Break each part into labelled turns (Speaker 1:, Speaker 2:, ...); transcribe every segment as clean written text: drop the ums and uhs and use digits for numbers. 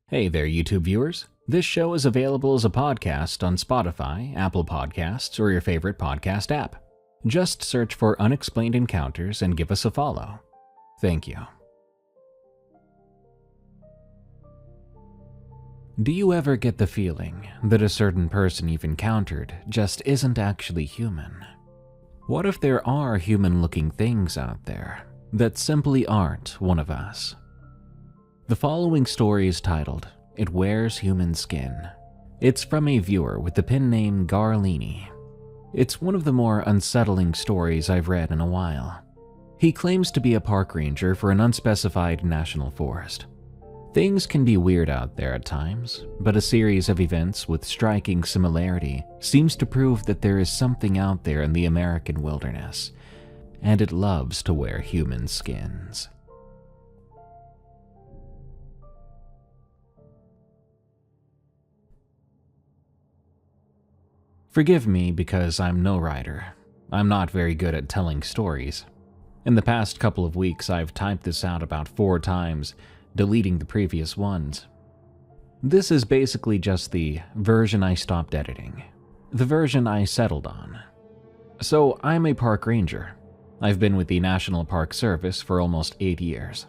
Speaker 1: Hey there, YouTube viewers. This show is available as a podcast on Spotify, Apple Podcasts, or your favorite podcast app. Just search for Unexplained Encounters and give us a follow. Thank you. Do you ever get the feeling that a certain person you've encountered just isn't actually human? What if there are human-looking things out there that simply aren't one of us? The following story is titled, "It Wears Human Skin." It's from a viewer with the pen name Garlini. It's one of the more unsettling stories I've read in a while. He claims to be a park ranger for an unspecified national forest. Things can be weird out there at times, but a series of events with striking similarity seems to prove that there is something out there in the American wilderness, and it loves to wear human skins. Forgive me because I'm no writer. I'm not very good at telling stories. In the past couple of weeks, I've typed this out about 4 times, deleting the previous ones. This is basically just the version I stopped editing, the version I settled on. So I'm a park ranger. I've been with the National Park Service for almost 8 years,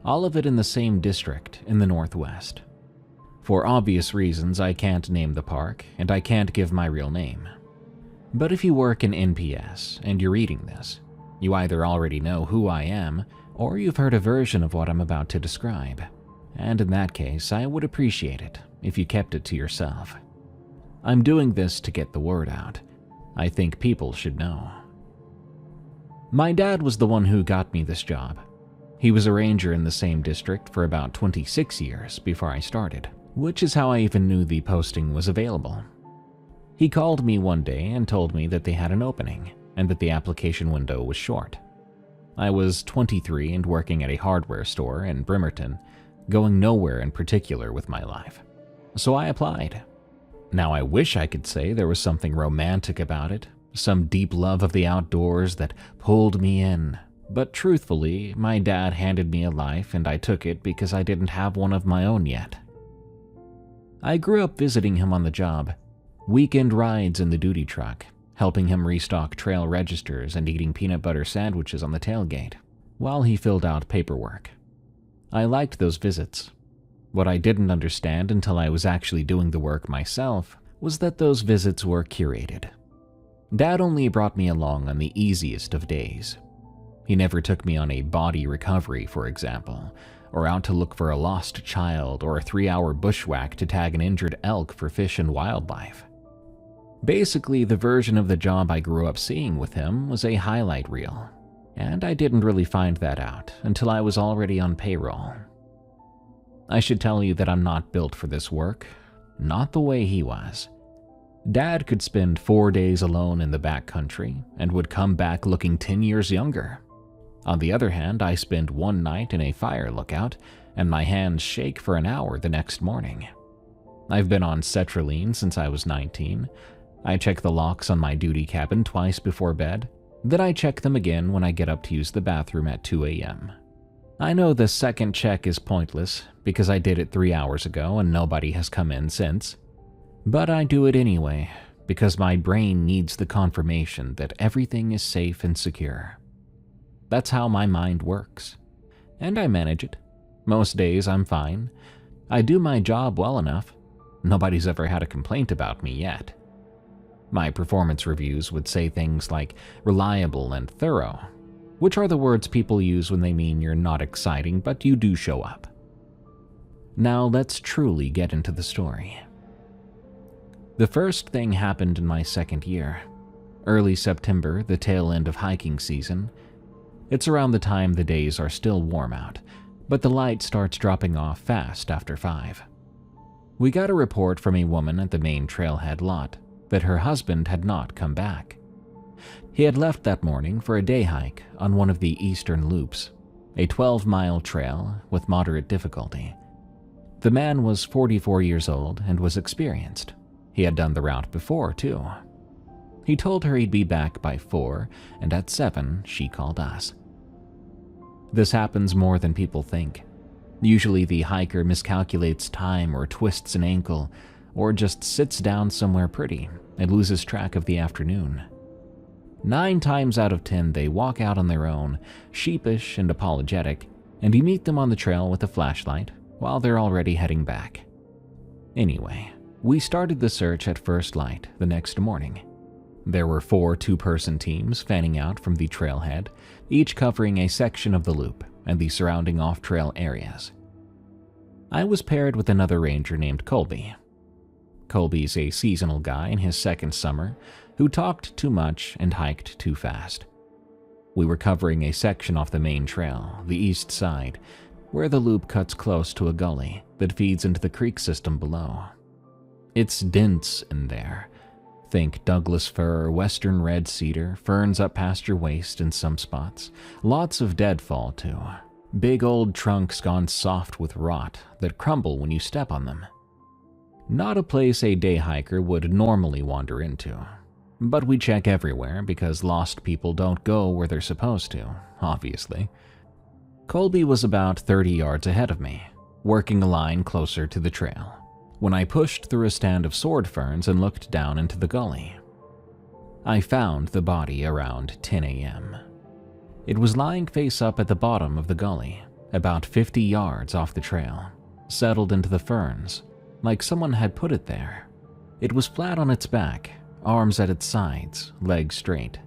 Speaker 1: all of it in the same district in the Northwest. For obvious reasons, I can't name the park, and I can't give my real name. But if you work in NPS and you're reading this, you either already know who I am, or you've heard a version of what I'm about to describe. And in that case, I would appreciate it if you kept it to yourself. I'm doing this to get the word out. I think people should know. My dad was the one who got me this job. He was a ranger in the same district for about 26 years before I started, which is how I even knew the posting was available. He called me one day and told me that they had an opening and that the application window was short. I was 23 and working at a hardware store in Bremerton, going nowhere in particular with my life. So I applied. Now I wish I could say there was something romantic about it, some deep love of the outdoors that pulled me in. But truthfully, my dad handed me a life and I took it because I didn't have one of my own yet. I grew up visiting him on the job, weekend rides in the duty truck, helping him restock trail registers and eating peanut butter sandwiches on the tailgate, while he filled out paperwork. I liked those visits. What I didn't understand until I was actually doing the work myself was that those visits were curated. Dad only brought me along on the easiest of days. He never took me on a body recovery, for example, or out to look for a lost child or a 3-hour bushwhack to tag an injured elk for Fish and Wildlife. Basically, the version of the job I grew up seeing with him was a highlight reel, and I didn't really find that out until I was already on payroll. I should tell you that I'm not built for this work, not the way he was. Dad could spend 4 days alone in the backcountry and would come back looking 10 years younger. On the other hand, I spend one night in a fire lookout, and my hands shake for an hour the next morning. I've been on sertraline since I was 19. I check the locks on my duty cabin twice before bed, then I check them again when I get up to use the bathroom at 2 a.m. I know the second check is pointless because I did it 3 hours ago and nobody has come in since. But I do it anyway because my brain needs the confirmation that everything is safe and secure. That's how my mind works. And I manage it. Most days I'm fine. I do my job well enough. Nobody's ever had a complaint about me yet. My performance reviews would say things like reliable and thorough, which are the words people use when they mean you're not exciting, but you do show up. Now let's truly get into the story. The first thing happened in my second year. Early September, the tail end of hiking season. It's around the time the days are still warm out, but the light starts dropping off fast after 5. We got a report from a woman at the main trailhead lot that her husband had not come back. He had left that morning for a day hike on one of the eastern loops, a 12-mile trail with moderate difficulty. The man was 44 years old and was experienced. He had done the route before, too. He told her he'd be back by 4, and at 7, she called us. This happens more than people think. Usually the hiker miscalculates time or twists an ankle, or just sits down somewhere pretty and loses track of the afternoon. 9 times out of 10 they walk out on their own, sheepish and apologetic, and you meet them on the trail with a flashlight while they're already heading back. Anyway, we started the search at first light the next morning. There were 4 two-person teams fanning out from the trailhead, each covering a section of the loop and the surrounding off-trail areas. I was paired with another ranger named Colby. Colby's a seasonal guy in his second summer who talked too much and hiked too fast. We were covering a section off the main trail, the east side, where the loop cuts close to a gully that feeds into the creek system below. It's dense in there. Think Douglas fir, western red cedar, ferns up past your waist in some spots. Lots of deadfall, too. Big old trunks gone soft with rot that crumble when you step on them. Not a place a day hiker would normally wander into. But we check everywhere because lost people don't go where they're supposed to, obviously. Colby was about 30 yards ahead of me, working a line closer to the trail, when I pushed through a stand of sword ferns and looked down into the gully. I found the body around 10 a.m. It was lying face up at the bottom of the gully, about 50 yards off the trail, settled into the ferns, like someone had put it there. It was flat on its back, arms at its sides, legs straight.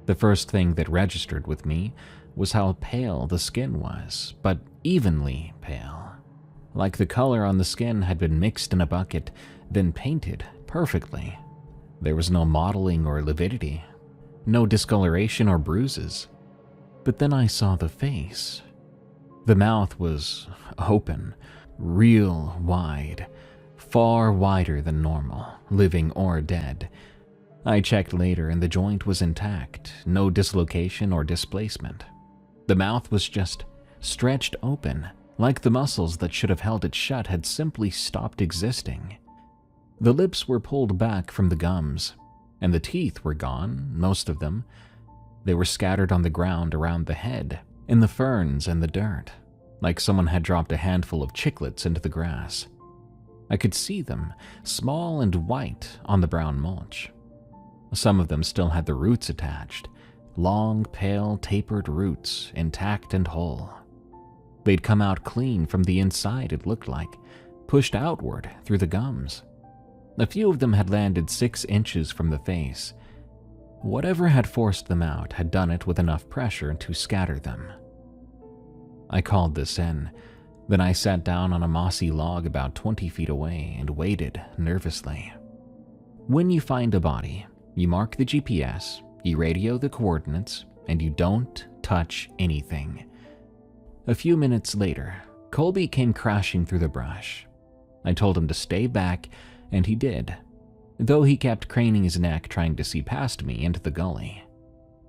Speaker 1: The first thing that registered with me was how pale the skin was, but evenly pale. Like the color on the skin had been mixed in a bucket, then painted perfectly. There was no mottling or lividity, no discoloration or bruises. But then I saw the face. The mouth was open, real wide, far wider than normal, living or dead. I checked later and the joint was intact, no dislocation or displacement. The mouth was just stretched open, like the muscles that should have held it shut had simply stopped existing. The lips were pulled back from the gums, and the teeth were gone, most of them. They were scattered on the ground around the head, in the ferns and the dirt, like someone had dropped a handful of chiclets into the grass. I could see them, small and white, on the brown mulch. Some of them still had the roots attached, long, pale, tapered roots, intact and whole. They'd come out clean from the inside, it looked like, pushed outward through the gums. A few of them had landed 6 inches from the face. Whatever had forced them out had done it with enough pressure to scatter them. I called this in. Then I sat down on a mossy log about 20 feet away and waited nervously. When you find a body, you mark the GPS, you radio the coordinates, and you don't touch anything. A few minutes later, Colby came crashing through the brush. I told him to stay back, and he did, though he kept craning his neck trying to see past me into the gully.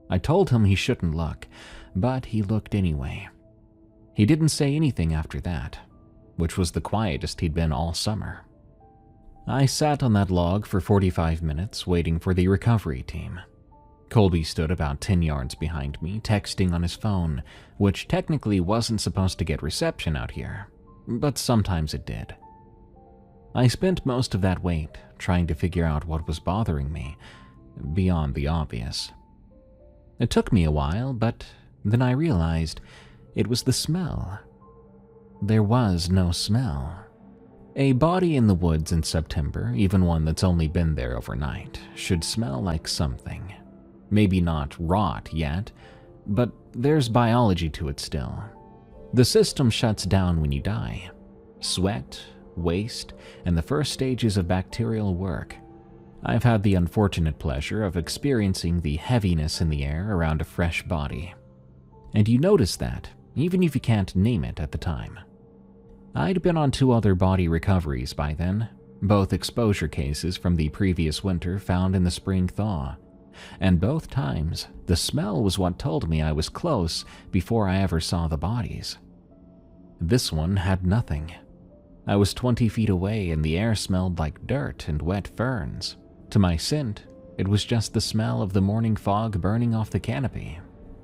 Speaker 1: I told him he shouldn't look, but he looked anyway. He didn't say anything after that, which was the quietest he'd been all summer. I sat on that log for 45 minutes waiting for the recovery team. Colby stood about 10 yards behind me, texting on his phone, which technically wasn't supposed to get reception out here, but sometimes it did. I spent most of that wait trying to figure out what was bothering me, beyond the obvious. It took me a while, but then I realized it was the smell. There was no smell. A body in the woods in September, even one that's only been there overnight, should smell like something. Maybe not rot yet, but there's biology to it still. The system shuts down when you die. Sweat, waste, and the first stages of bacterial work. I've had the unfortunate pleasure of experiencing the heaviness in the air around a fresh body. And you notice that, even if you can't name it at the time. I'd been on 2 other body recoveries by then, both exposure cases from the previous winter found in the spring thaw. And both times, the smell was what told me I was close before I ever saw the bodies. This one had nothing. I was 20 feet away and the air smelled like dirt and wet ferns. To my scent, it was just the smell of the morning fog burning off the canopy.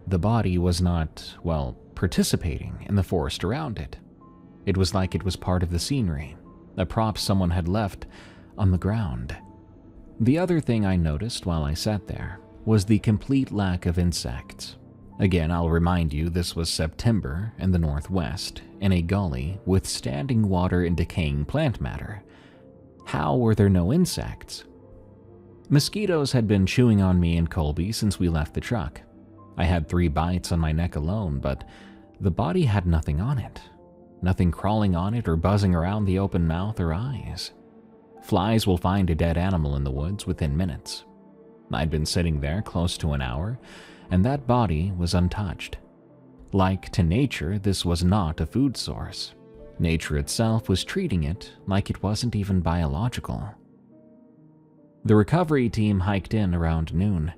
Speaker 1: The body was not, well, participating in the forest around it. It was like it was part of the scenery, a prop someone had left on the ground. The other thing I noticed while I sat there was the complete lack of insects. Again, I'll remind you this was September in the Northwest, in a gully with standing water and decaying plant matter. How were there no insects? Mosquitoes had been chewing on me and Colby since we left the truck. I had 3 bites on my neck alone, but the body had nothing on it. Nothing crawling on it or buzzing around the open mouth or eyes. Flies will find a dead animal in the woods within minutes. I'd been sitting there close to an hour, and that body was untouched. Like to nature, this was not a food source. Nature itself was treating it like it wasn't even biological. The recovery team hiked in around noon.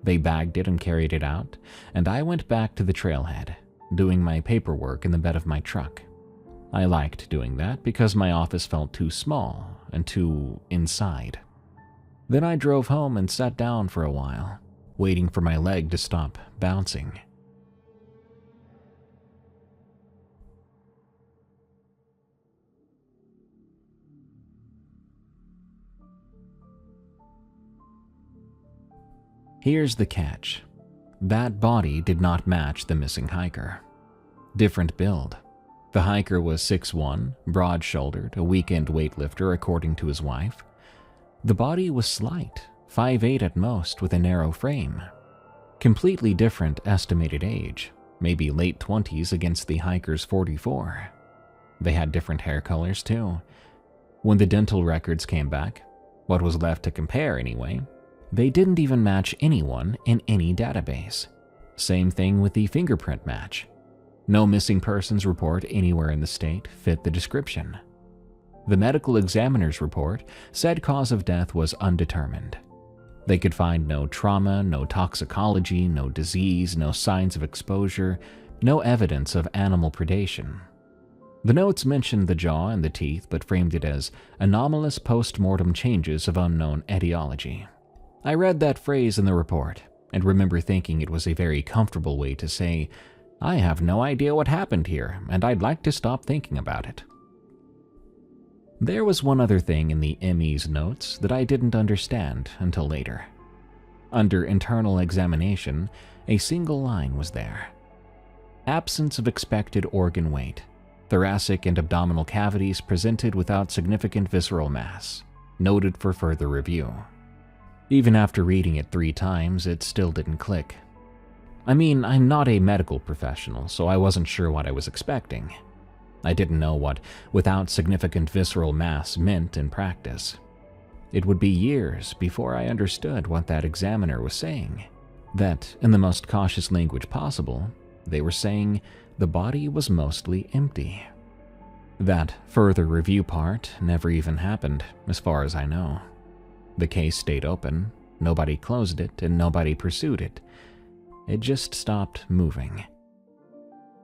Speaker 1: They bagged it and carried it out, and I went back to the trailhead, doing my paperwork in the bed of my truck. I liked doing that because my office felt too small and too inside. Then I drove home and sat down for a while, waiting for my leg to stop bouncing. Here's the catch. That body did not match the missing hiker. Different build. The hiker was 6'1", broad-shouldered, a weekend weightlifter according to his wife. The body was slight, 5'8" at most, with a narrow frame. Completely different estimated age, maybe late 20s against the hiker's 44. They had different hair colors too. When the dental records came back, what was left to compare anyway, they didn't even match anyone in any database. Same thing with the fingerprint match. No missing persons report anywhere in the state fit the description. The medical examiner's report said cause of death was undetermined. They could find no trauma, no toxicology, no disease, no signs of exposure, no evidence of animal predation. The notes mentioned the jaw and the teeth but framed it as anomalous post-mortem changes of unknown etiology. I read that phrase in the report and remember thinking it was a very comfortable way to say, I have no idea what happened here, and I'd like to stop thinking about it. There was one other thing in the ME's notes that I didn't understand until later. Under internal examination, a single line was there. Absence of expected organ weight. Thoracic and abdominal cavities presented without significant visceral mass. Noted for further review. Even after reading it 3 times, it still didn't click. I mean, I'm not a medical professional, so I wasn't sure what I was expecting. I didn't know what without significant visceral mass meant in practice. It would be years before I understood what that examiner was saying. That, in the most cautious language possible, they were saying the body was mostly empty. That further review part never even happened, as far as I know. The case stayed open, nobody closed it, and nobody pursued it. It just stopped moving.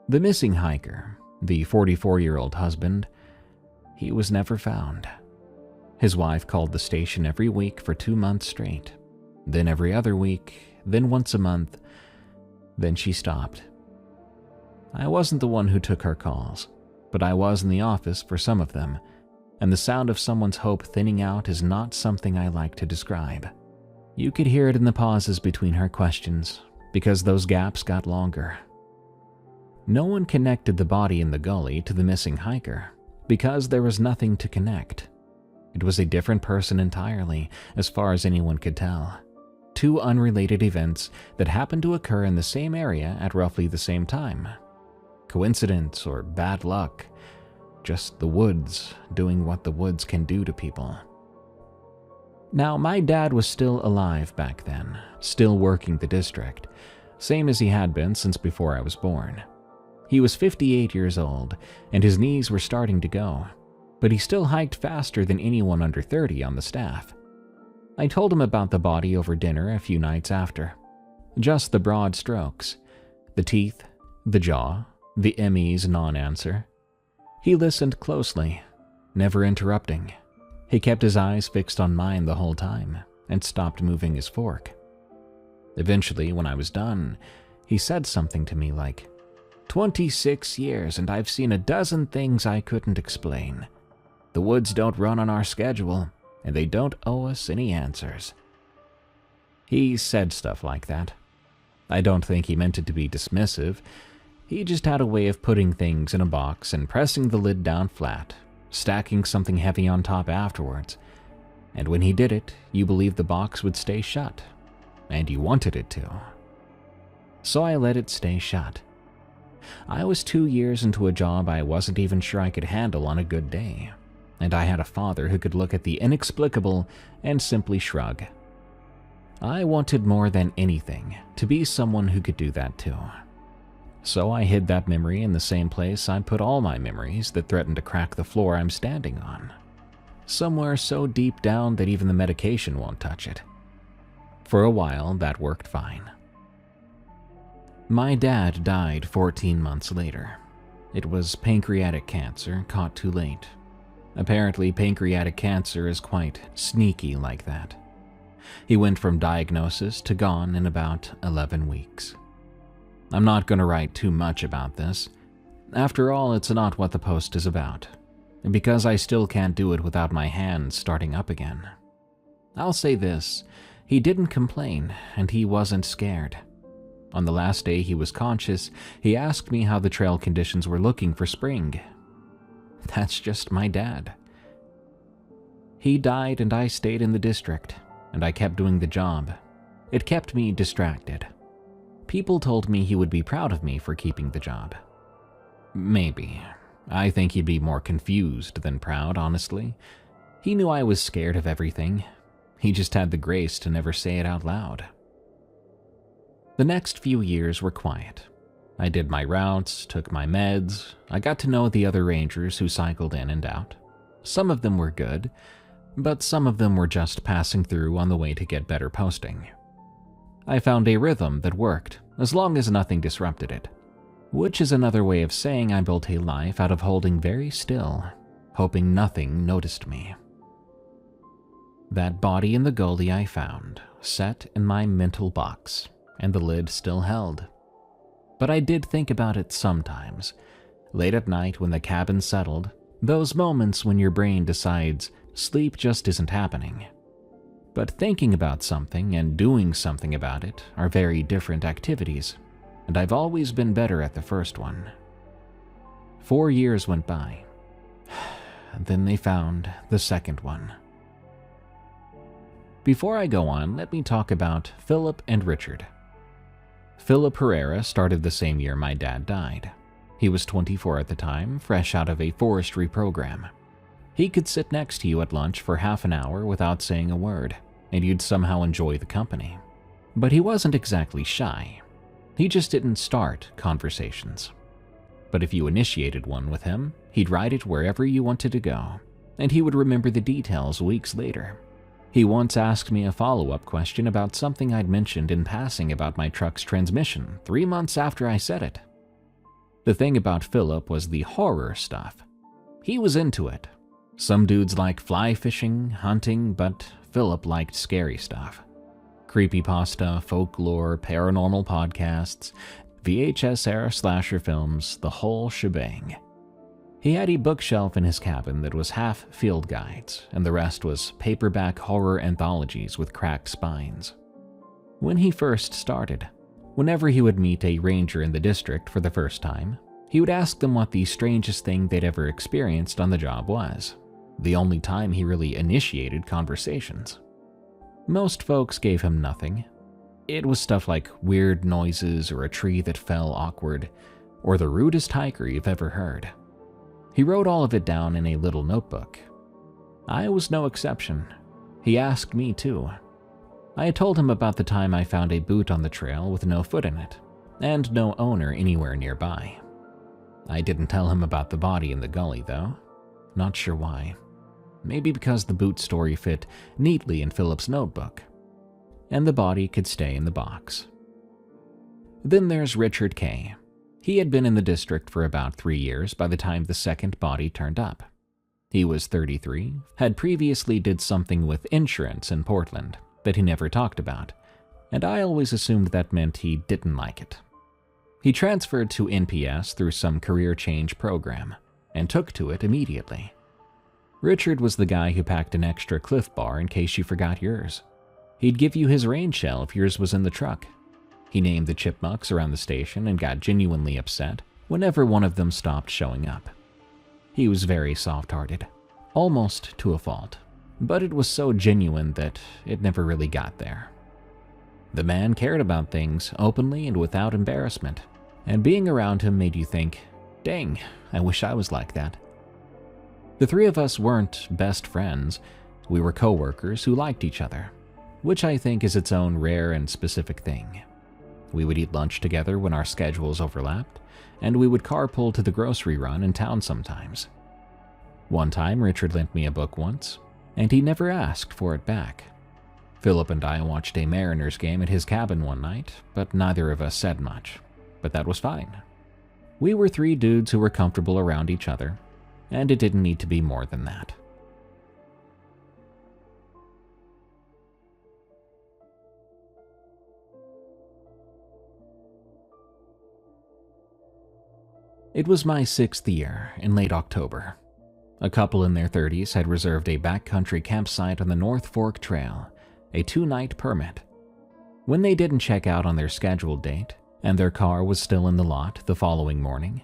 Speaker 1: The missing hiker, the 44-year-old husband, he was never found. His wife called the station every week for 2 months straight, then every other week, then once a month, then she stopped. I wasn't the one who took her calls, but I was in the office for some of them, and the sound of someone's hope thinning out is not something I like to describe. You could hear it in the pauses between her questions, because those gaps got longer. No one connected the body in the gully to the missing hiker, because there was nothing to connect. It was a different person entirely, as far as anyone could tell. 2 unrelated events that happened to occur in the same area at roughly the same time. Coincidence or bad luck? Just the woods doing what the woods can do to people. Now, my dad was still alive back then, still working the district, same as he had been since before I was born. He was 58 years old, and his knees were starting to go, but he still hiked faster than anyone under 30 on the staff. I told him about the body over dinner a few nights after. Just the broad strokes. The teeth, the jaw, the ME's non-answer. He listened closely, never interrupting. He kept his eyes fixed on mine the whole time and stopped moving his fork. Eventually, when I was done, he said something to me like, 26 years, and I've seen a dozen things I couldn't explain. The woods don't run on our schedule, and they don't owe us any answers." He said stuff like that. I don't think he meant it to be dismissive. He just had a way of putting things in a box and pressing the lid down flat, stacking something heavy on top afterwards. And when he did it, you believed the box would stay shut, and you wanted it to. So I let it stay shut. I was 2 years into a job I wasn't even sure I could handle on a good day, and I had a father who could look at the inexplicable and simply shrug. I wanted more than anything to be someone who could do that too. So I hid that memory in the same place I put all my memories that threatened to crack the floor I'm standing on. Somewhere so deep down that even the medication won't touch it. For a while, that worked fine. My dad died 14 months later. It was pancreatic cancer caught too late. Apparently, pancreatic cancer is quite sneaky like that. He went from diagnosis to gone in about 11 weeks. I'm not going to write too much about this. After all, it's not what the post is about, because I still can't do it without my hands starting up again. I'll say this, he didn't complain, and he wasn't scared. On the last day he was conscious, he asked me how the trail conditions were looking for spring. That's just my dad. He died and I stayed in the district, and I kept doing the job. It kept me distracted. People told me he would be proud of me for keeping the job. Maybe. I think he'd be more confused than proud, honestly. He knew I was scared of everything. He just had the grace to never say it out loud. The next few years were quiet. I did my routes, took my meds. I got to know the other rangers who cycled in and out. Some of them were good, but some of them were just passing through on the way to get better posting. I found a rhythm that worked, as long as nothing disrupted it, which is another way of saying I built a life out of holding very still, hoping nothing noticed me. That body in the gully I found, sat in my mental box, and the lid still held. But I did think about it sometimes, late at night when the cabin settled, those moments when your brain decides sleep just isn't happening. But thinking about something and doing something about it are very different activities, and I've always been better at the first one. 4 years went by. Then they found the second one. Before I go on, let me talk about Philip and Richard. Philip Herrera started the same year my dad died. He was 24 at the time, fresh out of a forestry program. He could sit next to you at lunch for half an hour without saying a word, and you'd somehow enjoy the company. But he wasn't exactly shy. He just didn't start conversations. But if you initiated one with him, he'd ride it wherever you wanted to go, and he would remember the details weeks later. He once asked me a follow-up question about something I'd mentioned in passing about my truck's transmission 3 months after I said it. The thing about Philip was the horror stuff. He was into it. Some dudes like fly fishing, hunting, but Philip liked scary stuff. Creepypasta, folklore, paranormal podcasts, VHS-era slasher films, the whole shebang. He had a bookshelf in his cabin that was half field guides, and the rest was paperback horror anthologies with cracked spines. When he first started, whenever he would meet a ranger in the district for the first time, he would ask them what the strangest thing they'd ever experienced on the job was, the only time he really initiated conversations. Most folks gave him nothing. It was stuff like weird noises or a tree that fell awkward, or the rudest hiker you've ever heard. He wrote all of it down in a little notebook. I was no exception. He asked me too. I had told him about the time I found a boot on the trail with no foot in it, and no owner anywhere nearby. I didn't tell him about the body in the gully though. Not sure why. Maybe because the boot story fit neatly in Philip's notebook, and the body could stay in the box. Then there's Richard K. He had been in the district for about 3 years by the time the second body turned up. He was 33, had previously did something with insurance in Portland that he never talked about, and I always assumed that meant he didn't like it. He transferred to NPS through some career change program and took to it immediately. Richard was the guy who packed an extra Cliff Bar in case you forgot yours. He'd give you his rain shell if yours was in the truck. He named the chipmunks around the station and got genuinely upset whenever one of them stopped showing up. He was very soft-hearted, almost to a fault, but it was so genuine that it never really got there. The man cared about things openly and without embarrassment, and being around him made you think, dang, I wish I was like that. The three of us weren't best friends. We were co-workers who liked each other, which I think is its own rare and specific thing. We would eat lunch together when our schedules overlapped, and we would carpool to the grocery run in town sometimes. One time, Richard lent me a book once, and he never asked for it back. Philip and I watched a Mariners game at his cabin one night, but neither of us said much. But that was fine. We were three dudes who were comfortable around each other, and it didn't need to be more than that. It was my 6th year in late October. A couple in their 30s had reserved a backcountry campsite on the North Fork Trail, a 2-night permit. When they didn't check out on their scheduled date, and their car was still in the lot the following morning,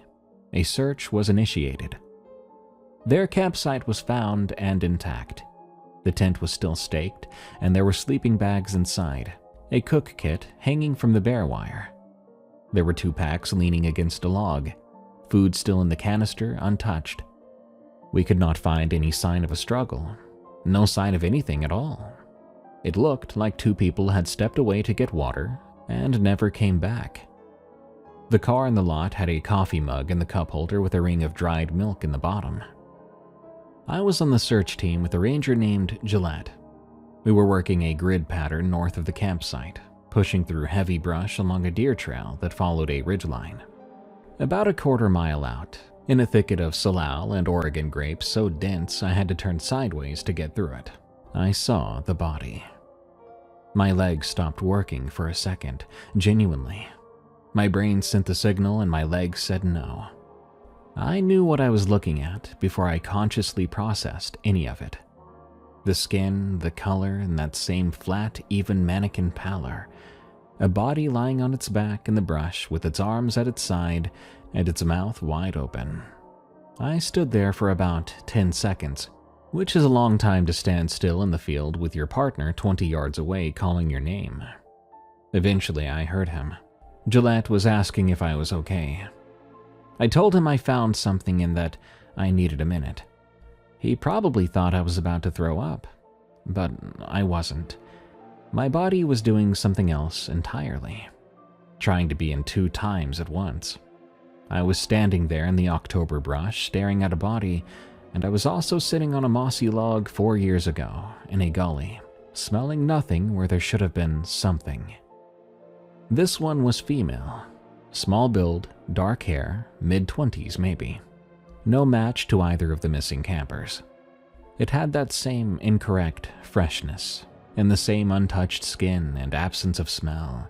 Speaker 1: a search was initiated. Their campsite was found and intact. The tent was still staked, and there were sleeping bags inside, a cook kit hanging from the bare wire. There were 2 packs leaning against a log, food still in the canister untouched. We could not find any sign of a struggle, no sign of anything at all. It looked like 2 people had stepped away to get water and never came back. The car in the lot had a coffee mug in the cup holder with a ring of dried milk in the bottom. I was on the search team with a ranger named Gillette. We were working a grid pattern north of the campsite, pushing through heavy brush along a deer trail that followed a ridgeline. About a quarter mile out, in a thicket of salal and Oregon grapes so dense I had to turn sideways to get through it, I saw the body. My legs stopped working for a second, genuinely. My brain sent the signal and my legs said no. I knew what I was looking at before I consciously processed any of it. The skin, the color, and that same flat, even mannequin pallor. A body lying on its back in the brush with its arms at its side and its mouth wide open. I stood there for about 10 seconds, which is a long time to stand still in the field with your partner 20 yards away calling your name. Eventually, I heard him. Gillette was asking if I was okay. I told him I found something and that I needed a minute. He probably thought I was about to throw up, but I wasn't. My body was doing something else entirely, trying to be in 2 times at once. I was standing there in the October brush, staring at a body, and I was also sitting on a mossy log 4 years ago in a gully, smelling nothing where there should have been something. This one was female, small build, dark hair, mid-20s maybe. No match to either of the missing campers. It had that same incorrect freshness, and the same untouched skin and absence of smell,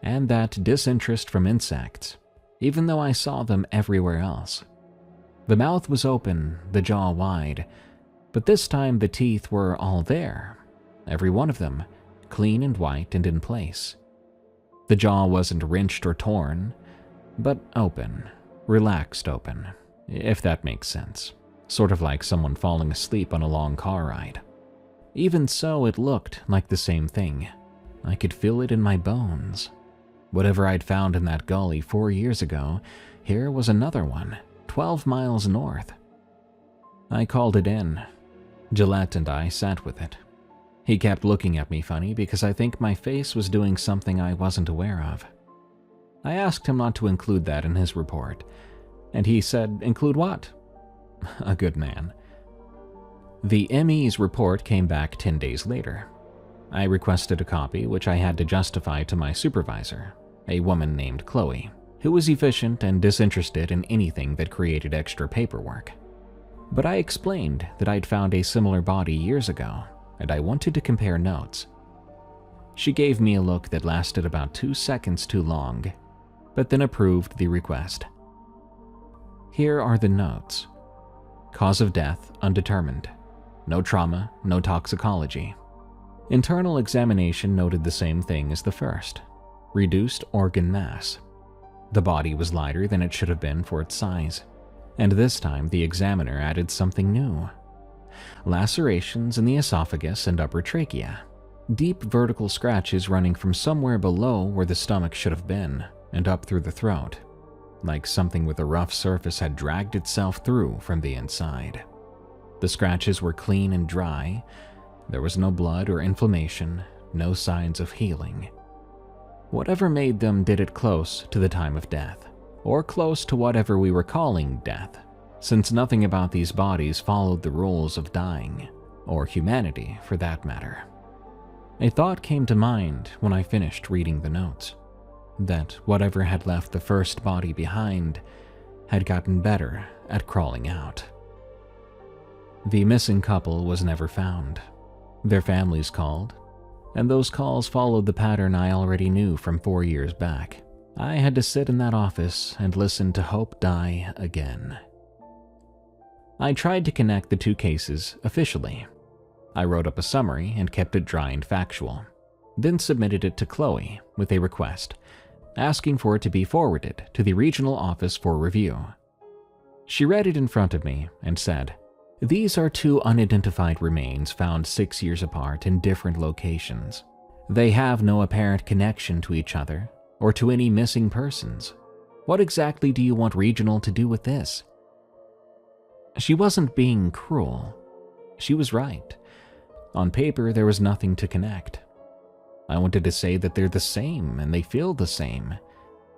Speaker 1: and that disinterest from insects, even though I saw them everywhere else. The mouth was open, the jaw wide, but this time the teeth were all there, every one of them, clean and white and in place. The jaw wasn't wrenched or torn, but open, relaxed open, if that makes sense, sort of like someone falling asleep on a long car ride. Even so, it looked like the same thing. I could feel it in my bones. Whatever I'd found in that gully 4 years ago, here was another one, 12 miles north. I called it in. Gillette and I sat with it. He kept looking at me funny because I think my face was doing something I wasn't aware of. I asked him not to include that in his report, and he said, include what? A good man. The ME's report came back 10 days later. I requested a copy, which I had to justify to my supervisor, a woman named Chloe, who was efficient and disinterested in anything that created extra paperwork. But I explained that I'd found a similar body years ago, and I wanted to compare notes. She gave me a look that lasted about 2 seconds too long, but then approved the request. Here are the notes. Cause of death undetermined. No trauma, no toxicology. Internal examination noted the same thing as the first. Reduced organ mass. The body was lighter than it should have been for its size. And this time the examiner added something new. Lacerations in the esophagus and upper trachea. Deep vertical scratches running from somewhere below where the stomach should have been and up through the throat, like something with a rough surface had dragged itself through from the inside. The scratches were clean and dry. There was no blood or inflammation, no signs of healing. Whatever made them did it close to the time of death, or close to whatever we were calling death, since nothing about these bodies followed the rules of dying, or humanity for that matter. A thought came to mind when I finished reading the notes, that whatever had left the first body behind had gotten better at crawling out. The missing couple was never found. Their families called, and those calls followed the pattern I already knew from 4 years back. I had to sit in that office and listen to hope die again. I tried to connect the two cases officially. I wrote up a summary and kept it dry and factual, then submitted it to Chloe with a request, asking for it to be forwarded to the regional office for review. She read it in front of me and said, "These are two unidentified remains found 6 years apart in different locations. They have no apparent connection to each other or to any missing persons. What exactly do you want regional to do with this?" She wasn't being cruel. She was right. On paper, there was nothing to connect. I wanted to say that they're the same and they feel the same,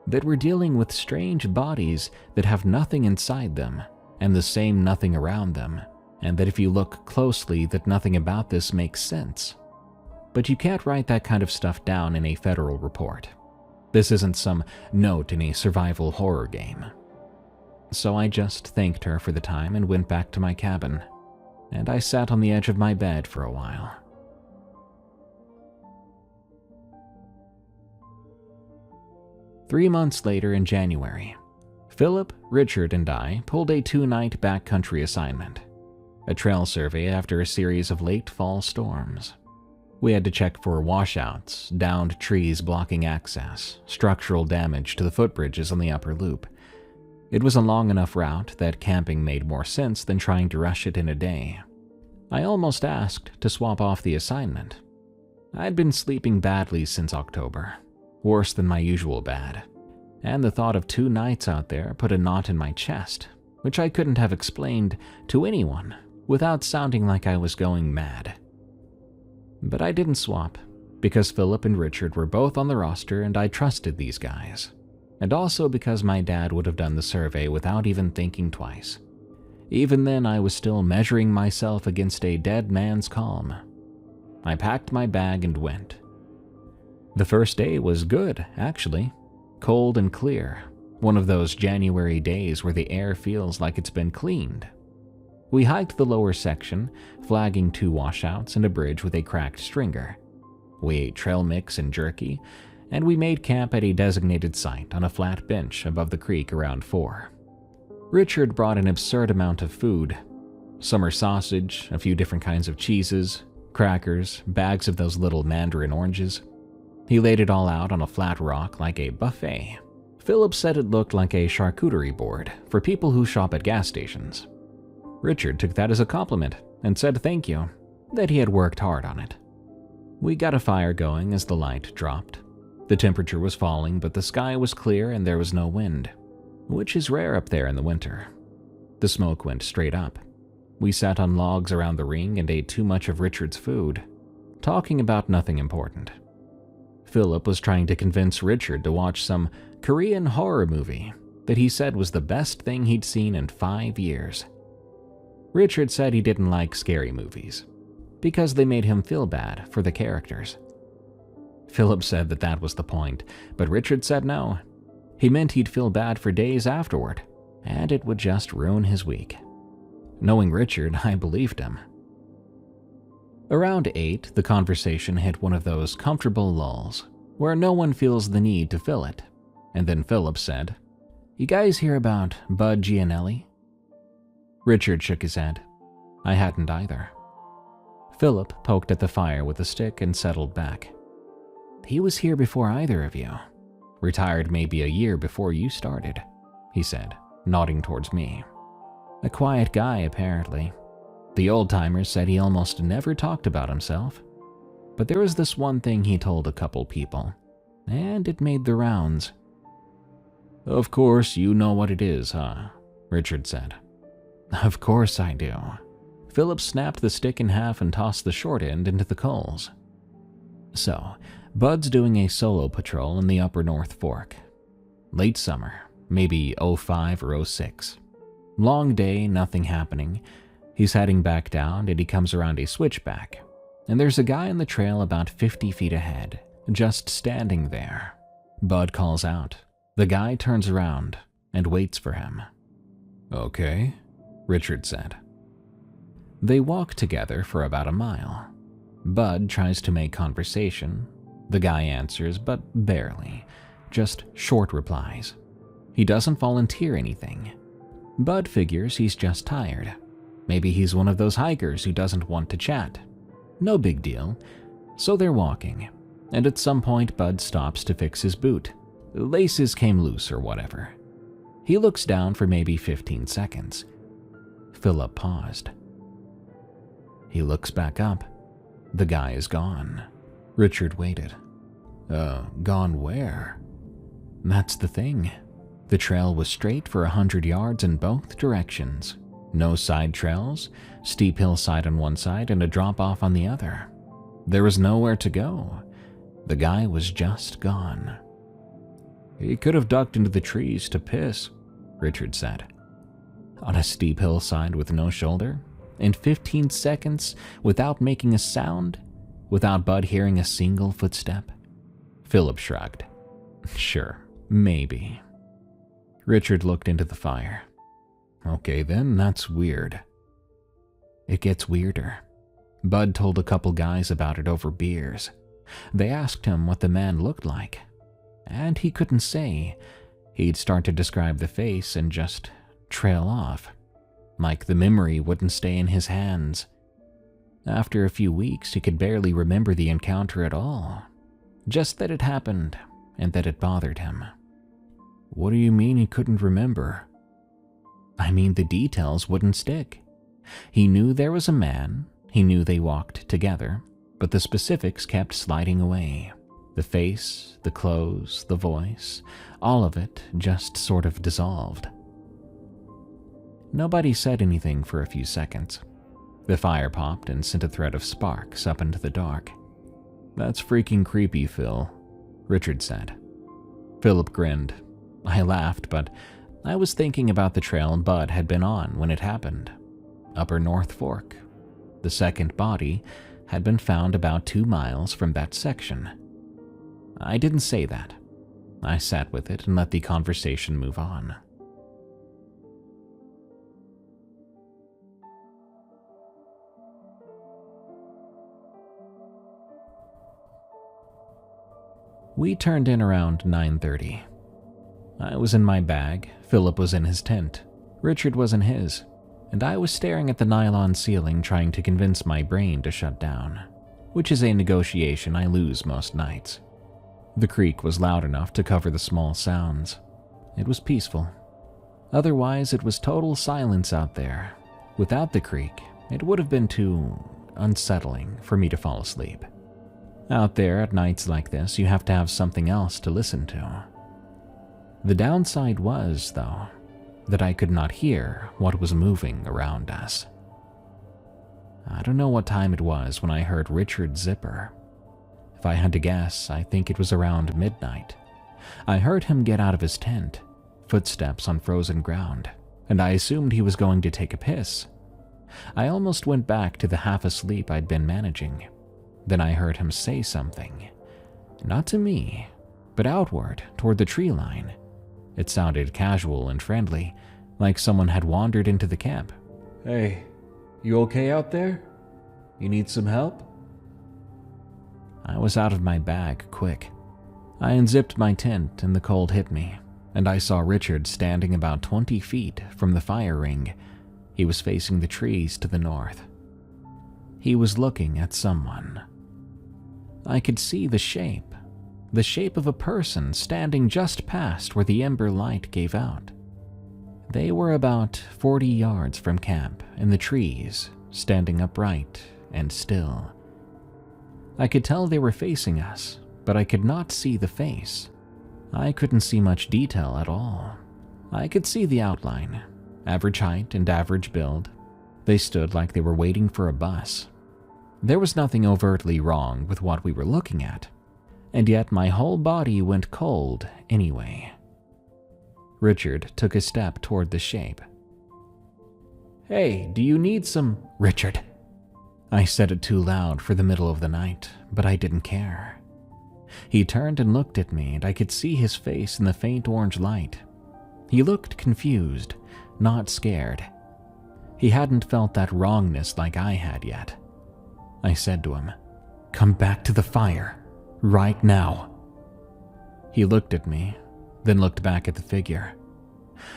Speaker 1: that we're dealing with strange bodies that have nothing inside them and the same nothing around them, and that if you look closely that nothing about this makes sense. But you can't write that kind of stuff down in a federal report. This isn't some note in a survival horror game. So I just thanked her for the time and went back to my cabin, and I sat on the edge of my bed for a while. Three months later in January, Philip, Richard, and I pulled a 2-night backcountry assignment, a trail survey after a series of late fall storms. We had to check for washouts, downed trees blocking access, structural damage to the footbridges on the upper loop. It was a long enough route that camping made more sense than trying to rush it in a day. I almost asked to swap off the assignment. I'd been sleeping badly since October, worse than my usual bad, and the thought of 2 nights out there put a knot in my chest, which I couldn't have explained to anyone without sounding like I was going mad. But I didn't swap, because Philip and Richard were both on the roster and I trusted these guys, and also because my dad would have done the survey without even thinking twice. Even then, I was still measuring myself against a dead man's calm. I packed my bag and went. The first day was good, actually. Cold and clear, one of those January days where the air feels like it's been cleaned. We hiked the lower section, flagging 2 washouts and a bridge with a cracked stringer. We ate trail mix and jerky, and we made camp at a designated site on a flat bench above the creek around 4. Richard brought an absurd amount of food. Summer sausage, a few different kinds of cheeses, crackers, bags of those little mandarin oranges. He laid it all out on a flat rock like a buffet. Philip said it looked like a charcuterie board for people who shop at gas stations. Richard took that as a compliment and said thank you, that he had worked hard on it. We got a fire going as the light dropped. The temperature was falling, but the sky was clear and there was no wind, which is rare up there in the winter. The smoke went straight up. We sat on logs around the ring and ate too much of Richard's food, talking about nothing important. Philip was trying to convince Richard to watch some Korean horror movie that he said was the best thing he'd seen in 5 years. Richard said he didn't like scary movies because they made him feel bad for the characters. Philip said that that was the point, but Richard said no. He meant he'd feel bad for days afterward, and it would just ruin his week. Knowing Richard, I believed him. Around 8, the conversation hit one of those comfortable lulls where no one feels the need to fill it, and then Philip said, "You guys hear about Bud Gianelli?" Richard shook his head. I hadn't either. Philip poked at the fire with a stick and settled back. "He was here before either of you. Retired maybe a year before you started," he said, nodding towards me. "A quiet guy, apparently. The old-timers said he almost never talked about himself. But there was this one thing he told a couple people, and it made the rounds." "Of course you know what it is, huh?" Richard said. "Of course I do." Philip snapped the stick in half and tossed the short end into the coals. "So, Bud's doing a solo patrol in the upper North Fork. Late summer, maybe '05 or '06. Long day, nothing happening. He's heading back down and he comes around a switchback, and there's a guy on the trail about 50 feet ahead, just standing there. Bud calls out. The guy turns around and waits for him." "Okay," Richard said. They walk together for about a mile. Bud tries to make conversation. The guy answers, but barely. Just short replies. He doesn't volunteer anything. Bud figures he's just tired. Maybe he's one of those hikers who doesn't want to chat. No big deal. So they're walking, and at some point Bud stops to fix his boot. The laces came loose or whatever. He looks down for maybe 15 seconds. Philip paused. He looks back up. The guy is gone. Richard waited. Gone where?" "That's the thing. The trail was straight for 100 yards in both directions. No side trails, steep hillside on one side and a drop-off on the other. There was nowhere to go. The guy was just gone." "He could have ducked into the trees to piss," Richard said. "On a steep hillside with no shoulder? In 15 seconds, without making a sound? Without Bud hearing a single footstep?" Philip shrugged. "Sure, maybe." Richard looked into the fire. "Okay then, that's weird." "It gets weirder. Bud told a couple guys about it over beers. They asked him what the man looked like, and he couldn't say. He'd start to describe the face and just trail off, like the memory wouldn't stay in his hands. After a few weeks, he could barely remember the encounter at all, just that it happened and that it bothered him." "What do you mean he couldn't remember?" "I mean the details wouldn't stick. He knew there was a man, he knew they walked together, but the specifics kept sliding away. The face, the clothes, the voice, all of it just sort of dissolved." Nobody said anything for a few seconds. The fire popped and sent a thread of sparks up into the dark. "That's freaking creepy, Phil," Richard said. Philip grinned. I laughed, but I was thinking about the trail Bud had been on when it happened. Upper North Fork. The second body had been found about 2 miles from that section. I didn't say that. I sat with it and let the conversation move on. We turned in around 9:30. I was in my bag, Philip was in his tent, Richard was in his, and I was staring at the nylon ceiling trying to convince my brain to shut down, which is a negotiation I lose most nights. The creek was loud enough to cover the small sounds. It was peaceful. Otherwise, it was total silence out there. Without the creek, it would have been too unsettling for me to fall asleep. Out there at nights like this, you have to have something else to listen to. The downside was, though, that I could not hear what was moving around us. I don't know what time it was when I heard Richard's zipper. If I had to guess, I think it was around midnight. I heard him get out of his tent, footsteps on frozen ground, and I assumed he was going to take a piss. I almost went back to the half-asleep I'd been managing. Then I heard him say something. Not to me, but outward, toward the tree line. It sounded casual and friendly, like someone had wandered into the camp.
Speaker 2: "Hey, you okay out there? You need some help?"
Speaker 1: I was out of my bag quick. I unzipped my tent and the cold hit me, and I saw Richard standing about 20 feet from the fire ring. He was facing the trees to the north. He was looking at someone. I could see the shape of a person standing just past where the ember light gave out. They were about 40 yards from camp in the trees, standing upright and still. I could tell they were facing us, but I could not see the face. I couldn't see much detail at all. I could see the outline, average height and average build. They stood like they were waiting for a bus. There was nothing overtly wrong with what we were looking at, and yet my whole body went cold anyway. Richard took a step toward the shape. "Hey, do you need some—" "Richard." I said it too loud for the middle of the night, but I didn't care. He turned and looked at me, and I could see his face in the faint orange light. He looked confused, not scared. He hadn't felt that wrongness like I had yet. I said to him, "Come back to the fire, right now." He looked at me, then looked back at the figure.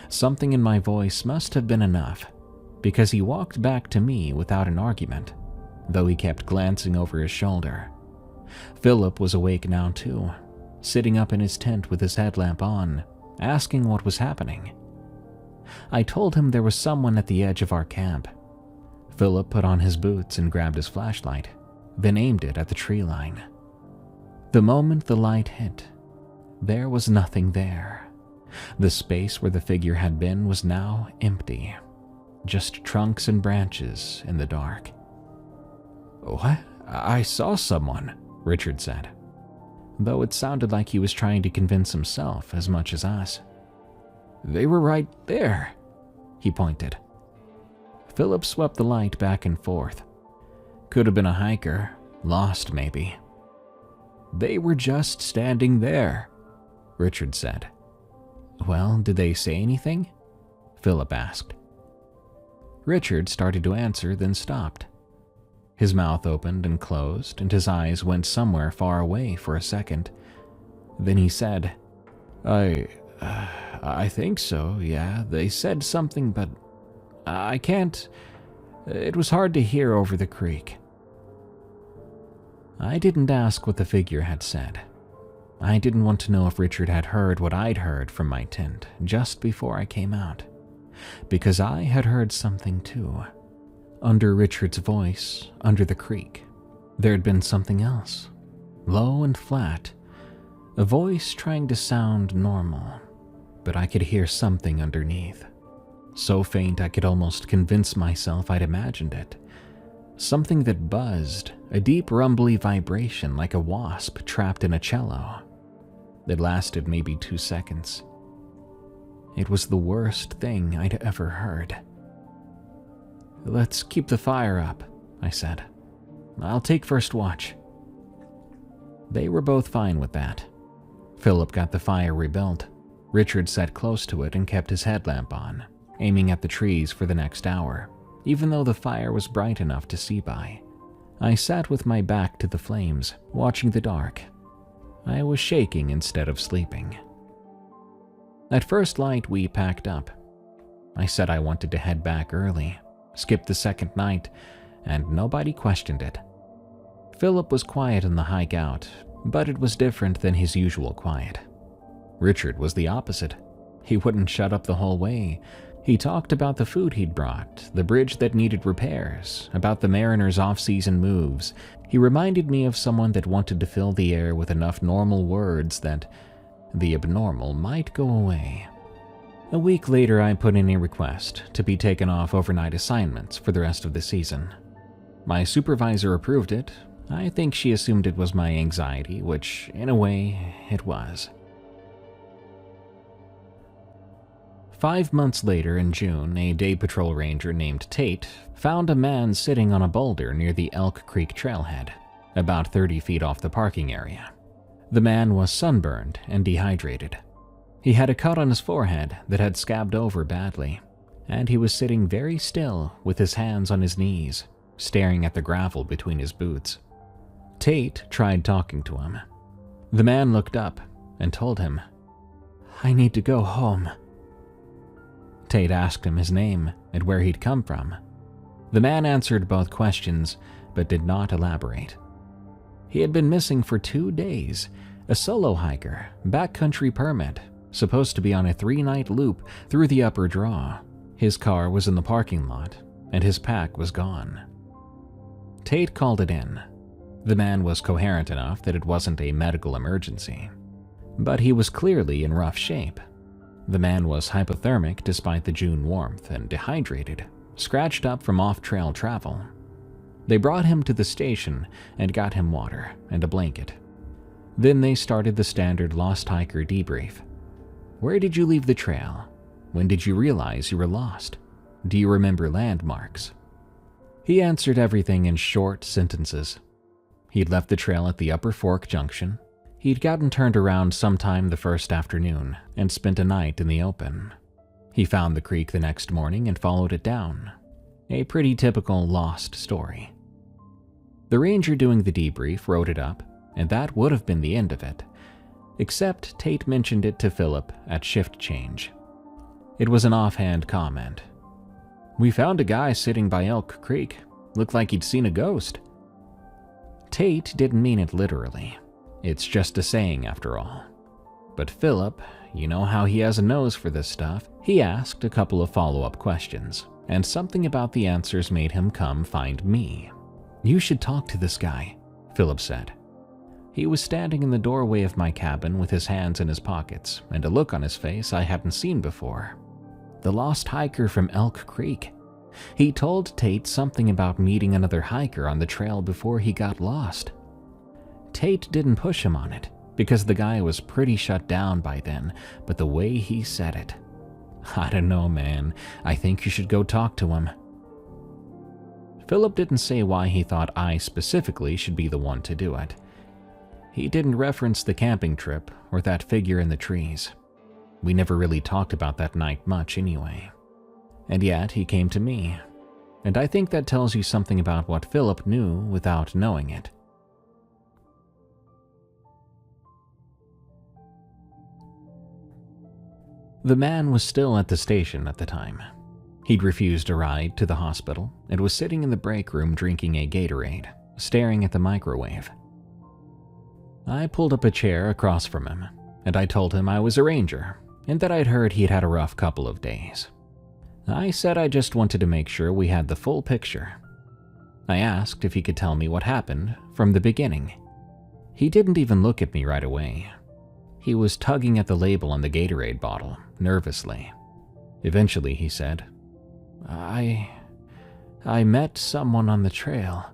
Speaker 1: Something in my voice must have been enough, because he walked back to me without an argument, though he kept glancing over his shoulder. Philip was awake now too, sitting up in his tent with his headlamp on, asking what was happening. I told him there was someone at the edge of our camp. Philip put on his boots and grabbed his flashlight, then aimed it at the tree line. The moment the light hit, there was nothing there. The space where the figure had been was now empty, just trunks and branches in the dark. "What? I saw someone," Richard said, though it sounded like he was trying to convince himself as much as us. "They were right there," he pointed. Philip swept the light back and forth. "Could have been a hiker, lost maybe." "They were just standing there," Richard said. "Well, did they say anything?" Philip asked. Richard started to answer, then stopped. His mouth opened and closed, and his eyes went somewhere far away for a second. Then he said, I think so, yeah. They said something, but I can't. It was hard to hear over the creek." I didn't ask what the figure had said. I didn't want to know if Richard had heard what I'd heard from my tent just before I came out, because I had heard something too. Under Richard's voice, under the creek, there had been something else, low and flat, a voice trying to sound normal, but I could hear something underneath. So faint I could almost convince myself I'd imagined it. Something that buzzed, a deep rumbly vibration like a wasp trapped in a cello. It lasted maybe 2 seconds. It was the worst thing I'd ever heard. "Let's keep the fire up," I said. "I'll take first watch." They were both fine with that. Philip got the fire rebuilt. Richard sat close to it and kept his headlamp on, aiming at the trees for the next hour, even though the fire was bright enough to see by. I sat with my back to the flames, watching the dark. I was shaking instead of sleeping. At first light, we packed up. I said I wanted to head back early, skip the second night, and nobody questioned it. Philip was quiet in the hike out, but it was different than his usual quiet. Richard was the opposite. He wouldn't shut up the whole way. He talked about the food he'd brought, the bridge that needed repairs, about the Mariners' off-season moves. He reminded me of someone that wanted to fill the air with enough normal words that the abnormal might go away. A week later, I put in a request to be taken off overnight assignments for the rest of the season. My supervisor approved it. I think she assumed it was my anxiety, which, in a way, it was. 5 months later, in June, a day patrol ranger named Tate found a man sitting on a boulder near the Elk Creek trailhead, about 30 feet off the parking area. The man was sunburned and dehydrated. He had a cut on his forehead that had scabbed over badly, and he was sitting very still with his hands on his knees, staring at the gravel between his boots. Tate tried talking to him. The man looked up, and told him, "I need to go home." Tate asked him his name and where he'd come from. The man answered both questions, but did not elaborate. He had been missing for 2 days, a solo hiker, backcountry permit, supposed to be on a 3-night loop through the upper draw. His car was in the parking lot, and his pack was gone. Tate called it in. The man was coherent enough that it wasn't a medical emergency, but he was clearly in rough shape. The man was hypothermic despite the June warmth and dehydrated, scratched up from off-trail travel. They brought him to the station and got him water and a blanket. Then they started the standard lost hiker debrief. Where did you leave the trail? When did you realize you were lost? Do you remember landmarks? He answered everything in short sentences. He'd left the trail at the Upper Fork Junction. He'd gotten turned around sometime the first afternoon and spent a night in the open. He found the creek the next morning and followed it down. A pretty typical lost story. The ranger doing the debrief wrote it up, and that would have been the end of it, except Tate mentioned it to Philip at shift change. It was an offhand comment. "We found a guy sitting by Elk Creek. Looked like he'd seen a ghost." Tate didn't mean it literally. It's just a saying after all. But Philip, you know how he has a nose for this stuff, he asked a couple of follow-up questions, and something about the answers made him come find me. "You should talk to this guy," Philip said. He was standing in the doorway of my cabin with his hands in his pockets and a look on his face I hadn't seen before. The lost hiker from Elk Creek. He told Tate something about meeting another hiker on the trail before he got lost. Tate didn't push him on it, because the guy was pretty shut down by then, but the way he said it. I don't know, man. I think you should go talk to him. Philip didn't say why he thought I specifically should be the one to do it. He didn't reference the camping trip or that figure in the trees. We never really talked about that night much anyway. And yet he came to me, and I think that tells you something about what Philip knew without knowing it. The man was still at the station at the time. He'd refused a ride to the hospital and was sitting in the break room drinking a Gatorade, staring at the microwave. I pulled up a chair across from him, and I told him I was a ranger and that I'd heard he'd had a rough couple of days. I said I just wanted to make sure we had the full picture. I asked if he could tell me what happened from the beginning. He didn't even look at me right away. He was tugging at the label on the Gatorade bottle, nervously. Eventually he said, I met someone on the trail."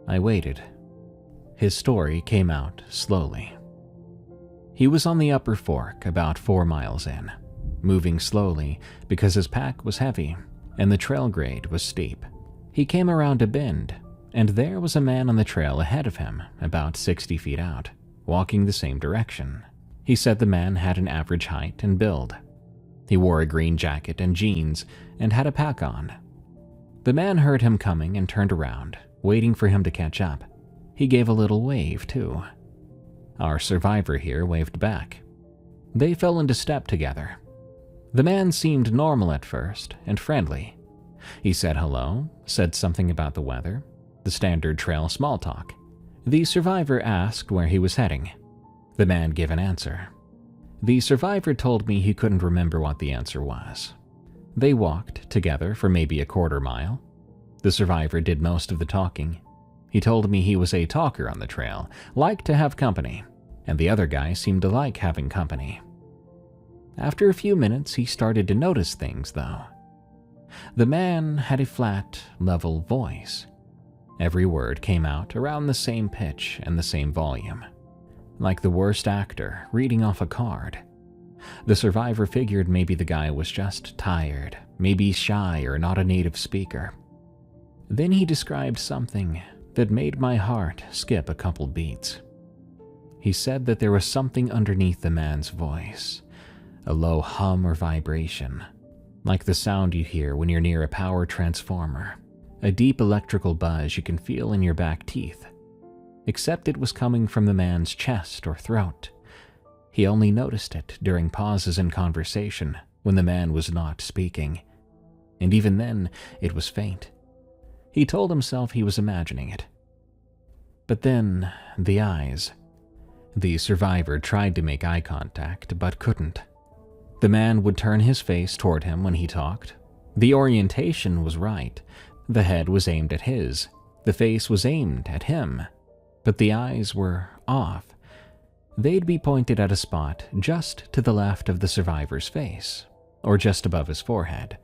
Speaker 1: I waited. His story came out slowly. He was on the Upper Fork about 4 miles in, moving slowly because his pack was heavy and the trail grade was steep. He came around a bend, and there was a man on the trail ahead of him, about 60 feet out, walking the same direction. He said the man had an average height and build. He wore a green jacket and jeans and had a pack on. The man heard him coming and turned around, waiting for him to catch up. He gave a little wave, too. Our survivor here waved back. They fell into step together. The man seemed normal at first and friendly. He said hello, said something about the weather, the standard trail small talk. The survivor asked where he was heading. The man gave an answer. The survivor told me he couldn't remember what the answer was. They walked together for maybe a quarter mile. The survivor did most of the talking. He told me he was a talker on the trail, liked to have company, and the other guy seemed to like having company. After a few minutes, he started to notice things, though. The man had a flat, level voice. Every word came out around the same pitch and the same volume, like the worst actor reading off a card. The survivor figured maybe the guy was just tired, maybe shy or not a native speaker. Then he described something that made my heart skip a couple beats. He said that there was something underneath the man's voice, a low hum or vibration, like the sound you hear when you're near a power transformer, a deep electrical buzz you can feel in your back teeth. Except it was coming from the man's chest or throat, He only noticed it during pauses in conversation when the man was not speaking, and even then it was faint. He told himself he was imagining it. But then, the eyes. The survivor tried to make eye contact, but couldn't. The man would turn his face toward him when he talked. The orientation was right. The head was aimed at his. The face was aimed at him. But the eyes were off. They'd be pointed at a spot just to the left of the survivor's face, or just above his forehead.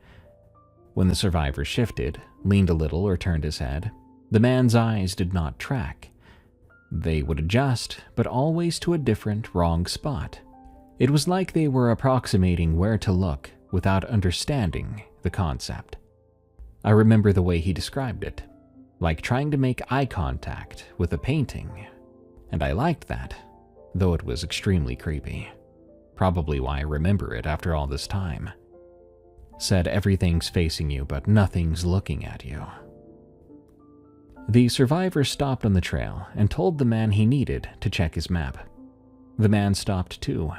Speaker 1: When the survivor shifted, leaned a little, or turned his head, the man's eyes did not track. They would adjust, but always to a different, wrong spot. It was like they were approximating where to look without understanding the concept. I remember the way he described it, like trying to make eye contact with a painting, and I liked that, though it was extremely creepy. Probably why I remember it after all this time. Said everything's facing you, but nothing's looking at you. The survivor stopped on the trail and told the man he needed to check his map. The man stopped too.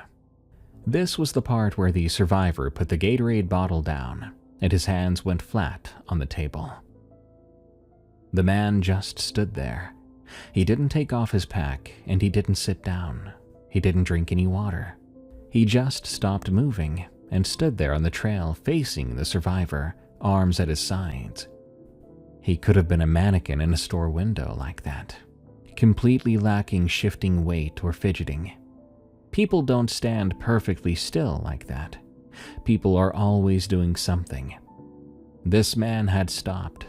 Speaker 1: This was the part where the survivor put the Gatorade bottle down and his hands went flat on the table. The man just stood there. He didn't take off his pack and he didn't sit down. He didn't drink any water. He just stopped moving and stood there on the trail facing the survivor, arms at his sides. He could have been a mannequin in a store window like that, completely lacking shifting weight or fidgeting. People don't stand perfectly still like that. People are always doing something. This man had stopped,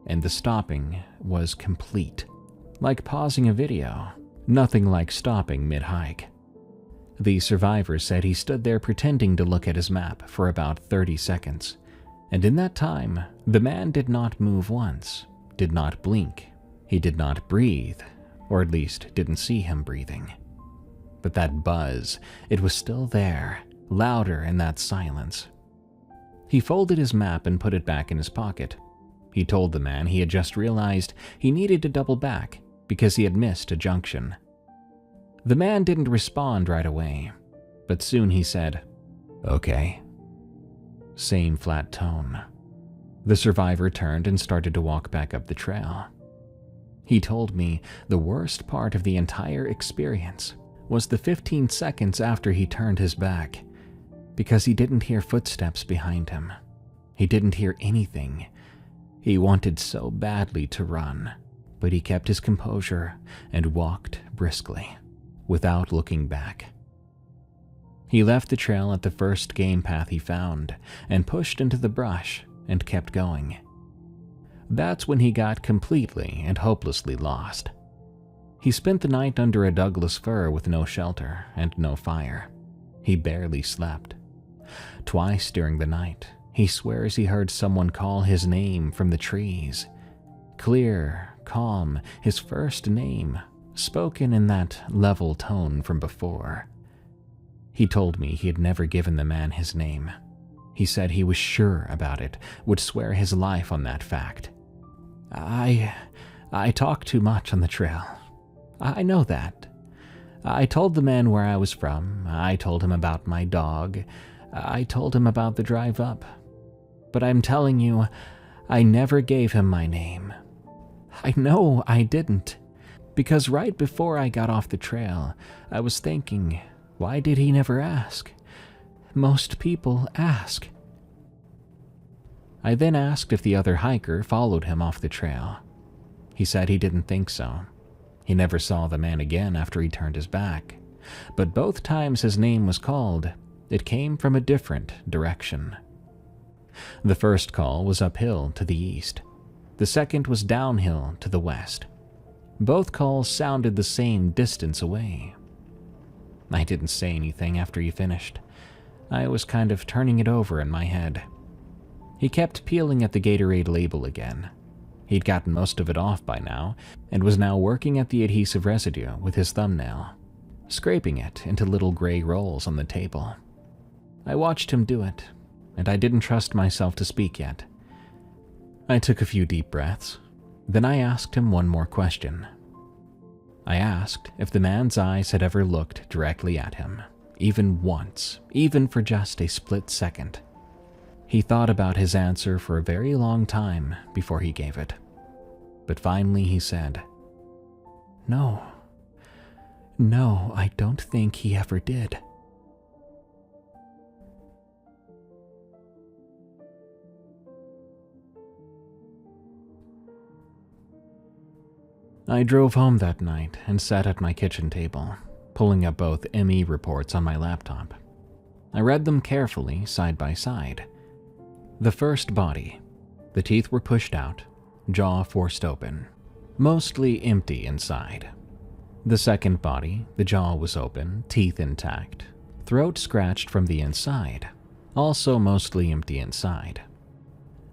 Speaker 1: and the stopping was complete. Like pausing a video, nothing like stopping mid-hike. The survivor said he stood there pretending to look at his map for about 30 seconds, and in that time, the man did not move once, did not blink, he did not breathe, or at least didn't see him breathing. But that buzz, it was still there, louder in that silence. He folded his map and put it back in his pocket. He told the man he had just realized he needed to double back because he had missed a junction. The man didn't respond right away, but soon he said, "Okay." Same flat tone. The survivor turned and started to walk back up the trail. He told me the worst part of the entire experience was the 15 seconds after he turned his back, because he didn't hear footsteps behind him. He didn't hear anything. He wanted so badly to run, but he kept his composure and walked briskly, without looking back. He left the trail at the first game path he found and pushed into the brush and kept going. That's when he got completely and hopelessly lost. He spent the night under a Douglas fir with no shelter and no fire. He barely slept. Twice during the night, he swears he heard someone call his name from the trees. Clear, calm, his first name, spoken in that level tone from before. He told me he had never given the man his name. He said he was sure about it, would swear his life on that fact. I talk too much on the trail. I know that. I told the man where I was from. I told him about my dog. I told him about the drive up. But I'm telling you, I never gave him my name. I know I didn't. Because right before I got off the trail, I was thinking, why did he never ask? Most people ask. I then asked if the other hiker followed him off the trail. He said he didn't think so. He never saw the man again after he turned his back. But both times his name was called, it came from a different direction. The first call was uphill to the east. The second was downhill to the west. Both calls sounded the same distance away. I didn't say anything after he finished. I was kind of turning it over in my head. He kept peeling at the Gatorade label again. He'd gotten most of it off by now, and was now working at the adhesive residue with his thumbnail, scraping it into little gray rolls on the table. I watched him do it, and I didn't trust myself to speak yet. I took a few deep breaths. Then I asked him one more question. I asked if the man's eyes had ever looked directly at him, even once, even for just a split second. He thought about his answer for a very long time before he gave it. But finally he said, "No. No, I don't think he ever did." I drove home that night and sat at my kitchen table, pulling up both ME reports on my laptop. I read them carefully, side by side. The first body. The teeth were pushed out, jaw forced open, mostly empty inside. The second body, the jaw was open, teeth intact, throat scratched from the inside, also mostly empty inside.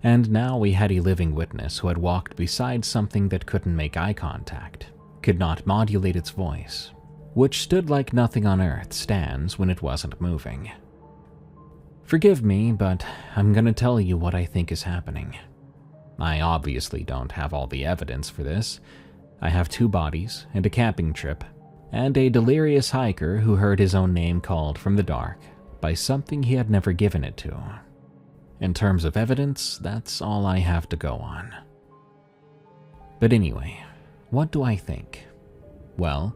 Speaker 1: And now we had a living witness who had walked beside something that couldn't make eye contact, could not modulate its voice, which stood like nothing on earth stands when it wasn't moving. Forgive me, but I'm gonna tell you what I think is happening. I obviously don't have all the evidence for this. I have 2 bodies and a camping trip, and a delirious hiker who heard his own name called from the dark by something he had never given it to. In terms of evidence, that's all I have to go on. But anyway, what do I think? Well,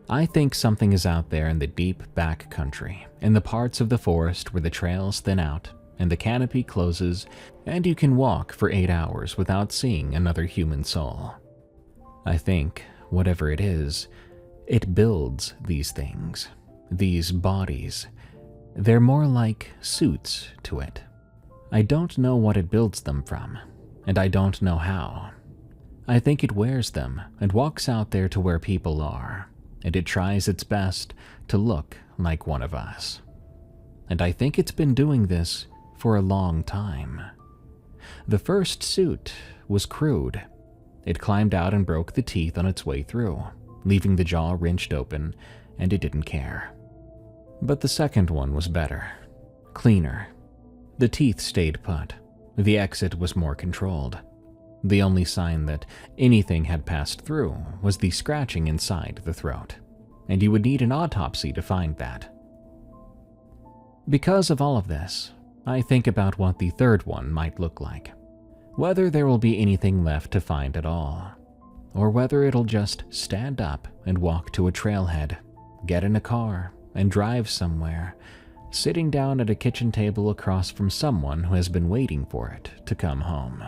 Speaker 1: I think something is out there in the deep back country, in the parts of the forest where the trails thin out and the canopy closes and you can walk for 8 hours without seeing another human soul. I think, whatever it is, it builds these things, these bodies. They're more like suits to it. I don't know what it builds them from, and I don't know how. I think it wears them and walks out there to where people are, and it tries its best to look like one of us. And I think it's been doing this for a long time. The first suit was crude. It climbed out and broke the teeth on its way through, leaving the jaw wrenched open, and it didn't care. But the second one was better, cleaner. The teeth stayed put. The exit was more controlled. The only sign that anything had passed through was the scratching inside the throat, and you would need an autopsy to find that. Because of all of this, I think about what the third one might look like. Whether there will be anything left to find at all, or whether it'll just stand up and walk to a trailhead, get in a car, and drive somewhere, sitting down at a kitchen table across from someone who has been waiting for it to come home.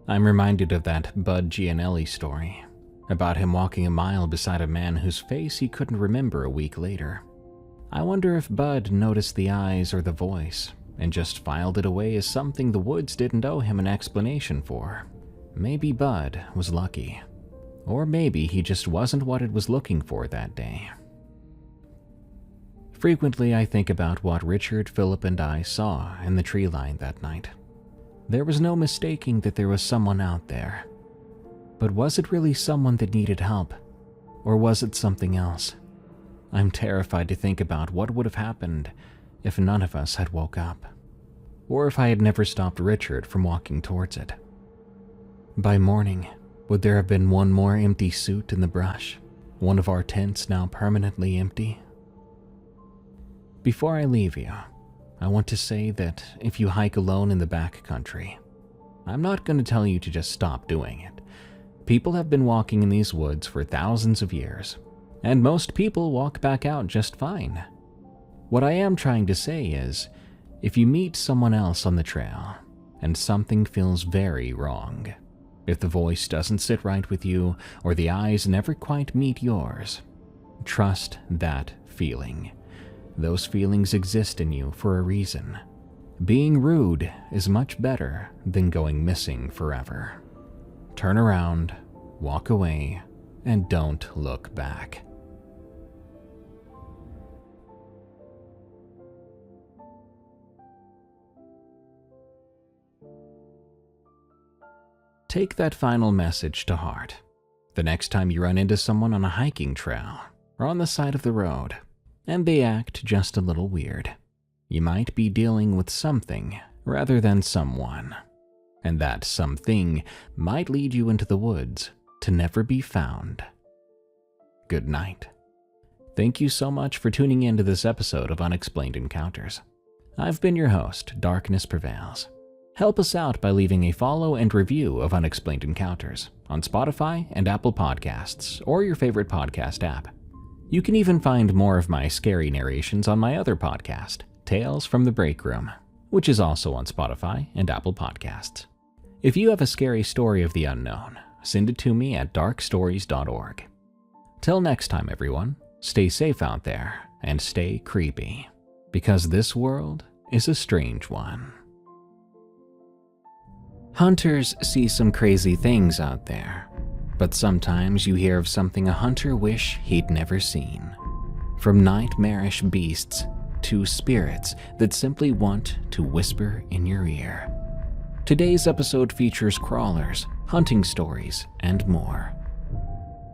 Speaker 1: I'm reminded of that Bud Gianelli story, about him walking a mile beside a man whose face he couldn't remember a week later. I wonder if Bud noticed the eyes or the voice, and just filed it away as something the woods didn't owe him an explanation for. Maybe Bud was lucky. Or maybe he just wasn't what it was looking for that day. Frequently, I think about what Richard, Philip, and I saw in the tree line that night. There was no mistaking that there was someone out there. But was it really someone that needed help? Or was it something else? I'm terrified to think about what would have happened if none of us had woke up, or if I had never stopped Richard from walking towards it. By morning, would there have been one more empty suit in the brush, one of our tents now permanently empty? Before I leave you, I want to say that if you hike alone in the back country, I'm not going to tell you to just stop doing it. People have been walking in these woods for thousands of years, and most people walk back out just fine. What I am trying to say is, if you meet someone else on the trail, and something feels very wrong, if the voice doesn't sit right with you, or the eyes never quite meet yours, trust that feeling. Those feelings exist in you for a reason. Being rude is much better than going missing forever. Turn around, walk away, and don't look back. Take that final message to heart. The next time you run into someone on a hiking trail or on the side of the road, and they act just a little weird, you might be dealing with something rather than someone, and that something might lead you into the woods to never be found. Good night. Thank you so much for tuning in to this episode of Unexplained Encounters. I've been your host, Darkness Prevails. Help us out by leaving a follow and review of Unexplained Encounters on Spotify and Apple Podcasts or your favorite podcast app. You can even find more of my scary narrations on my other podcast, Tales from the Break Room, which is also on Spotify and Apple Podcasts. If you have a scary story of the unknown, send it to me at darkstories.org. Till next time, everyone, stay safe out there and stay creepy, because this world is a strange one. Hunters see some crazy things out there, but sometimes you hear of something a hunter wish he'd never seen. From nightmarish beasts to spirits that simply want to whisper in your ear. Today's episode features crawlers, hunting stories, and more.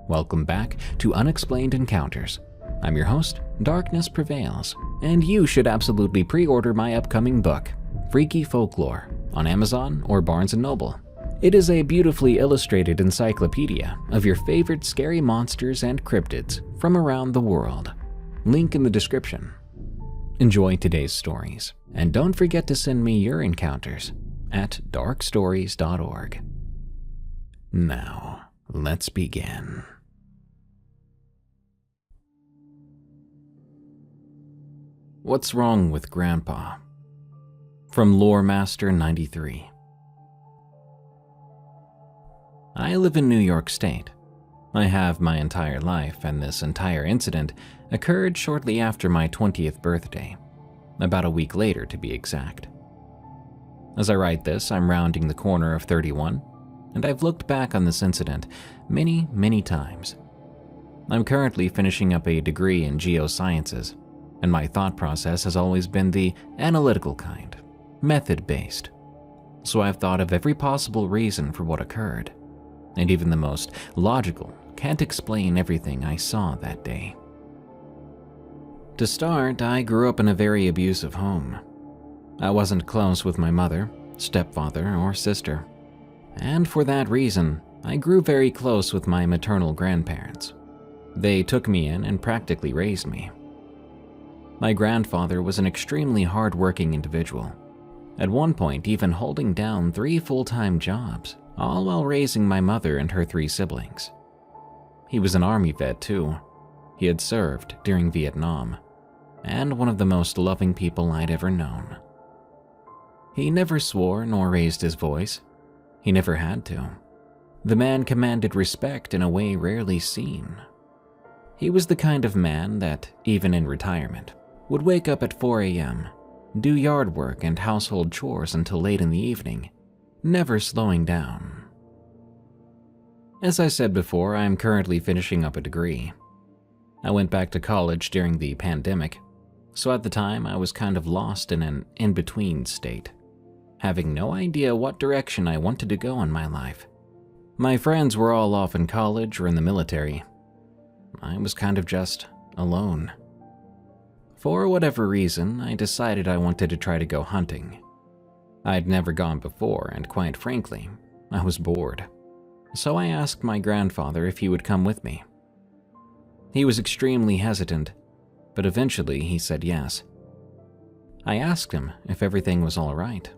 Speaker 1: Welcome back to Unexplained Encounters. I'm your host, Darkness Prevails, and you should absolutely pre-order my upcoming book, Freaky Folklore, on Amazon or Barnes & Noble. It is a beautifully illustrated encyclopedia of your favorite scary monsters and cryptids from around the world. Link in the description. Enjoy today's stories, and don't forget to send me your encounters at darkstories.org. Now, let's begin. What's Wrong with Grandpa? From Lore Master 93. I live in New York State. I have my entire life, and this entire incident occurred shortly after my 20th birthday, about a week later to be exact. As I write this, I'm rounding the corner of 31, and I've looked back on this incident many, many times. I'm currently finishing up a degree in geosciences, and my thought process has always been the analytical kind, method-based. So I've thought of every possible reason for what occurred, and even the most logical can't explain everything I saw that day. To start, I grew up in a very abusive home. I wasn't close with my mother, stepfather, or sister, and for that reason, I grew very close with my maternal grandparents. They took me in and practically raised me. My grandfather was an extremely hard-working individual, at one point even holding down 3 full-time jobs, all while raising my mother and her 3 siblings. He was an army vet too. He had served during Vietnam, and one of the most loving people I'd ever known. He never swore nor raised his voice. He never had to. The man commanded respect in a way rarely seen. He was the kind of man that, even in retirement, would wake up at 4 a.m., do yard work and household chores until late in the evening, never slowing down. As I said before, I am currently finishing up a degree. I went back to college during the pandemic, so at the time I was kind of lost in an in-between state, having no idea what direction I wanted to go in my life. My friends were all off in college or in the military. I was kind of just alone. For whatever reason, I decided I wanted to try to go hunting. I'd never gone before, and quite frankly, I was bored. So I asked my grandfather if he would come with me. He was extremely hesitant, but eventually he said yes. I asked him if everything was all right,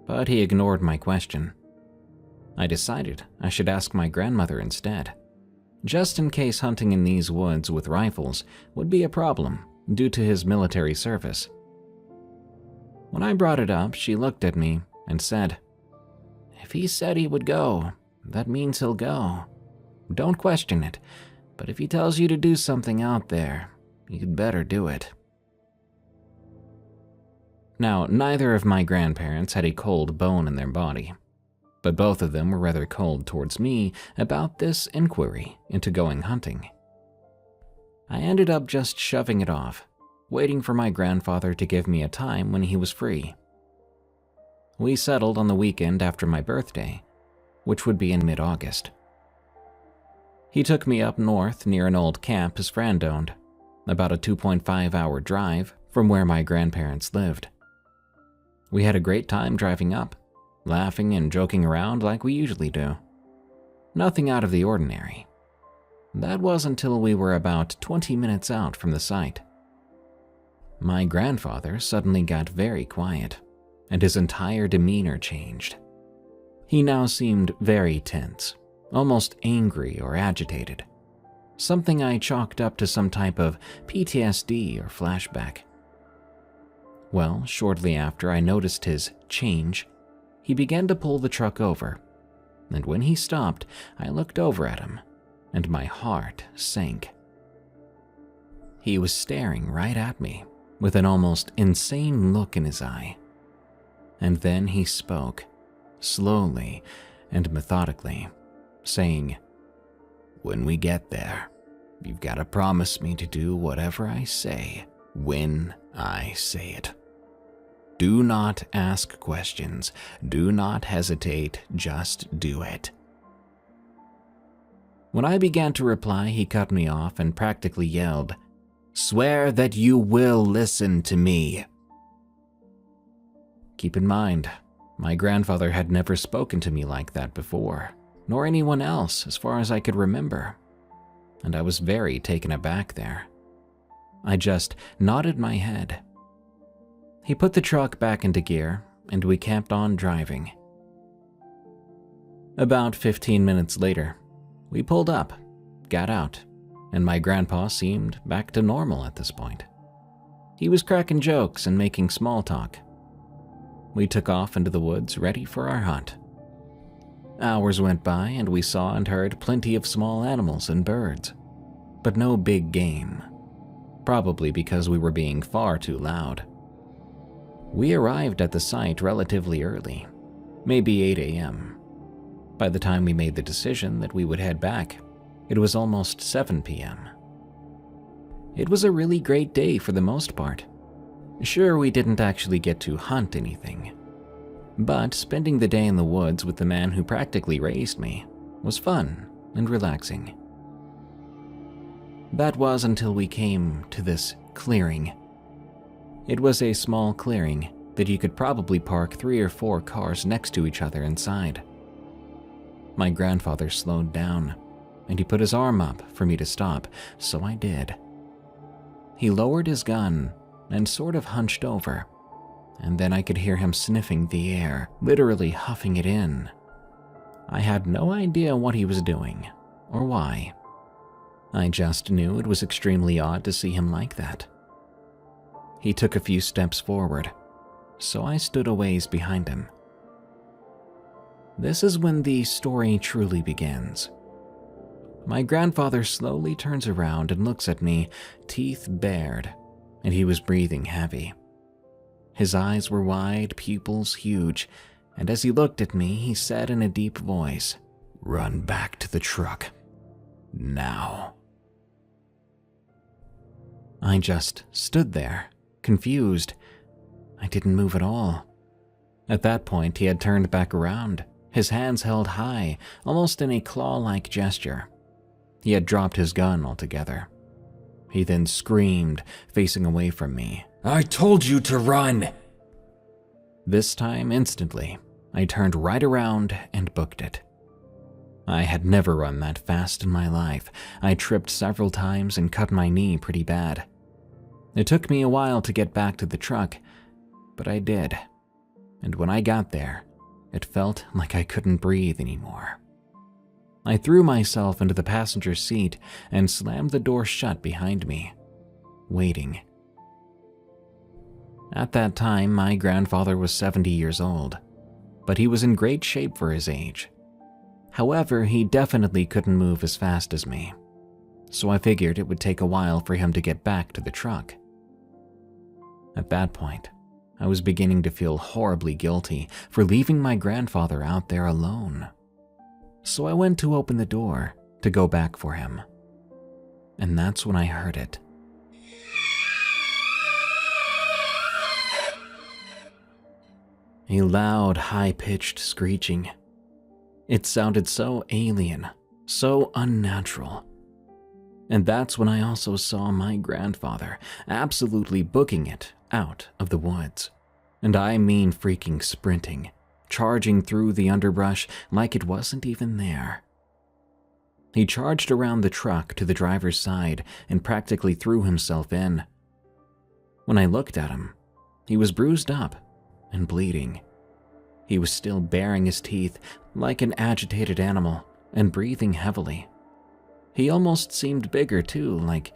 Speaker 1: but he ignored my question. I decided I should ask my grandmother instead, just in case hunting in these woods with rifles would be a problem due to his military service. When I brought it up, she looked at me and said, "If he said he would go, that means he'll go. Don't question it, but if he tells you to do something out there, you'd better do it." Now, neither of my grandparents had a cold bone in their body, but both of them were rather cold towards me about this inquiry into going hunting. I ended up just shoving it off, waiting for my grandfather to give me a time when he was free. We settled on the weekend after my birthday, which would be in mid-August. He took me up north near an old camp his friend owned, about a 2.5-hour drive from where my grandparents lived. We had a great time driving up, laughing and joking around like we usually do. Nothing out of the ordinary. That was until we were about 20 minutes out from the site. My grandfather suddenly got very quiet, and his entire demeanor changed. He now seemed very tense, almost angry or agitated, something I chalked up to some type of PTSD or flashback. Well, shortly after I noticed his change, he began to pull the truck over, and when he stopped, I looked over at him, and my heart sank. He was staring right at me, with an almost insane look in his eye. And then he spoke, slowly and methodically, saying, "When we get there, you've got to promise me to do whatever I say when I say it. Do not ask questions. Do not hesitate. Just do it." When I began to reply, he cut me off and practically yelled, "Swear that you will listen to me." Keep in mind, my grandfather had never spoken to me like that before, nor anyone else as far as I could remember, and I was very taken aback there. I just nodded my head. He put the truck back into gear, and we kept on driving. About 15 minutes later, we pulled up, got out, and my grandpa seemed back to normal at this point. He was cracking jokes and making small talk. We took off into the woods, ready for our hunt. Hours went by and we saw and heard plenty of small animals and birds, but no big game, probably because we were being far too loud. We arrived at the site relatively early, maybe 8 a.m. By the time we made the decision that we would head back, it was almost 7 p.m. It was a really great day for the most part. Sure, we didn't actually get to hunt anything, but spending the day in the woods with the man who practically raised me was fun and relaxing. That was until we came to this clearing. It was a small clearing that you could probably park 3 or 4 cars next to each other inside. My grandfather slowed down, and he put his arm up for me to stop, so I did. He lowered his gun and sort of hunched over, and then I could hear him sniffing the air, literally huffing it in. I had no idea what he was doing, or why. I just knew it was extremely odd to see him like that. He took a few steps forward, so I stood a ways behind him. This is when the story truly begins. My grandfather slowly turns around and looks at me, teeth bared, and he was breathing heavy. His eyes were wide, pupils huge, and as he looked at me, he said in a deep voice, "Run back to the truck. Now." I just stood there, confused. I didn't move at all. At that point, he had turned back around, his hands held high, almost in a claw-like gesture. He had dropped his gun altogether. He then screamed, facing away from me, "I told you to run!" This time, instantly, I turned right around and booked it. I had never run that fast in my life. I tripped several times and cut my knee pretty bad. It took me a while to get back to the truck, but I did. And when I got there, it felt like I couldn't breathe anymore. I threw myself into the passenger seat and slammed the door shut behind me, waiting. At that time, my grandfather was 70 years old, but he was in great shape for his age. However, he definitely couldn't move as fast as me, so I figured it would take a while for him to get back to the truck. At that point, I was beginning to feel horribly guilty for leaving my grandfather out there alone. So I went to open the door to go back for him. And that's when I heard it. A loud, high-pitched screeching. It sounded so alien, so unnatural. And that's when I also saw my grandfather absolutely booking it out of the woods. And I mean freaking sprinting, charging through the underbrush like it wasn't even there. He charged around the truck to the driver's side and practically threw himself in. When I looked at him, he was bruised up and bleeding. He was still baring his teeth like an agitated animal and breathing heavily. He almost seemed bigger too, like,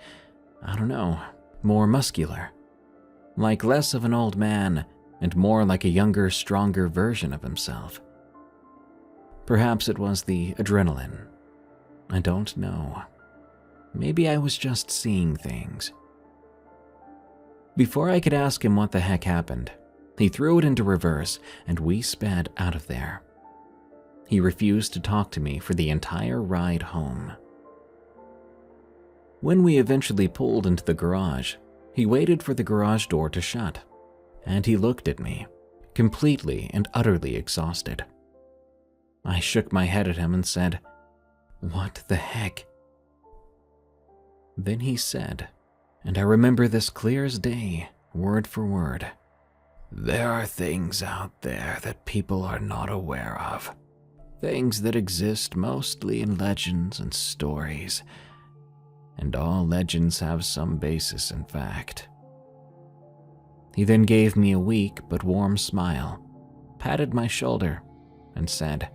Speaker 1: I don't know, more muscular. Like less of an old man and more like a younger, stronger version of himself. Perhaps it was the adrenaline. I don't know. Maybe I was just seeing things. Before I could ask him what the heck happened, he threw it into reverse and we sped out of there. He refused to talk to me for the entire ride home. When we eventually pulled into the garage, he waited for the garage door to shut, and he looked at me, completely and utterly exhausted. I shook my head at him and said, "What the heck?" Then he said, and I remember this clear as day, word for word, "There are things out there that people are not aware of. Things that exist mostly in legends and stories. And all legends have some basis in fact." He then gave me a weak but warm smile, patted my shoulder, and said,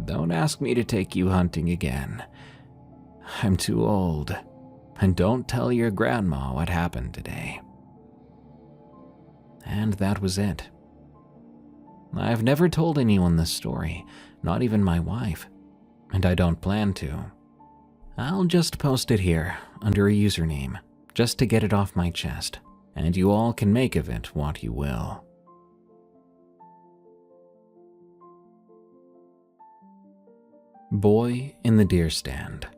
Speaker 1: "Don't ask me to take you hunting again. I'm too old, and don't tell your grandma what happened today." And that was it. I've never told anyone this story, not even my wife, and I don't plan to. I'll just post it here under a username, just to get it off my chest, and you all can make of it what you will. Boy in the Deer Stand.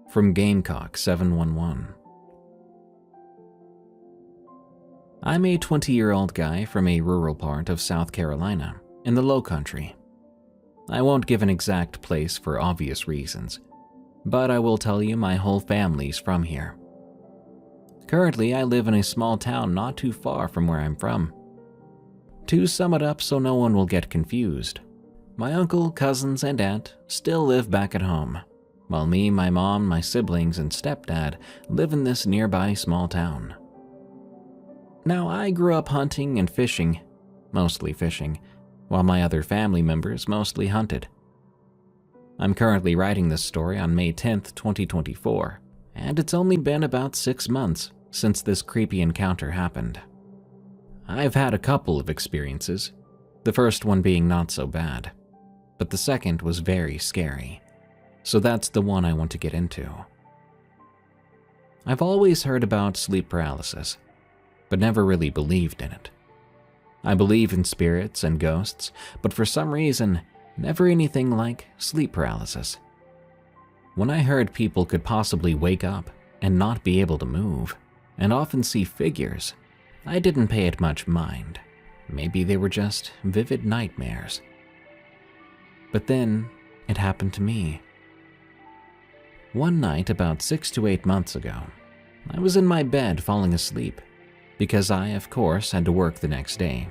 Speaker 1: From Gamecock 711. I'm a 20-year-old guy from a rural part of South Carolina, in the Low Country. I won't give an exact place for obvious reasons, but I will tell you my whole family's from here. Currently, I live in a small town not too far from where I'm from. To sum it up so no one will get confused, my uncle, cousins, and aunt still live back at home, while me, my mom, my siblings, and stepdad live in this nearby small town. Now, I grew up hunting and fishing, mostly fishing, while my other family members mostly hunted. I'm currently writing this story on May 10th, 2024, and it's only been about 6 months since this creepy encounter happened. I've had a couple of experiences, the first one being not so bad, but the second was very scary, so that's the one I want to get into. I've always heard about sleep paralysis, but never really believed in it. I believe in spirits and ghosts, but for some reason, never anything like sleep paralysis. When I heard people could possibly wake up and not be able to move, and often see figures, I didn't pay it much mind. Maybe they were just vivid nightmares. But then, it happened to me. One night about 6 to 8 months ago, I was in my bed falling asleep, because I, of course, had to work the next day.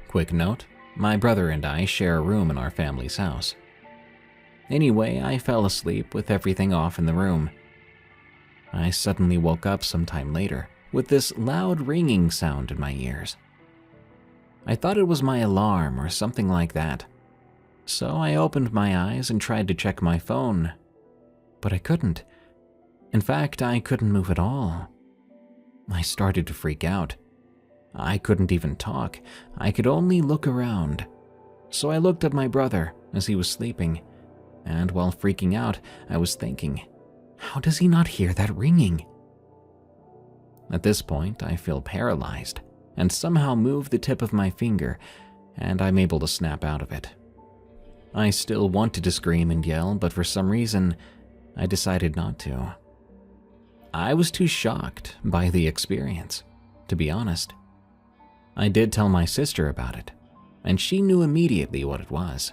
Speaker 1: Quick note, my brother and I share a room in our family's house. Anyway, I fell asleep with everything off in the room. I suddenly woke up sometime later with this loud ringing sound in my ears. I thought it was my alarm or something like that, so I opened my eyes and tried to check my phone, but I couldn't. In fact, I couldn't move at all. I started to freak out. I couldn't even talk. I could only look around. So I looked at my brother as he was sleeping, and while freaking out, I was thinking, how does he not hear that ringing? At this point, I feel paralyzed and somehow move the tip of my finger, and I'm able to snap out of it. I still wanted to scream and yell, but for some reason, I decided not to. I was too shocked by the experience, to be honest. I did tell my sister about it, and she knew immediately what it was.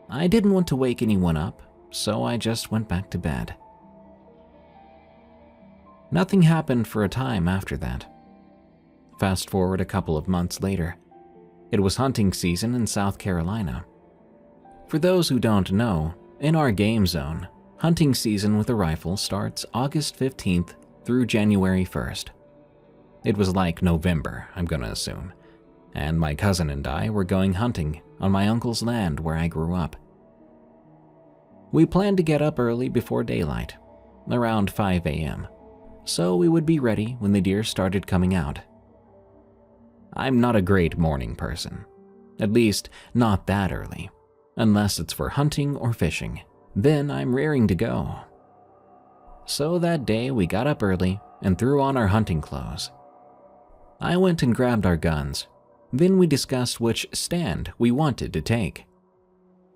Speaker 1: I didn't want to wake anyone up, so I just went back to bed. Nothing happened for a time after that. Fast forward a couple of months later. It was hunting season in South Carolina. For those who don't know, In our game zone, hunting season with a rifle starts August 15th through January 1st. It was like November, I'm gonna assume, and my cousin and I were going hunting on my uncle's land where I grew up. We planned to get up early before daylight, around 5 a.m., so we would be ready when the deer started coming out. I'm not a great morning person, at least not that early, unless it's for hunting or fishing. Then I'm raring to go. So that day we got up early and threw on our hunting clothes. I went and grabbed our guns. Then we discussed which stand we wanted to take.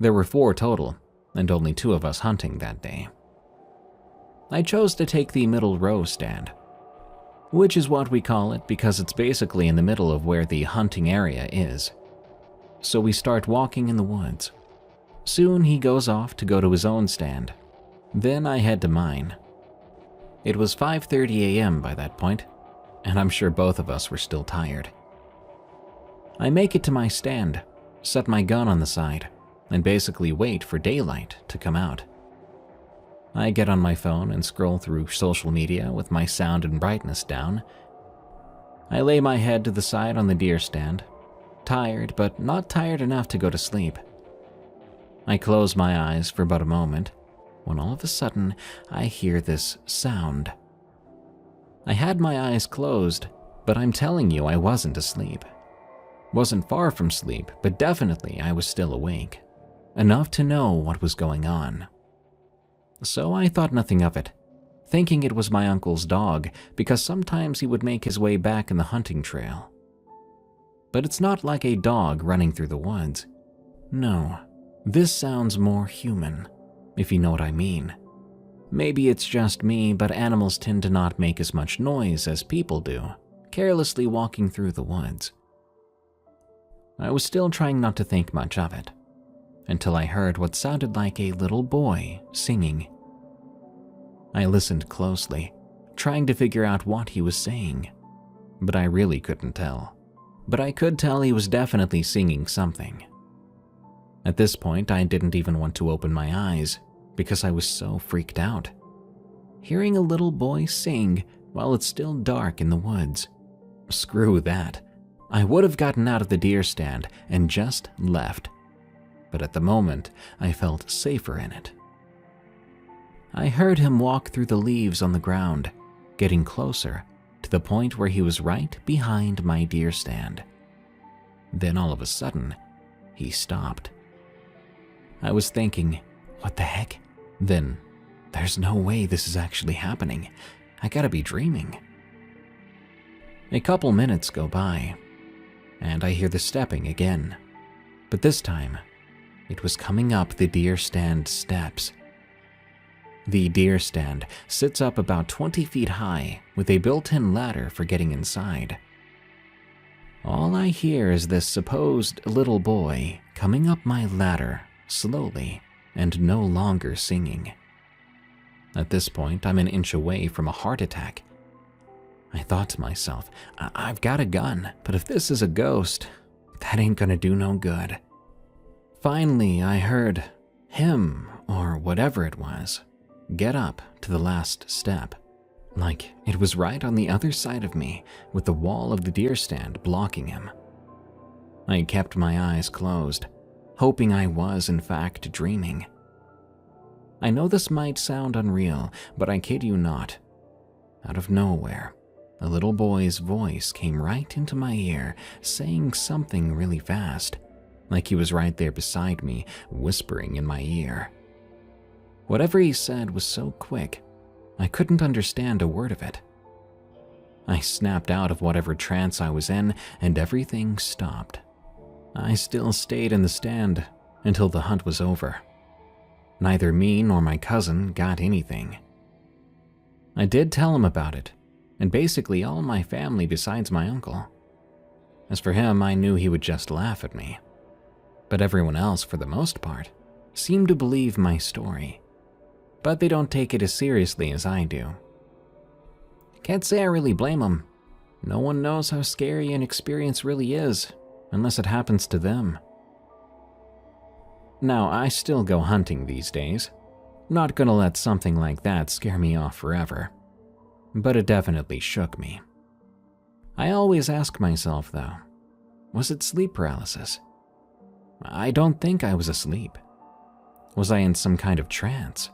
Speaker 1: There were 4 total, and only 2 of us hunting that day. I chose to take the middle row stand, which is what we call it because it's basically in the middle of where the hunting area is. So we start walking in the woods. Soon he goes off to go to his own stand. Then I head to mine. It was 5:30 a.m. by that point, and I'm sure both of us were still tired. I make it to my stand, set my gun on the side, and basically wait for daylight to come out. I get on my phone and scroll through social media with my sound and brightness down. I lay my head to the side on the deer stand, tired but not tired enough to go to sleep. I close my eyes for but a moment, when all of a sudden I hear this sound. I had my eyes closed, but I'm telling you I wasn't asleep. Wasn't far from sleep, but definitely I was still awake, enough to know what was going on. So I thought nothing of it, thinking it was my uncle's dog because sometimes he would make his way back in the hunting trail. But it's not like a dog running through the woods. No, this sounds more human, if you know what I mean. Maybe it's just me, but animals tend to not make as much noise as people do, carelessly walking through the woods. I was still trying not to think much of it, until I heard what sounded like a little boy singing. I listened closely, trying to figure out what he was saying, but I really couldn't tell. But I could tell he was definitely singing something. At this point, I didn't even want to open my eyes because I was so freaked out. Hearing a little boy sing while it's still dark in the woods. Screw that. I would have gotten out of the deer stand and just left. But at the moment, I felt safer in it. I heard him walk through the leaves on the ground, getting closer to the point where he was right behind my deer stand. Then all of a sudden, he stopped. I was thinking, what the heck? Then, there's no way this is actually happening. I gotta be dreaming. A couple minutes go by, and I hear the stepping again. But this time, it was coming up the deer stand steps. The deer stand sits up about 20 feet high with a built-in ladder for getting inside. All I hear is this supposed little boy coming up my ladder slowly and no longer singing. At this point, I'm an inch away from a heart attack. I thought to myself, I've got a gun, but if this is a ghost, that ain't gonna do no good. Finally, I heard him, or whatever it was, get up to the last step, like it was right on the other side of me with the wall of the deer stand blocking him. I kept my eyes closed, hoping I was in fact dreaming. I know this might sound unreal, but I kid you not. Out of nowhere, a little boy's voice came right into my ear, saying something really fast, like he was right there beside me, whispering in my ear. Whatever he said was so quick, I couldn't understand a word of it. I snapped out of whatever trance I was in, and everything stopped. I still stayed in the stand until the hunt was over. Neither me nor my cousin got anything. I did tell him about it, and basically all my family besides my uncle. As for him, I knew he would just laugh at me. But everyone else, for the most part, seemed to believe my story. But they don't take it as seriously as I do. Can't say I really blame them. No one knows how scary an experience really is, unless it happens to them. Now, I still go hunting these days. Not gonna let something like that scare me off forever. But it definitely shook me. I always ask myself, though, was it sleep paralysis? I don't think I was asleep. Was I in some kind of trance?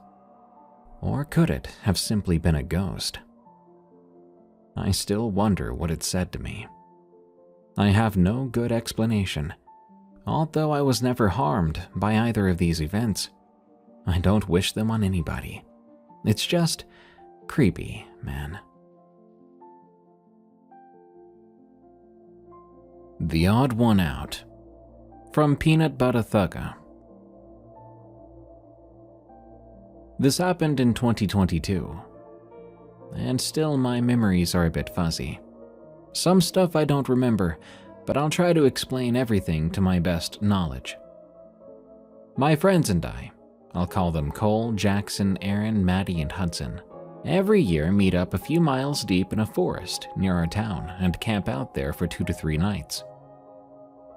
Speaker 1: Or could it have simply been a ghost? I still wonder what it said to me. I have no good explanation. Although I was never harmed by either of these events, I don't wish them on anybody. It's just creepy, man. The Odd One Out, from Peanut Butter Thugger. This happened in 2022, and still my memories are a bit fuzzy. Some stuff I don't remember, but I'll try to explain everything to my best knowledge. My friends and I'll call them Cole, Jackson, Aaron, Maddie, and Hudson, every year meet up a few miles deep in a forest near our town and camp out there for 2 to 3 nights.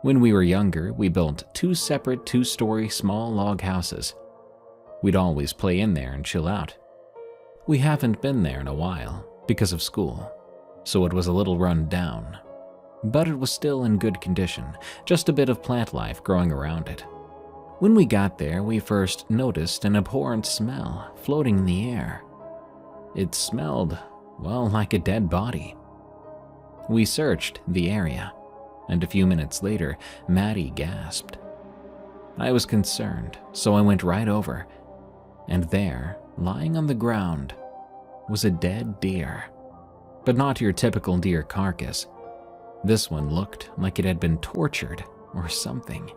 Speaker 1: When we were younger, we built 2 separate 2-story small log houses. We'd always play in there and chill out. We haven't been there in a while because of school, so it was a little run down. But it was still in good condition, just a bit of plant life growing around it. When we got there, we first noticed an abhorrent smell floating in the air. It smelled, well, like a dead body. We searched the area, and a few minutes later, Maddie gasped. I was concerned, so I went right over, and there, lying on the ground, was a dead deer. But not your typical deer carcass. This one looked like it had been tortured or something.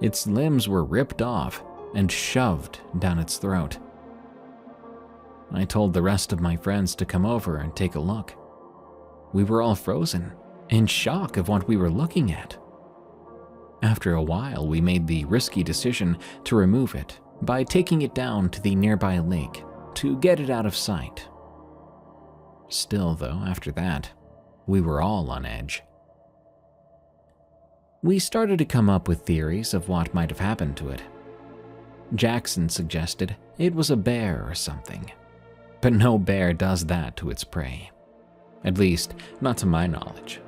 Speaker 1: Its limbs were ripped off and shoved down its throat. I told the rest of my friends to come over and take a look. We were all frozen, in shock of what we were looking at. After a while, we made the risky decision to remove it by taking it down to the nearby lake to get it out of sight. Still, though, after that, we were all on edge. We started to come up with theories of what might have happened to it. Jackson suggested it was a bear or something, but no bear does that to its prey. At least, not to my knowledge.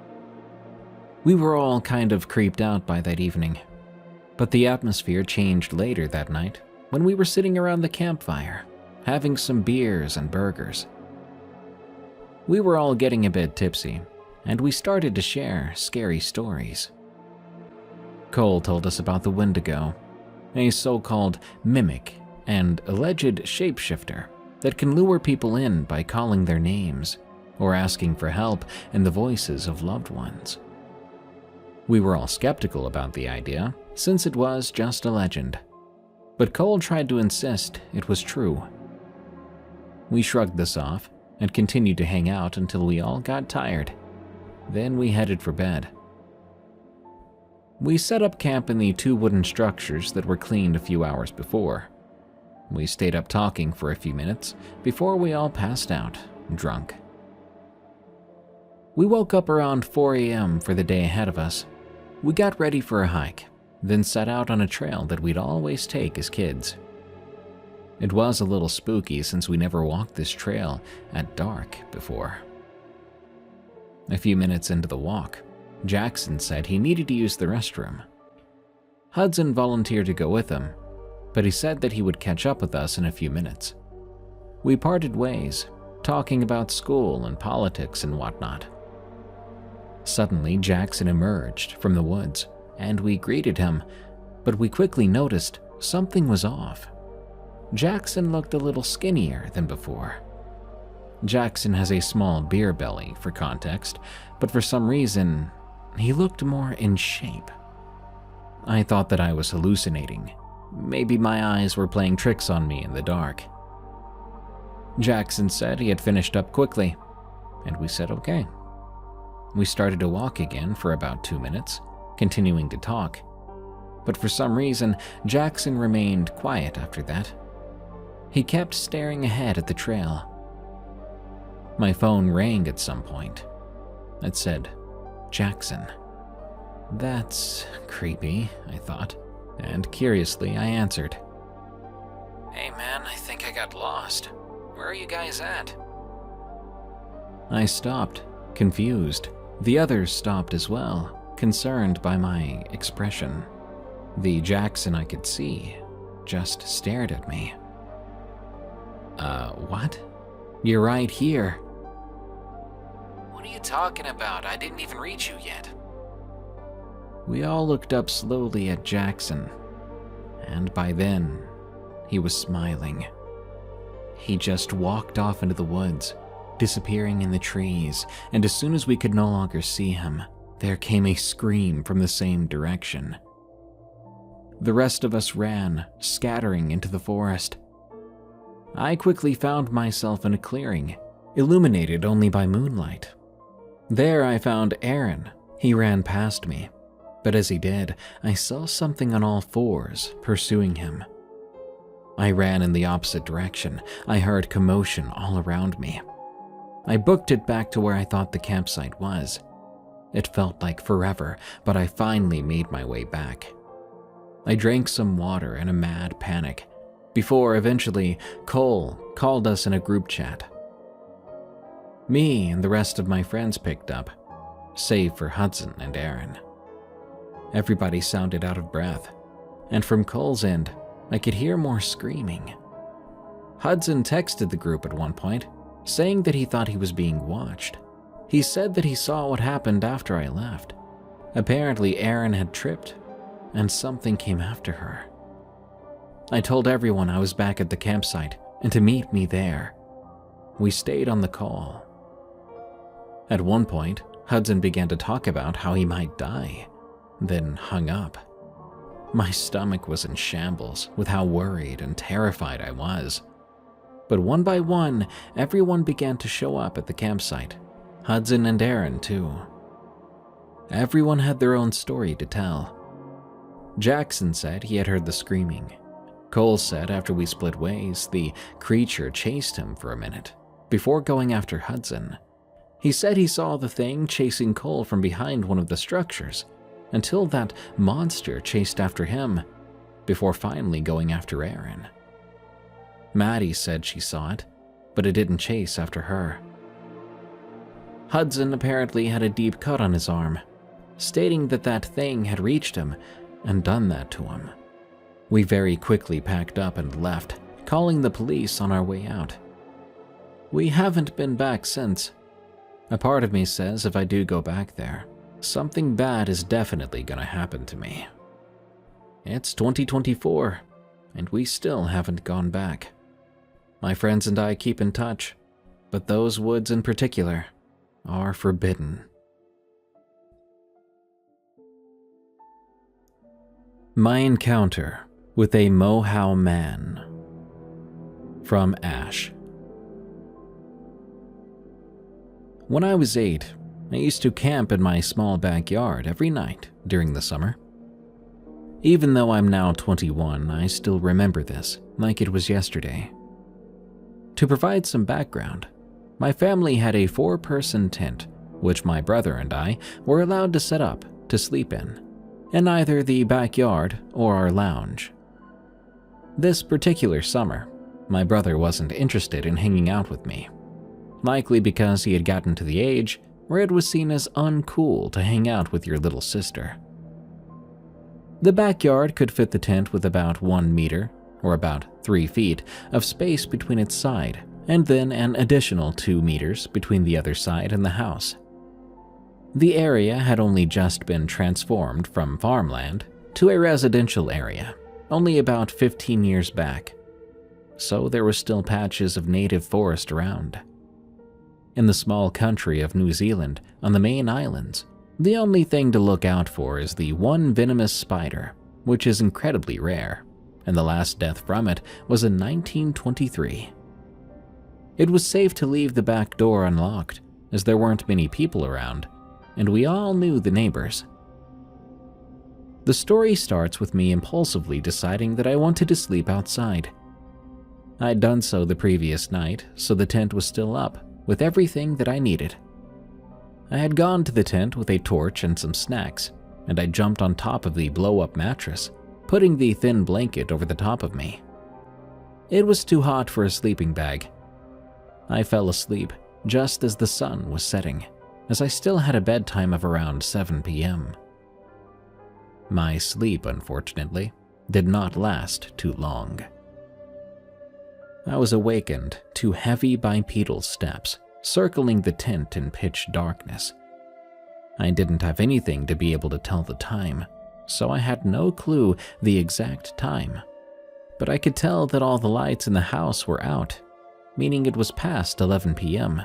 Speaker 1: We were all kind of creeped out by that evening, but the atmosphere changed later that night when we were sitting around the campfire, having some beers and burgers. We were all getting a bit tipsy, and we started to share scary stories. Cole told us about the Wendigo, a so-called mimic and alleged shapeshifter that can lure people in by calling their names or asking for help in the voices of loved ones. We were all skeptical about the idea, since it was just a legend, but Cole tried to insist it was true. We shrugged this off and continued to hang out until we all got tired. Then we headed for bed. We set up camp in the 2 wooden structures that were cleaned a few hours before. We stayed up talking for a few minutes before we all passed out, drunk. We woke up around 4 a.m. for the day ahead of us. We got ready for a hike, then set out on a trail that we'd always take as kids. It was a little spooky since we never walked this trail at dark before. A few minutes into the walk, Jackson said he needed to use the restroom. Hudson volunteered to go with him, but he said that he would catch up with us in a few minutes. We parted ways, talking about school and politics and whatnot. Suddenly, Jackson emerged from the woods, and we greeted him, but we quickly noticed something was off. Jackson looked a little skinnier than before. Jackson has a small beer belly, for context, but for some reason, he looked more in shape. I thought that I was hallucinating. Maybe my eyes were playing tricks on me in the dark. Jackson said he had finished up quickly, and we said okay. We started to walk again for about 2 minutes, continuing to talk. But for some reason, Jackson remained quiet after that. He kept staring ahead at the trail. My phone rang at some point. It said, Jackson. That's creepy, I thought. and curiously I answered. "Hey man, I think I got lost. Where are you guys at?" I stopped, confused. The others stopped as well, concerned by my expression. The Jackson I could see just stared at me. What? You're right here." "What are you talking about? I didn't even reach you yet." We all looked up slowly at Jackson, and by then, he was smiling. He just walked off into the woods, disappearing in the trees, and as soon as we could no longer see him, there came a scream from the same direction. The rest of us ran, scattering into the forest. I quickly found myself in a clearing, illuminated only by moonlight. There I found Aaron. He ran past me, but as he did, I saw something on all fours pursuing him. I ran in the opposite direction. I heard commotion all around me. I booked it back to where I thought the campsite was. It felt like forever, but I finally made my way back. I drank some water in a mad panic, before eventually Cole called us in a group chat. Me and the rest of my friends picked up, save for Hudson and Aaron. Everybody sounded out of breath, and from Cole's end, I could hear more screaming. Hudson texted the group at one point, saying that he thought he was being watched. He said that he saw what happened after I left. Apparently, Aaron had tripped, and something came after her. I told everyone I was back at the campsite and to meet me there. We stayed on the call. At one point, Hudson began to talk about how he might die, then hung up. My stomach was in shambles with how worried and terrified I was. But one by one, everyone began to show up at the campsite. Hudson and Aaron, too. Everyone had their own story to tell. Jackson said he had heard the screaming. Cole said after we split ways, the creature chased him for a minute, before going after Hudson. He said he saw the thing chasing Cole from behind one of the structures, until that monster chased after him, before finally going after Aaron. Maddie said she saw it, but it didn't chase after her. Hudson apparently had a deep cut on his arm, stating that that thing had reached him and done that to him. We very quickly packed up and left, calling the police on our way out. We haven't been back since. A part of me says if I do go back there, something bad is definitely gonna happen to me. It's 2024, and we still haven't gone back. My friends and I keep in touch, but those woods in particular are forbidden. My encounter with a Mohau man. From Ash. When I was 8, I used to camp in my small backyard every night during the summer. Even though I'm now 21, I still remember this like it was yesterday. To provide some background, my family had a 4-person tent, which my brother and I were allowed to set up to sleep in either the backyard or our lounge. This particular summer, my brother wasn't interested in hanging out with me, likely because he had gotten to the age where it was seen as uncool to hang out with your little sister. The backyard could fit the tent with about 1 meter, or about 3 feet, of space between its side, and then an additional 2 meters between the other side and the house. The area had only just been transformed from farmland to a residential area, only about 15 years back, so there were still patches of native forest around. In the small country of New Zealand, on the main islands, the only thing to look out for is the one venomous spider, which is incredibly rare, and the last death from it was in 1923. It was safe to leave the back door unlocked, as there weren't many people around, and we all knew the neighbors. The story starts with me impulsively deciding that I wanted to sleep outside. I'd done so the previous night, so the tent was still up, with everything that I needed. I had gone to the tent with a torch and some snacks, and I jumped on top of the blow-up mattress, putting the thin blanket over the top of me. It was too hot for a sleeping bag. I fell asleep just as the sun was setting, as I still had a bedtime of around 7 p.m. My sleep, unfortunately, did not last too long. I was awakened to heavy bipedal steps circling the tent in pitch darkness. I didn't have anything to be able to tell the time, so I had no clue the exact time. But I could tell that all the lights in the house were out, meaning it was past 11 p.m.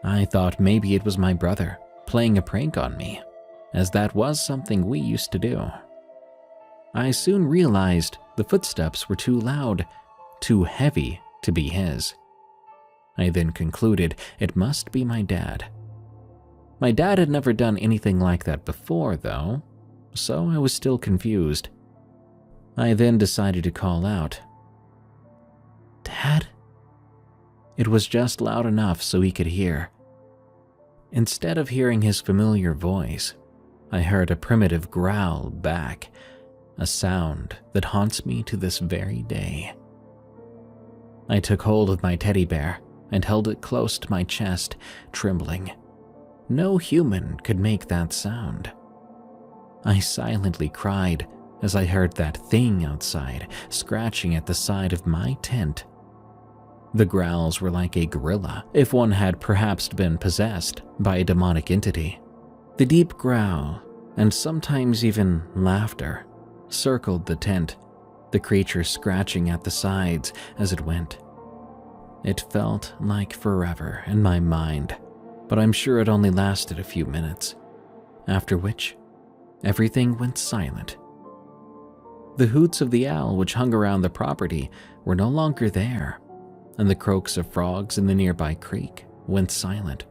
Speaker 1: I thought maybe it was my brother playing a prank on me, as that was something we used to do. I soon realized the footsteps were too loud, too heavy to be his. I then concluded it must be my dad. My dad had never done anything like that before, though, so I was still confused. I then decided to call out, "Dad?" It was just loud enough so he could hear. Instead of hearing his familiar voice, I heard a primitive growl back, a sound that haunts me to this very day. I took hold of my teddy bear and held it close to my chest, trembling. No human could make that sound. I silently cried as I heard that thing outside scratching at the side of my tent. The growls were like a gorilla, if one had perhaps been possessed by a demonic entity. The deep growl, and sometimes even laughter, circled the tent, the creature scratching at the sides as it went. It felt like forever in my mind, but I'm sure it only lasted a few minutes, after which everything went silent. The hoots of the owl which hung around the property were no longer there, and the croaks of frogs in the nearby creek went silent.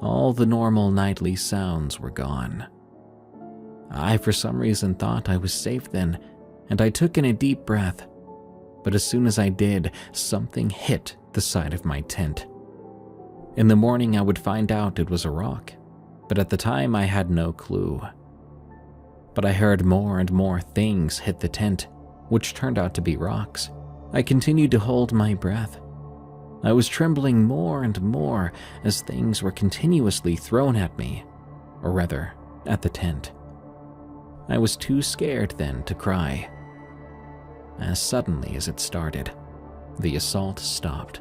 Speaker 1: All the normal nightly sounds were gone. I, for some reason, thought I was safe then, and I took in a deep breath. But as soon as I did, something hit the side of my tent. In the morning, I would find out it was a rock, but at the time I had no clue. But I heard more and more things hit the tent, which turned out to be rocks. I continued to hold my breath. I was trembling more and more as things were continuously thrown at me, or rather, at the tent. I was too scared then to cry. As suddenly as it started, the assault stopped.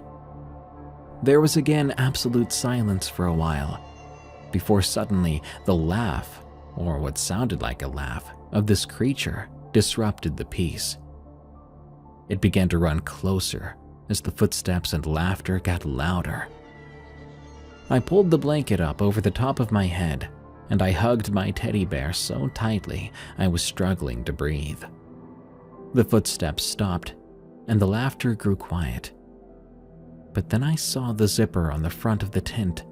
Speaker 1: There was again absolute silence for a while, before suddenly the laugh, or what sounded like a laugh, of this creature disrupted the peace. It began to run closer as the footsteps and laughter got louder. I pulled the blanket up over the top of my head, and I hugged my teddy bear so tightly I was struggling to breathe. The footsteps stopped, and the laughter grew quiet. But then I saw the zipper on the front of the tent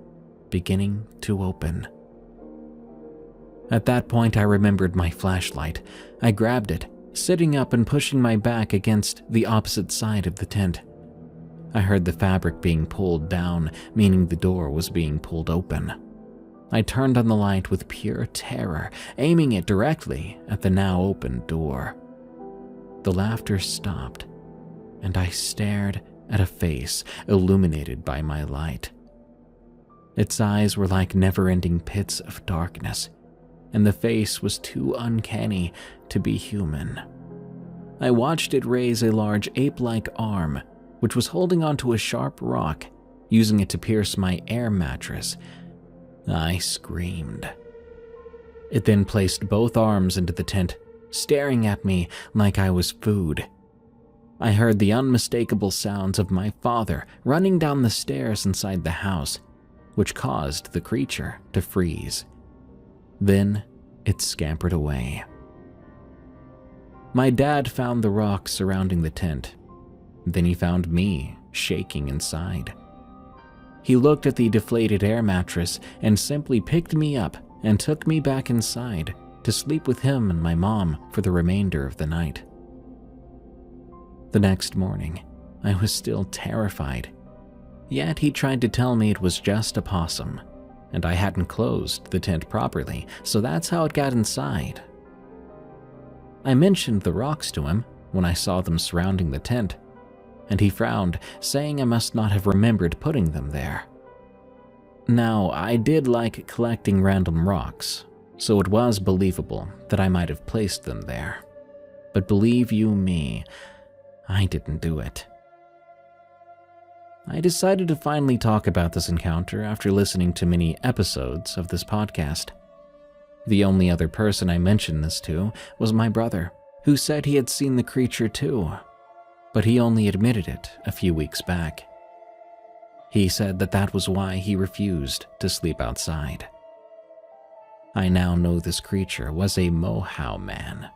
Speaker 1: beginning to open. At that point, I remembered my flashlight. I grabbed it, sitting up and pushing my back against the opposite side of the tent. I heard the fabric being pulled down, meaning the door was being pulled open. I turned on the light with pure terror, aiming it directly at the now open door. The laughter stopped, and I stared at a face illuminated by my light. Its eyes were like never-ending pits of darkness, and the face was too uncanny to be human. I watched it raise a large ape-like arm, which was holding onto a sharp rock, using it to pierce my air mattress. I screamed. It then placed both arms into the tent, staring at me like I was food. I heard the unmistakable sounds of my father running down the stairs inside the house, which caused the creature to freeze. Then it scampered away. My dad found the rocks surrounding the tent. Then he found me shaking inside. He looked at the deflated air mattress and simply picked me up and took me back inside to sleep with him and my mom for the remainder of the night. The next morning, I was still terrified. Yet he tried to tell me it was just a possum, and I hadn't closed the tent properly, so that's how it got inside. I mentioned the rocks to him when I saw them surrounding the tent, and he frowned, saying I must not have remembered putting them there. Now, I did like collecting random rocks, so it was believable that I might have placed them there. But believe you me, I didn't do it. I decided to finally talk about this encounter after listening to many episodes of this podcast. The only other person I mentioned this to was my brother, who said he had seen the creature too, but he only admitted it a few weeks back. He said that that was why he refused to sleep outside. I now know this creature was a Mohau man,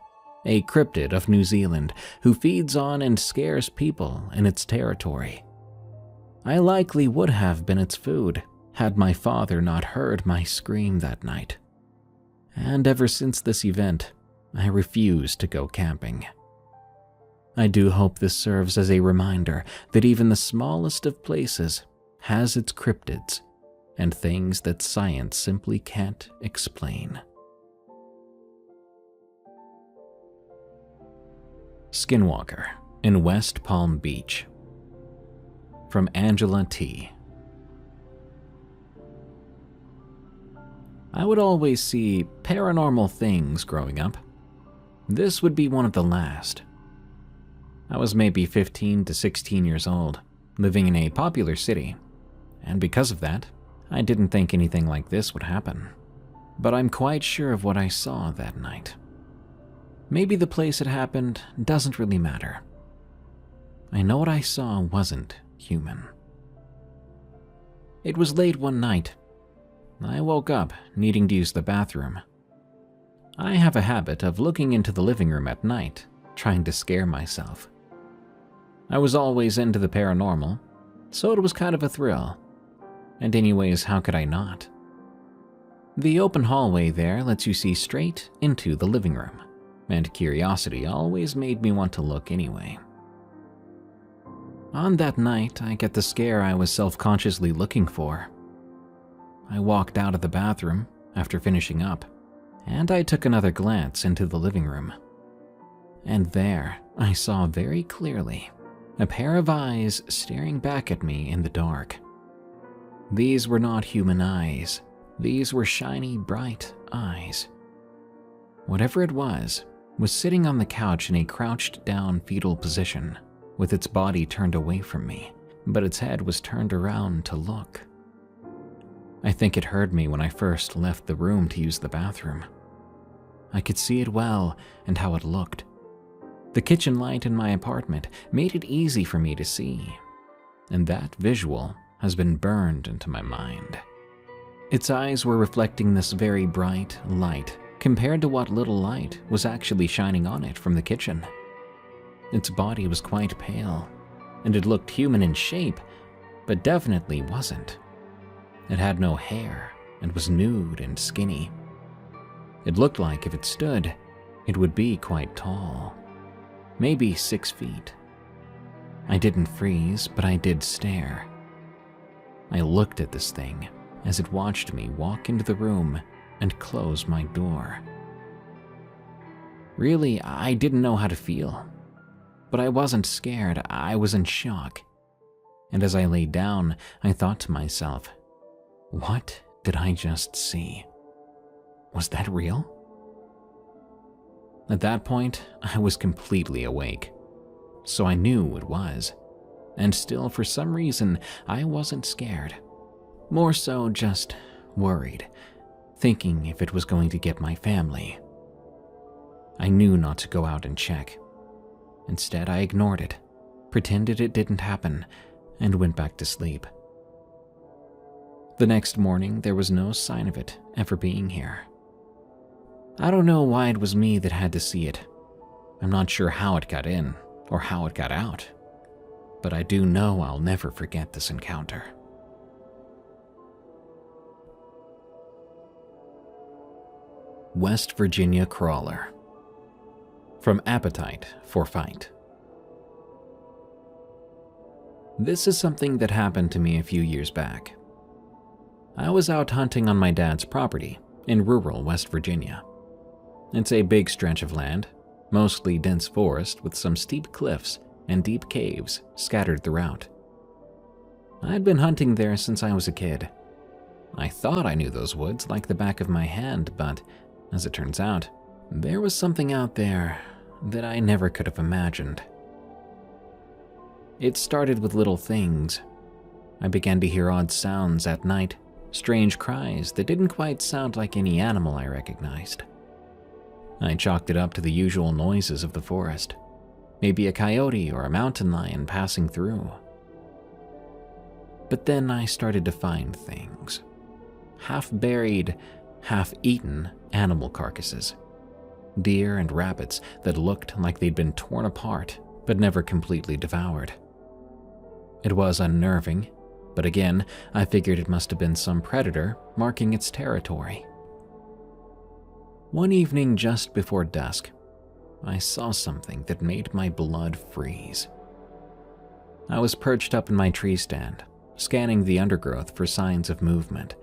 Speaker 1: a cryptid of New Zealand who feeds on and scares people in its territory. I likely would have been its food had my father not heard my scream that night. And ever since this event, I refuse to go camping. I do hope this serves as a reminder that even the smallest of places has its cryptids and things that science simply can't explain. Skinwalker in West Palm Beach. From Angela T. I would always see paranormal things growing up. This would be one of the last. I was maybe 15 to 16 years old, living in a popular city, and because of that, I didn't think anything like this would happen. But I'm quite sure of what I saw that night. Maybe the place it happened doesn't really matter. I know what I saw wasn't human. It was late one night. I woke up needing to use the bathroom. I have a habit of looking into the living room at night, trying to scare myself. I was always into the paranormal, so it was kind of a thrill. And anyways, how could I not? The open hallway there lets you see straight into the living room, and curiosity always made me want to look anyway. On that night, I get the scare I was self-consciously looking for. I walked out of the bathroom after finishing up, and I took another glance into the living room. And there, I saw very clearly a pair of eyes staring back at me in the dark. These were not human eyes. These were shiny, bright eyes. Whatever it was sitting on the couch in a crouched down fetal position, with its body turned away from me, but its head was turned around to look. I think it heard me when I first left the room to use the bathroom. I could see it well and how it looked. The kitchen light in my apartment made it easy for me to see, and that visual has been burned into my mind. Its eyes were reflecting this very bright light compared to what little light was actually shining on it from the kitchen. Its body was quite pale, and it looked human in shape, but definitely wasn't. It had no hair and was nude and skinny. It looked like if it stood, it would be quite tall, maybe 6 feet. I didn't freeze, but I did stare. I looked at this thing as it watched me walk into the room and close my door. Really, I didn't know how to feel. But I wasn't scared, I was in shock. And as I lay down, I thought to myself, what did I just see? Was that real? At that point, I was completely awake, so I knew it was. And still, for some reason, I wasn't scared. More so just worried, thinking if it was going to get my family. I knew not to go out and check. Instead, I ignored it, pretended it didn't happen, and went back to sleep. The next morning, there was no sign of it ever being here. I don't know why it was me that had to see it. I'm not sure how it got in or how it got out, but I do know I'll never forget this encounter. West Virginia Crawler. From Appetite for Fight. This is something that happened to me a few years back. I was out hunting on my dad's property in rural West Virginia. It's a big stretch of land, mostly dense forest with some steep cliffs and deep caves scattered throughout. I'd been hunting there since I was a kid. I thought I knew those woods like the back of my hand, but as it turns out, there was something out there that I never could have imagined. It started with little things. I began to hear odd sounds at night, strange cries that didn't quite sound like any animal I recognized. I chalked it up to the usual noises of the forest, maybe a coyote or a mountain lion passing through. But then I started to find things. Half-buried, half-eaten animal carcasses. Deer and rabbits that looked like they'd been torn apart, but never completely devoured. It was unnerving, but again, I figured it must have been some predator marking its territory. One evening just before dusk, I saw something that made my blood freeze. I was perched up in my tree stand, scanning the undergrowth for signs of movement,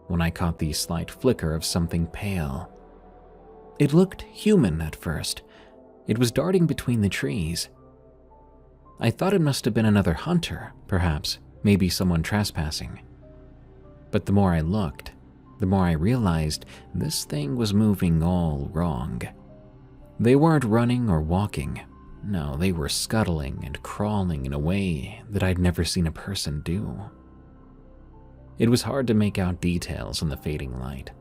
Speaker 1: when I caught the slight flicker of something pale. It looked human at first. It was darting between the trees. I thought it must have been another hunter, perhaps, maybe someone trespassing. But the more I looked, the more I realized this thing was moving all wrong. They weren't running or walking. No, they were scuttling and crawling in a way that I'd never seen a person do. It was hard to make out details in the fading light,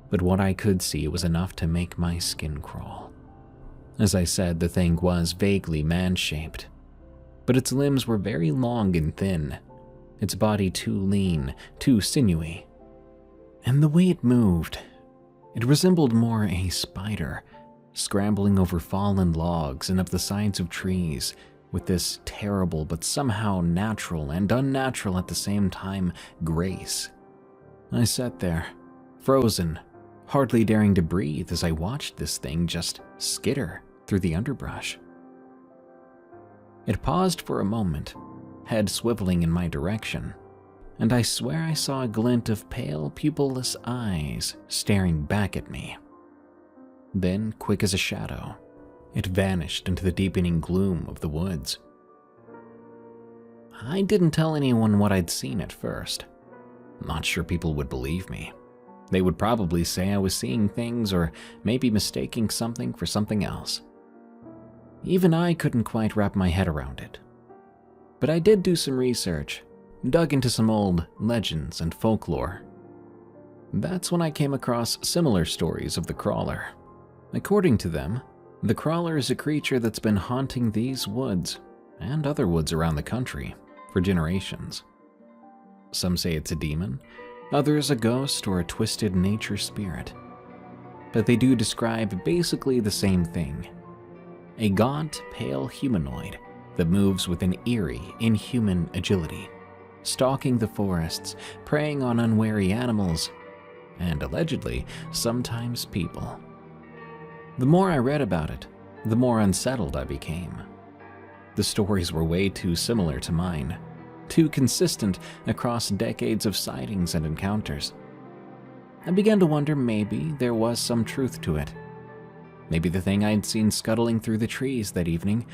Speaker 1: but what I could see was enough to make my skin crawl. As I said, the thing was vaguely man-shaped, but its limbs were very long and thin, its body too lean, too sinewy. And the way it moved, it resembled more a spider, scrambling over fallen logs and up the sides of trees with this terrible but somehow natural and unnatural at the same time grace. I sat there, frozen, hardly daring to breathe as I watched this thing just skitter through the underbrush. It paused for a moment, head swiveling in my direction, and I swear I saw a glint of pale, pupilless eyes staring back at me. Then, quick as a shadow, it vanished into the deepening gloom of the woods. I didn't tell anyone what I'd seen at first. Not sure people would believe me. They would probably say I was seeing things or maybe mistaking something for something else. Even I couldn't quite wrap my head around it. But I did do some research, dug into some old legends and folklore. That's when I came across similar stories of the crawler. According to them, the crawler is a creature that's been haunting these woods and other woods around the country for generations. Some say it's a demon, others a ghost or a twisted nature spirit. But they do describe basically the same thing. A gaunt, pale humanoid that moves with an eerie, inhuman agility, stalking the forests, preying on unwary animals, and allegedly, sometimes people. The more I read about it, the more unsettled I became. The stories were way too similar to mine, too consistent across decades of sightings and encounters. I began to wonder maybe there was some truth to it. Maybe the thing I'd seen scuttling through the trees that evening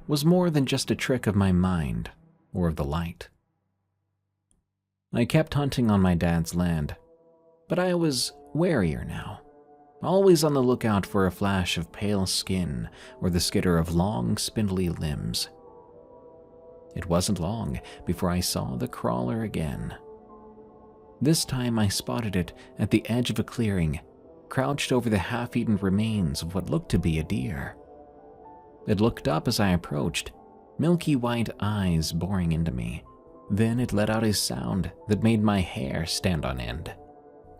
Speaker 1: was more than just a trick of my mind or of the light. I kept hunting on my dad's land, but I was warier now, always on the lookout for a flash of pale skin or the skitter of long, spindly limbs. It wasn't long before I saw the crawler again. This time I spotted it at the edge of a clearing, crouched over the half-eaten remains of what looked to be a deer. It looked up as I approached, milky white eyes boring into me. Then it let out a sound that made my hair stand on end.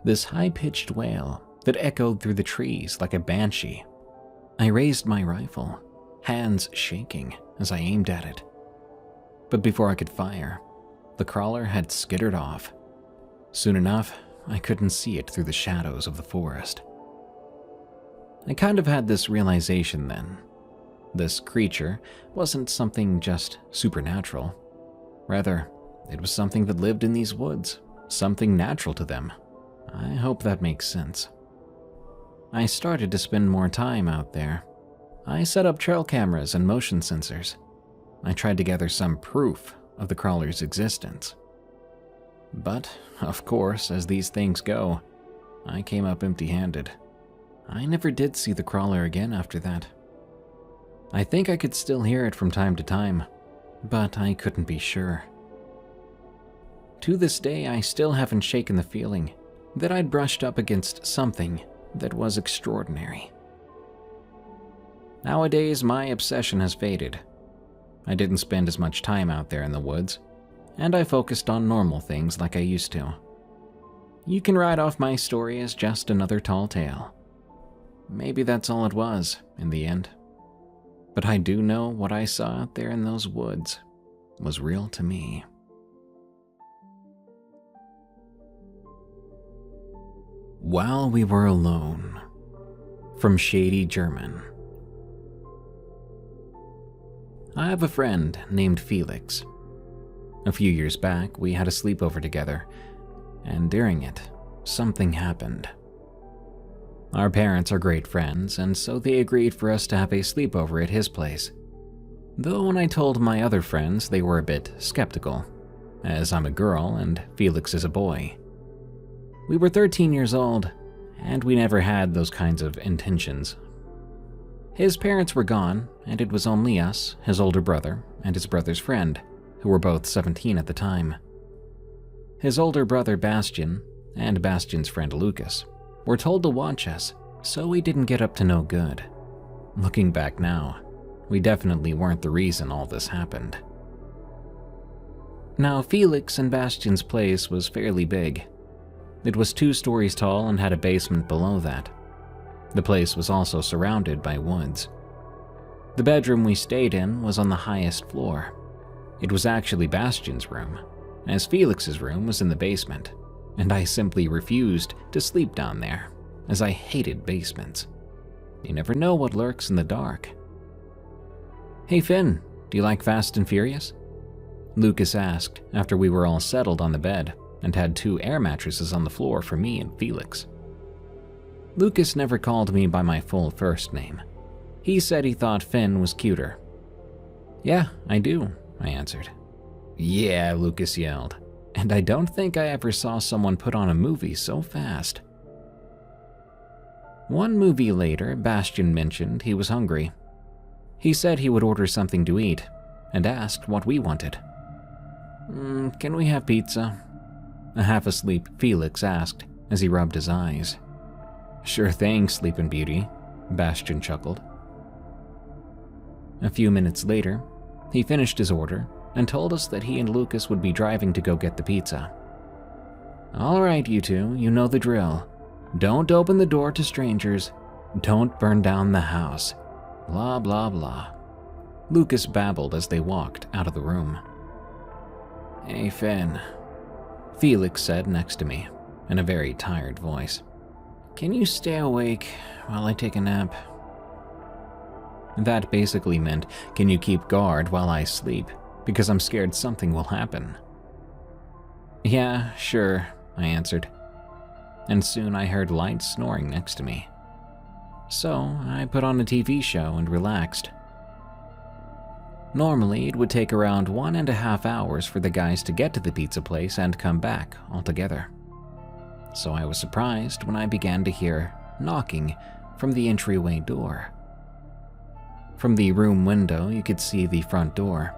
Speaker 1: This high-pitched wail that echoed through the trees like a banshee. I raised my rifle, hands shaking as I aimed at it. But before I could fire, the crawler had skittered off. Soon enough, I couldn't see it through the shadows of the forest. I kind of had this realization then. This creature wasn't something just supernatural. Rather, it was something that lived in these woods, something natural to them. I hope that makes sense. I started to spend more time out there, I set up trail cameras and motion sensors. I tried to gather some proof of the crawler's existence. But, of course, as these things go, I came up empty-handed. I never did see the crawler again after that. I think I could still hear it from time to time, but I couldn't be sure. To this day, I still haven't shaken the feeling that I'd brushed up against something that was extraordinary. Nowadays, my obsession has faded. I didn't spend as much time out there in the woods, and I focused on normal things like I used to. You can write off my story as just another tall tale. Maybe that's all it was, in the end. But I do know what I saw out there in those woods was real to me. While we were alone, from Shady German. I have a friend named Felix. A few years back, we had a sleepover together, and during it, something happened. Our parents are great friends, and so they agreed for us to have a sleepover at his place. Though when I told my other friends, they were a bit skeptical, as I'm a girl and Felix is a boy. We were 13 years old, and we never had those kinds of intentions. His parents were gone, and it was only us, his older brother, and his brother's friend, who were both 17 at the time. His older brother Bastian, and Bastian's friend Lucas, were told to watch us, so we didn't get up to no good. Looking back now, we definitely weren't the reason all this happened. Now, Felix and Bastian's place was fairly big. It was 2 stories tall and had a basement below that. The place was also surrounded by woods. The bedroom we stayed in was on the highest floor. It was actually Bastian's room, as Felix's room was in the basement, and I simply refused to sleep down there, as I hated basements. You never know what lurks in the dark. "Hey Finn, do you like Fast and Furious?" Lucas asked after we were all settled on the bed and had 2 air mattresses on the floor for me and Felix. Lucas never called me by my full first name. He said he thought Finn was cuter. "Yeah, I do," I answered. "Yeah," Lucas yelled, and I don't think I ever saw someone put on a movie so fast. One movie later, Bastian mentioned he was hungry. He said he would order something to eat, and asked what we wanted. Can we have pizza?" A half-asleep Felix asked as he rubbed his eyes. "Sure thing, Sleepin' Beauty," Bastian chuckled. A few minutes later, he finished his order and told us that he and Lucas would be driving to go get the pizza. "All right, you two, you know the drill. Don't open the door to strangers. Don't burn down the house. Blah, blah, blah," Lucas babbled as they walked out of the room. "Hey, Finn," Felix said next to me in a very tired voice. "Can you stay awake while I take a nap?" That basically meant, can you keep guard while I sleep, because I'm scared something will happen. "Yeah, sure," I answered, and soon I heard light snoring next to me. So I put on a TV show and relaxed. Normally, it would take around 1.5 hours for the guys to get to the pizza place and come back altogether. So I was surprised when I began to hear knocking from the entryway door. From the room window, you could see the front door.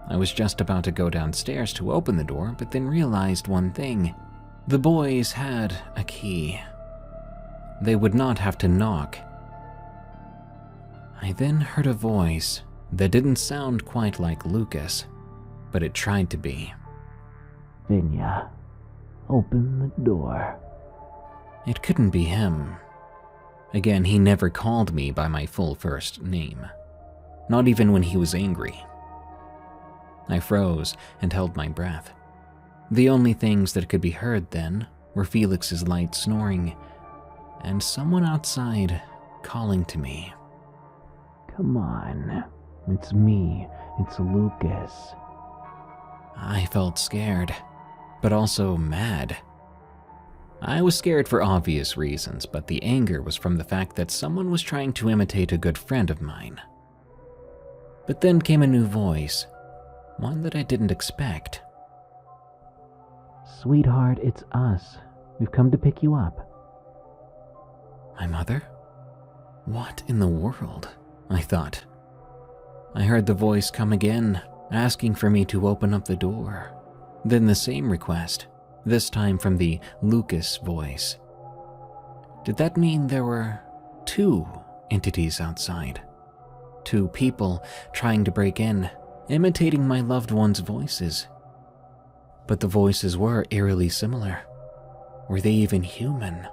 Speaker 1: I was just about to go downstairs to open the door, but then realized one thing. The boys had a key. They would not have to knock. I then heard a voice that didn't sound quite like Lucas, but it tried to be. "Vinya, open the door." It couldn't be him. Again, he never called me by my full first name, not even when he was angry. I froze and held my breath. The only things that could be heard then were Felix's light snoring and someone outside calling to me. "Come on, it's me, it's Lucas." I felt scared, but also mad. I was scared for obvious reasons, but the anger was from the fact that someone was trying to imitate a good friend of mine. But then came a new voice, one that I didn't expect.
Speaker 3: Sweetheart, it's us. We've come to pick you up.
Speaker 1: My mother? What in the world? I thought. I heard the voice come again, asking for me to open up the door. Then the same request, this time from the Lucas voice. Did that mean there were two entities outside? Two people trying to break in, imitating my loved ones' voices. But the voices were eerily similar. Were they even human?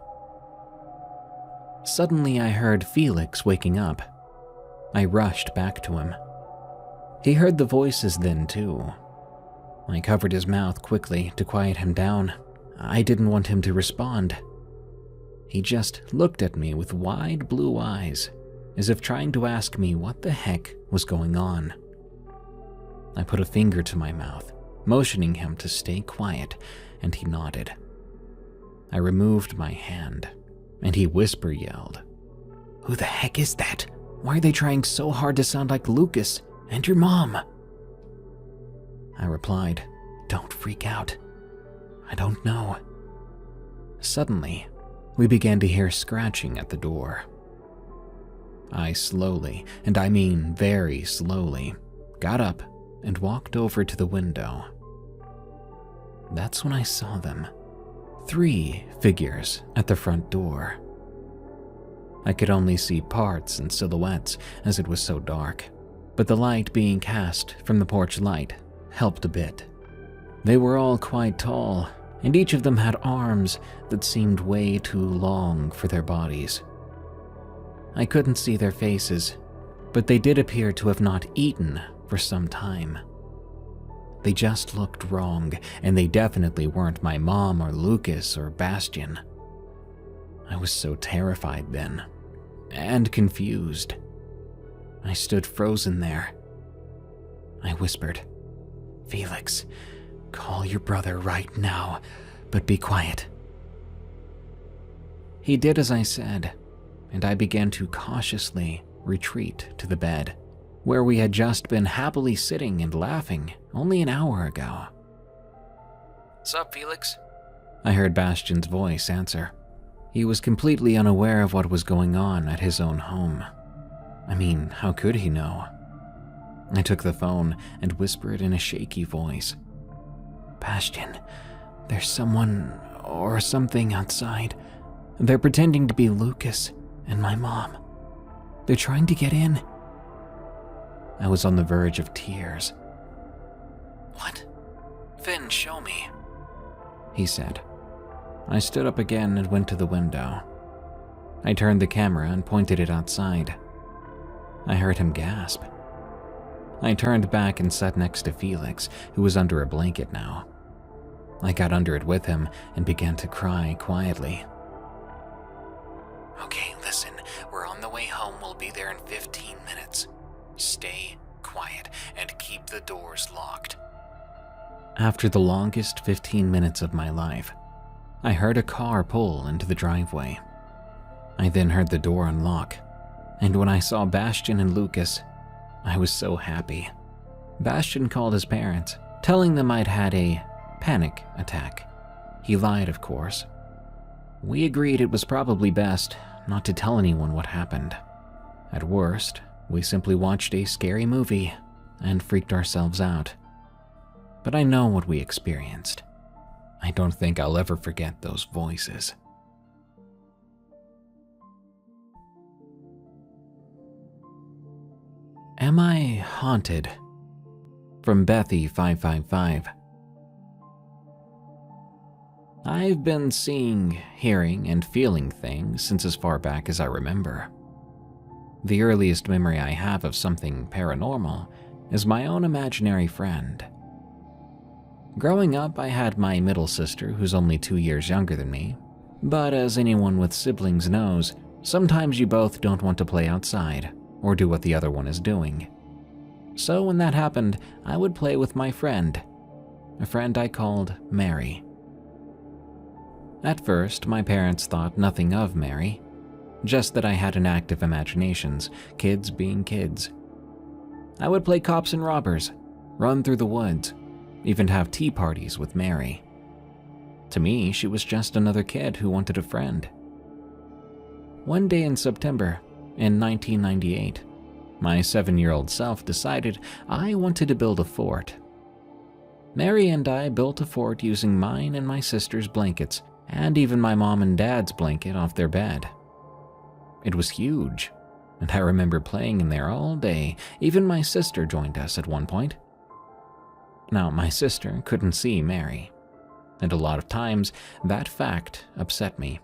Speaker 1: Suddenly I heard Felix waking up. I rushed back to him. He heard the voices then too. I covered his mouth quickly to quiet him down. I didn't want him to respond. He just looked at me with wide blue eyes, as if trying to ask me what the heck was going on. I put a finger to my mouth, motioning him to stay quiet, and he nodded. I removed my hand, and he whisper yelled, "Who the heck is that? Why are they trying so hard to sound like Lucas and your mom?" I replied, "Don't freak out. I don't know." Suddenly, we began to hear scratching at the door. I slowly, and I mean very slowly, got up and walked over to the window. That's when I saw them. 3 figures at the front door. I could only see parts and silhouettes as it was so dark, but the light being cast from the porch light helped a bit. They were all quite tall, and each of them had arms that seemed way too long for their bodies. I couldn't see their faces, but they did appear to have not eaten for some time. They just looked wrong, and they definitely weren't my mom or Lucas or Bastian. I was so terrified then, and confused. I stood frozen there. I whispered, "Felix, call your brother right now, but be quiet." He did as I said, and I began to cautiously retreat to the bed, where we had just been happily sitting and laughing only an hour ago. "Sup, Felix?" I heard Bastian's voice answer. He was completely unaware of what was going on at his own home. I mean, how could he know? I took the phone and whispered in a shaky voice, "Bastian, there's someone or something outside. They're pretending to be Lucas and my mom. They're trying to get in." I was on the verge of tears. "What? Finn, show me," he said. I stood up again and went to the window. I turned the camera and pointed it outside. I heard him gasp. I turned back and sat next to Felix, who was under a blanket now. I got under it with him and began to cry quietly. "Okay, listen, we're on the way home. We'll be there in 15 minutes. Stay quiet and keep the doors locked." After the longest 15 minutes of my life, I heard a car pull into the driveway. I then heard the door unlock, and when I saw Bastian and Lucas, I was so happy. Bastian called his parents, telling them I'd had a panic attack. He lied, of course. We agreed it was probably best not to tell anyone what happened. At worst, we simply watched a scary movie and freaked ourselves out. But I know what we experienced. I don't think I'll ever forget those voices. Am I haunted? From Bethy555. I've been seeing, hearing, and feeling things since as far back as I remember. The earliest memory I have of something paranormal is my own imaginary friend. Growing up, I had my middle sister, who's only 2 years younger than me, but as anyone with siblings knows, sometimes you both don't want to play outside or do what the other one is doing. So when that happened, I would play with my friend, a friend I called Mary. At first, my parents thought nothing of Mary, just that I had an active imaginations, kids being kids. I would play cops and robbers, run through the woods, even have tea parties with Mary. To me, she was just another kid who wanted a friend. One day in September, in 1998, my 7-year-old self decided I wanted to build a fort. Mary and I built a fort using mine and my sister's blankets, and even my mom and dad's blanket off their bed. It was huge, and I remember playing in there all day. Even my sister joined us at one point. Now, my sister couldn't see Mary, and a lot of times that fact upset me.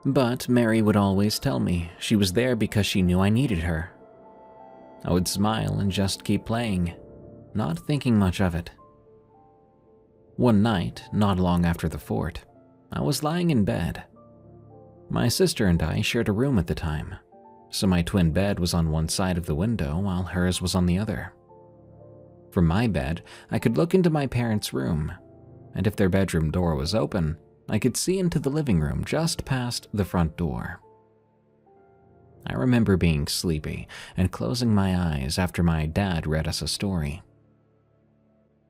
Speaker 1: But Mary would always tell me she was there because she knew I needed her. I would smile and just keep playing, not thinking much of it. One night, not long after the fort, I was lying in bed. My sister and I shared a room at the time, so my twin bed was on one side of the window while hers was on the other. From my bed, I could look into my parents' room, and if their bedroom door was open, I could see into the living room just past the front door. I remember being sleepy and closing my eyes after my dad read us a story.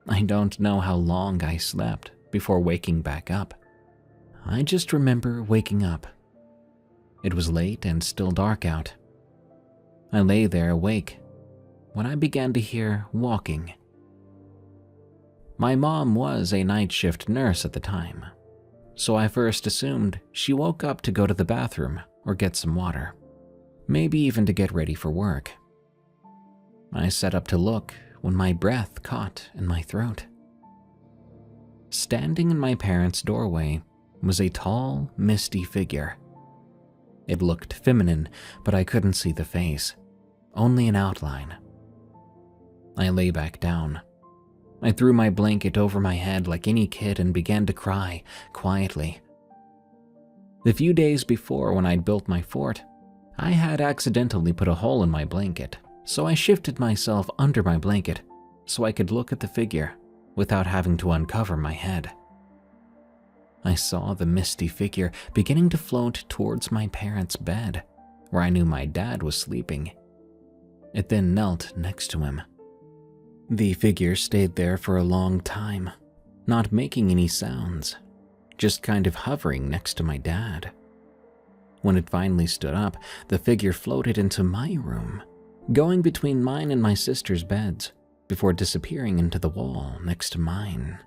Speaker 1: I don't know how long I slept before waking back up. I just remember waking up. It was late and still dark out. I lay there awake when I began to hear walking. My mom was a night shift nurse at the time, so I first assumed she woke up to go to the bathroom or get some water, maybe even to get ready for work. I sat up to look when my breath caught in my throat. Standing in my parents' doorway was a tall, misty figure. It looked feminine, but I couldn't see the face, only an outline. I lay back down. I threw my blanket over my head like any kid and began to cry quietly. The few days before, when I'd built my fort, I had accidentally put a hole in my blanket, so I shifted myself under my blanket so I could look at the figure without having to uncover my head. I saw the misty figure beginning to float towards my parents' bed, where I knew my dad was sleeping. It then knelt next to him. The figure stayed there for a long time, not making any sounds, just kind of hovering next to my dad. When it finally stood up, the figure floated into my room, going between mine and my sister's beds, before disappearing into the wall next to mine.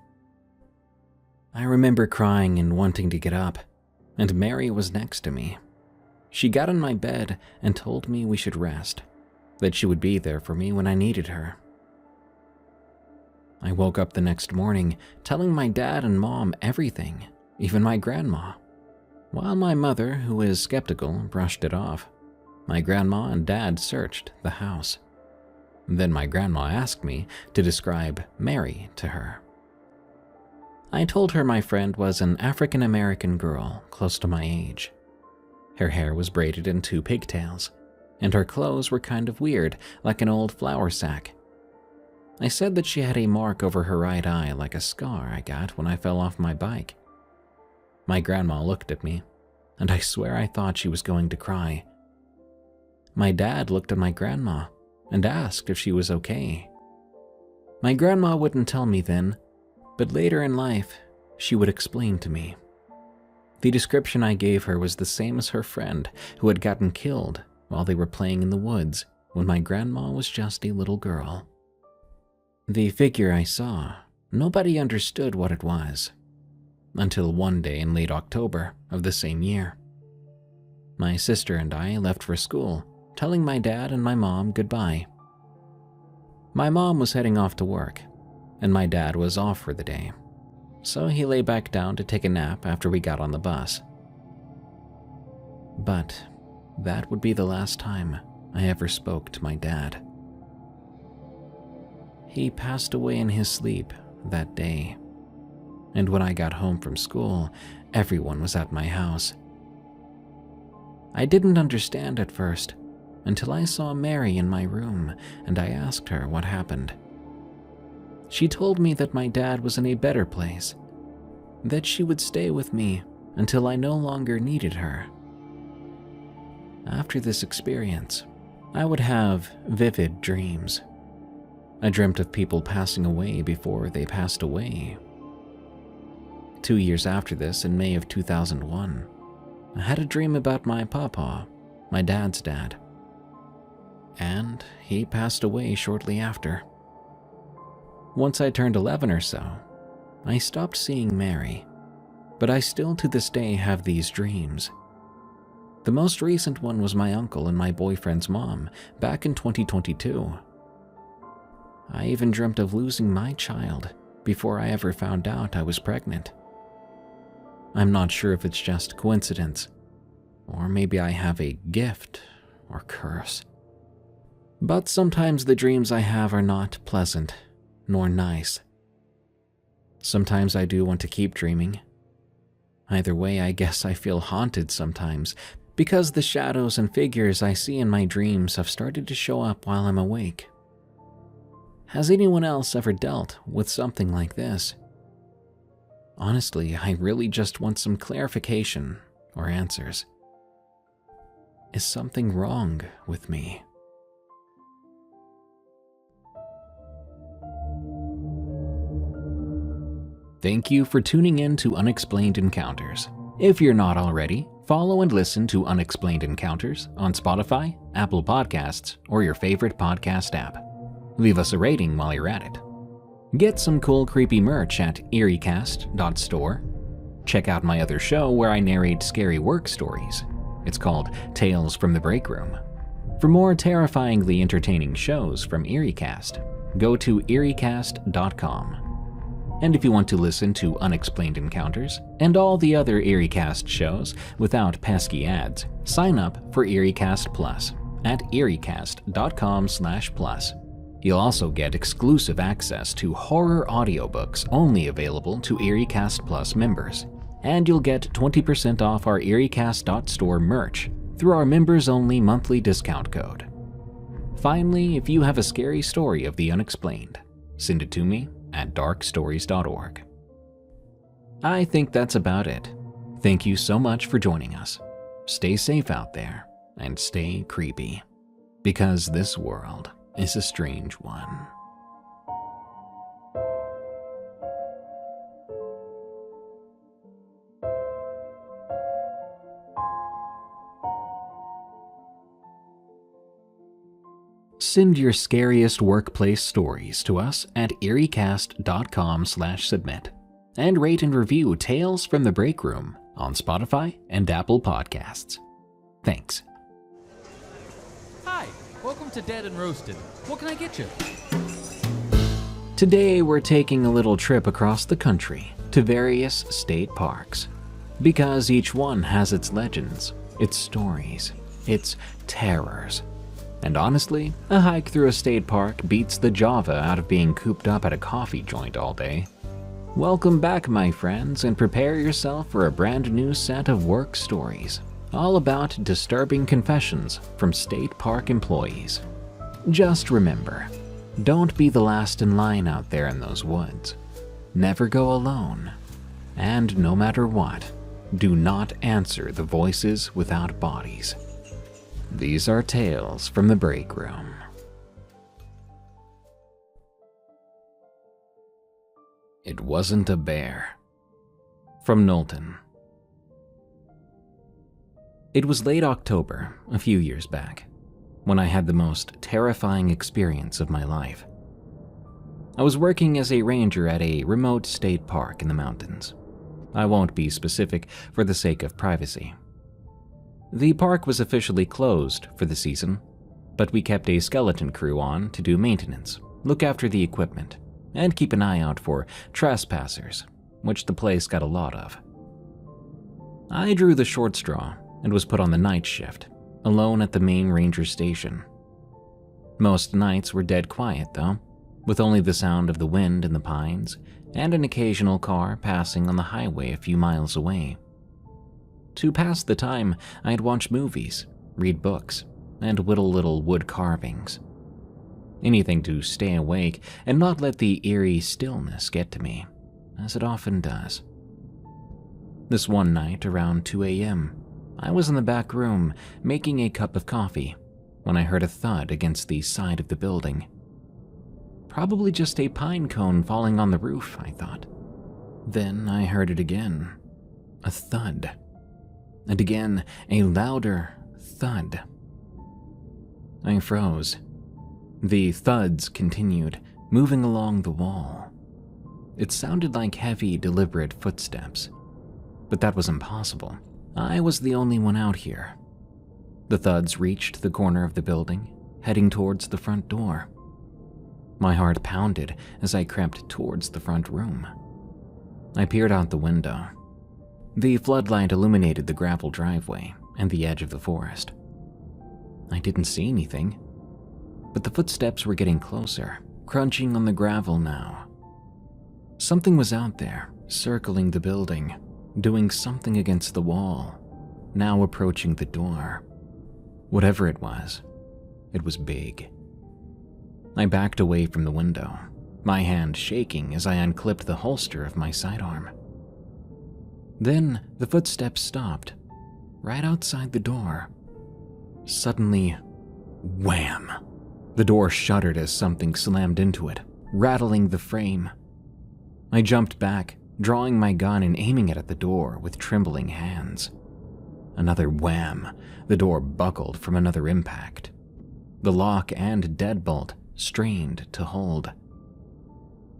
Speaker 1: I remember crying and wanting to get up, and Mary was next to me. She got on my bed and told me we should rest, that she would be there for me when I needed her. I woke up the next morning telling my dad and mom everything, even my grandma. While my mother, who is skeptical, brushed it off, my grandma and dad searched the house. Then my grandma asked me to describe Mary to her. I told her my friend was an African-American girl close to my age. Her hair was braided in 2 pigtails, and her clothes were kind of weird, like an old flour sack. I said that she had a mark over her right eye like a scar I got when I fell off my bike. My grandma looked at me, and I swear I thought she was going to cry. My dad looked at my grandma and asked if she was okay. My grandma wouldn't tell me then, but later in life, she would explain to me. The description I gave her was the same as her friend who had gotten killed while they were playing in the woods when my grandma was just a little girl. The figure I saw, nobody understood what it was, until one day in late October of the same year. My sister and I left for school, telling my dad and my mom goodbye. My mom was heading off to work, and my dad was off for the day, so he lay back down to take a nap after we got on the bus. But that would be the last time I ever spoke to my dad. He passed away in his sleep that day, and when I got home from school, everyone was at my house. I didn't understand at first, until I saw Mary in my room and I asked her what happened. She told me that my dad was in a better place, that she would stay with me until I no longer needed her. After this experience, I would have vivid dreams. I dreamt of people passing away before they passed away. 2 years after this, in May of 2001, I had a dream about my papa, my dad's dad. And he passed away shortly after. Once I turned 11 or so, I stopped seeing Mary, but I still to this day have these dreams. The most recent one was my uncle and my boyfriend's mom back in 2022. I even dreamt of losing my child before I ever found out I was pregnant. I'm not sure if it's just coincidence, or maybe I have a gift or curse. But sometimes the dreams I have are not pleasant nor nice. Sometimes I do want to keep dreaming. Either way, I guess I feel haunted sometimes because the shadows and figures I see in my dreams have started to show up while I'm awake. Has anyone else ever dealt with something like this? Honestly, I really just want some clarification or answers. Is something wrong with me? Thank you for tuning in to Unexplained Encounters. If you're not already, follow and listen to Unexplained Encounters on Spotify, Apple Podcasts, or your favorite podcast app. Leave us a rating while you're at it. Get some cool creepy merch at eeriecast.store. Check out my other show where I narrate scary work stories. It's called Tales from the Break Room. For more terrifyingly entertaining shows from EerieCast, go to eeriecast.com. And if you want to listen to Unexplained Encounters and all the other EerieCast shows without pesky ads, sign up for EerieCast Plus at eeriecast.com/plus. You'll also get exclusive access to horror audiobooks only available to EerieCast Plus members, and you'll get 20% off our EerieCast.store merch through our members-only monthly discount code. Finally, if you have a scary story of the unexplained, send it to me at darkstories.org. I think that's about it. Thank you so much for joining us. Stay safe out there and stay creepy, because this world is a strange one. Send your scariest workplace stories to us at eeriecast.com/submit and rate and review Tales from the Break Room on Spotify and Apple Podcasts. Thanks.
Speaker 4: Hi, welcome to Dead and Roasted. What can I get you?
Speaker 1: Today we're taking a little trip across the country to various state parks, because each one has its legends, its stories, its terrors. And honestly, a hike through a state park beats the Java out of being cooped up at a coffee joint all day. Welcome back, my friends, and prepare yourself for a brand new set of work stories, all about disturbing confessions from state park employees. Just remember, don't be the last in line out there in those woods. Never go alone. And no matter what, do not answer the voices without bodies. These are Tales from the Break Room. It wasn't a bear. From Knowlton. It was late October, a few years back, when I had the most terrifying experience of my life. I was working as a ranger at a remote state park in the mountains. I won't be specific for the sake of privacy. The park was officially closed for the season, but we kept a skeleton crew on to do maintenance, look after the equipment, and keep an eye out for trespassers, which the place got a lot of. I drew the short straw and was put on the night shift, alone at the main ranger station. Most nights were dead quiet, though, with only the sound of the wind in the pines and an occasional car passing on the highway a few miles away. To pass the time, I'd watch movies, read books, and whittle little wood carvings. Anything to stay awake and not let the eerie stillness get to me, as it often does. This one night around 2 a.m., I was in the back room making a cup of coffee when I heard a thud against the side of the building. Probably just a pine cone falling on the roof, I thought. Then I heard it again. A thud. And again, a louder thud. I froze. The thuds continued, moving along the wall. It sounded like heavy, deliberate footsteps. But that was impossible. I was the only one out here. The thuds reached the corner of the building, heading towards the front door. My heart pounded as I crept towards the front room. I peered out the window. The floodlight illuminated the gravel driveway and the edge of the forest. I didn't see anything, but the footsteps were getting closer, crunching on the gravel now. Something was out there, circling the building, doing something against the wall, now approaching the door. Whatever it was big. I backed away from the window, my hand shaking as I unclipped the holster of my sidearm. Then the footsteps stopped, right outside the door. Suddenly, wham! The door shuddered as something slammed into it, rattling the frame. I jumped back, drawing my gun and aiming it at the door with trembling hands. Another wham! The door buckled from another impact. The lock and deadbolt strained to hold.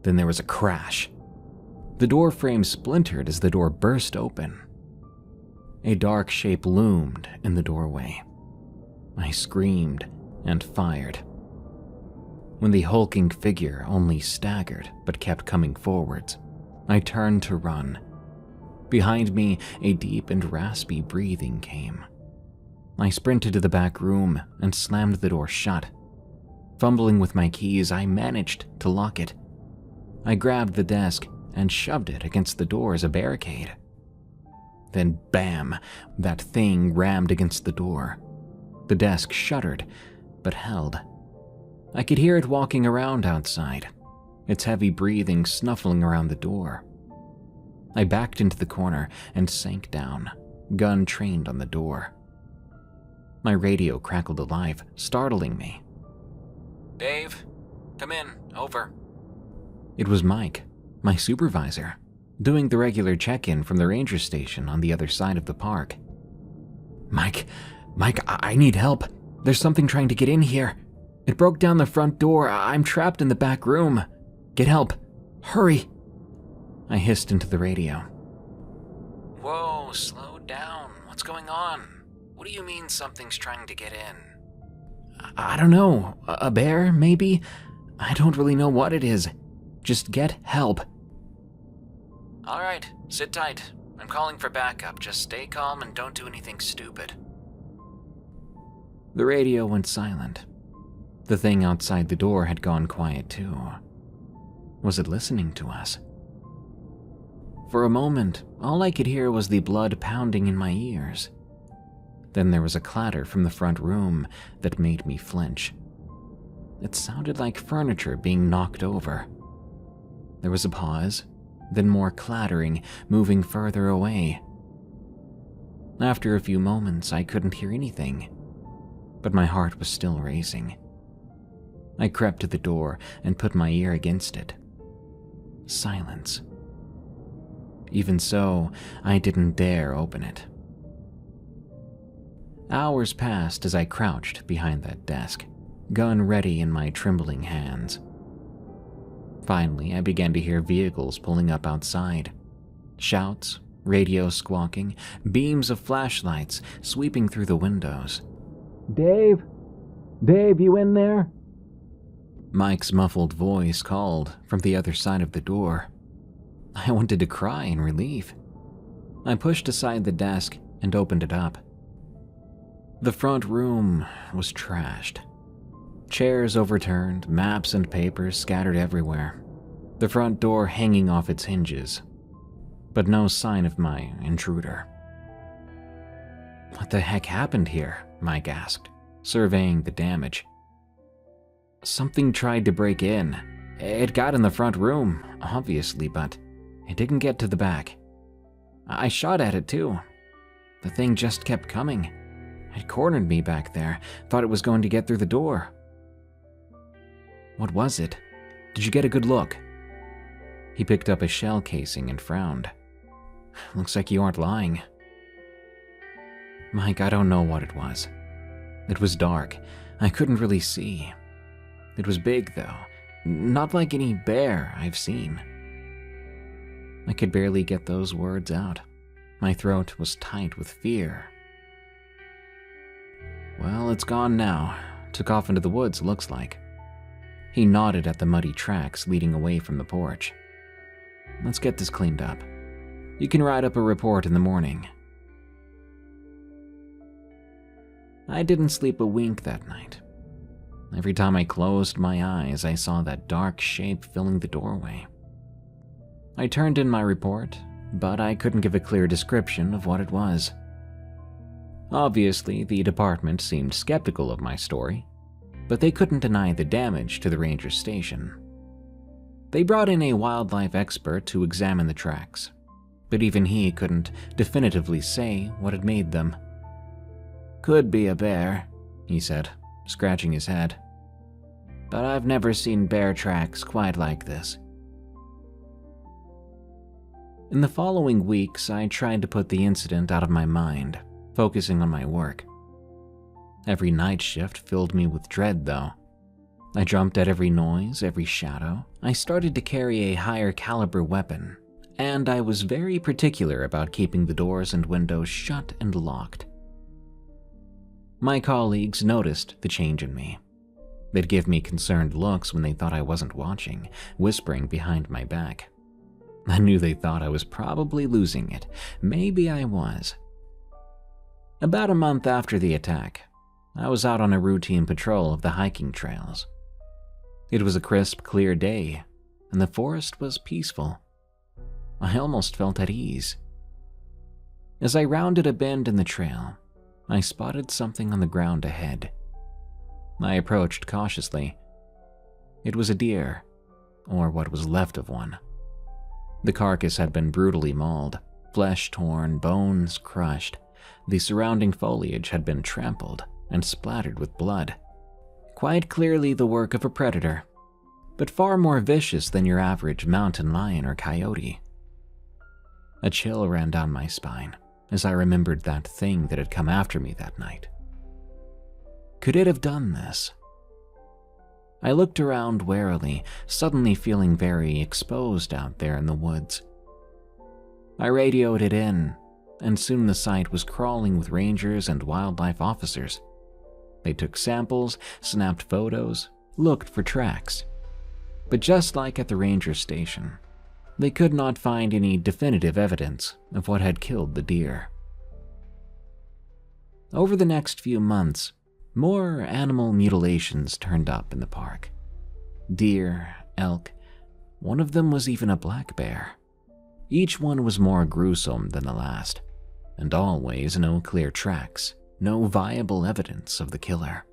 Speaker 1: Then there was a crash. The door frame splintered as the door burst open. A dark shape loomed in the doorway. I screamed and fired. When the hulking figure only staggered but kept coming forwards, I turned to run. Behind me, a deep and raspy breathing came. I sprinted to the back room and slammed the door shut. Fumbling with my keys, I managed to lock it. I grabbed the desk and shoved it against the door as a barricade. Then bam, that thing rammed against the door. The desk shuddered, but held. I could hear it walking around outside, its heavy breathing snuffling around the door. I backed into the corner and sank down, gun trained on the door. My radio crackled alive, startling me. "Dave, come in, over." It was Mike, my supervisor, doing the regular check-in from the ranger station on the other side of the park. Mike, I need help. There's something trying to get in here. It broke down the front door. I'm trapped in the back room. Get help. Hurry." I hissed into the radio. "Whoa, slow down. What's going on? What do you mean something's trying to get in?" I don't know. A bear, maybe? I don't really know what it is. Just get help." "All right, sit tight. I'm calling for backup. Just stay calm and don't do anything stupid." The radio went silent. The thing outside the door had gone quiet too. Was it listening to us? For a moment, all I could hear was the blood pounding in my ears. Then there was a clatter from the front room that made me flinch. It sounded like furniture being knocked over. There was a pause, then more clattering, moving further away. After a few moments, I couldn't hear anything, but my heart was still racing. I crept to the door and put my ear against it. Silence. Even so, I didn't dare open it. Hours passed as I crouched behind that desk, gun ready in my trembling hands. Finally, I began to hear vehicles pulling up outside. Shouts, radio squawking, beams of flashlights sweeping through the windows.
Speaker 3: Dave? Dave, you in there?
Speaker 1: Mike's muffled voice called from the other side of the door. I wanted to cry in relief. I pushed aside the desk and opened it up. The front room was trashed. Chairs overturned, maps and papers scattered everywhere. The front door hanging off its hinges. But no sign of my intruder. "What the heck happened here?" Mike asked, surveying the damage. "Something tried to break in. It got in the front room, obviously, but it didn't get to the back." I shot at it too. The thing just kept coming. It cornered me back there, thought it was going to get through the door. What was it? Did you get a good look? He picked up a shell casing and frowned. Looks like you aren't lying. Mike, I don't know what it was. It was dark. I couldn't really see. It was big, though. Not like any bear I've seen. I could barely get those words out. My throat was tight with fear. Well, it's gone now. Took off into the woods, looks like. He nodded at the muddy tracks leading away from the porch. Let's get this cleaned up. You can write up a report in the morning. I didn't sleep a wink that night. Every time I closed my eyes, I saw that dark shape filling the doorway. I turned in my report, but I couldn't give a clear description of what it was. Obviously, the department seemed skeptical of my story, but they couldn't deny the damage to the ranger station. They brought in a wildlife expert to examine the tracks, but even he couldn't definitively say what had made them. Could be a bear, he said, scratching his head. But I've never seen bear tracks quite like this. In the following weeks, I tried to put the incident out of my mind, focusing on my work. Every night shift filled me with dread, though. I jumped at every noise, every shadow. I started to carry a higher caliber weapon, and I was very particular about keeping the doors and windows shut and locked. My colleagues noticed the change in me. They'd give me concerned looks when they thought I wasn't watching, whispering behind my back. I knew they thought I was probably losing it. Maybe I was. About a month after the attack, I was out on a routine patrol of the hiking trails. It was a crisp, clear day, and the forest was peaceful. I almost felt at ease. As I rounded a bend in the trail, I spotted something on the ground ahead. I approached cautiously. It was a deer, or what was left of one. The carcass had been brutally mauled, flesh torn, bones crushed. The surrounding foliage had been trampled and splattered with blood. Quite clearly the work of a predator, but far more vicious than your average mountain lion or coyote. A chill ran down my spine as I remembered that thing that had come after me that night. Could it have done this? I looked around warily, suddenly feeling very exposed out there in the woods. I radioed it in, and soon the site was crawling with rangers and wildlife officers. They took samples, snapped photos, looked for tracks. But just like at the ranger station, they could not find any definitive evidence of what had killed the deer. Over the next few months, more animal mutilations turned up in the park. Deer, elk, one of them was even a black bear. Each one was more gruesome than the last, and always no clear tracks, no viable evidence of the killer.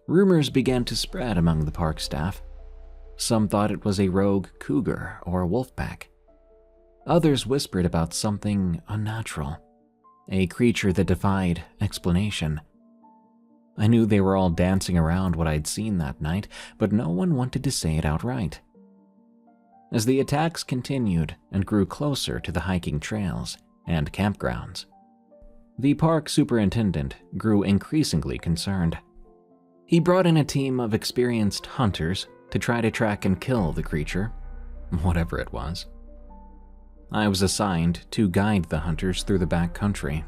Speaker 1: Rumors began to spread among the park staff. Some thought it was a rogue cougar or a wolf pack. Others whispered about something unnatural, a creature that defied explanation. I knew they were all dancing around what I'd seen that night, but no one wanted to say it outright. As the attacks continued and grew closer to the hiking trails and campgrounds, the park superintendent grew increasingly concerned. He brought in a team of experienced hunters to try to track and kill the creature, whatever it was. I was assigned to guide the hunters through the back country.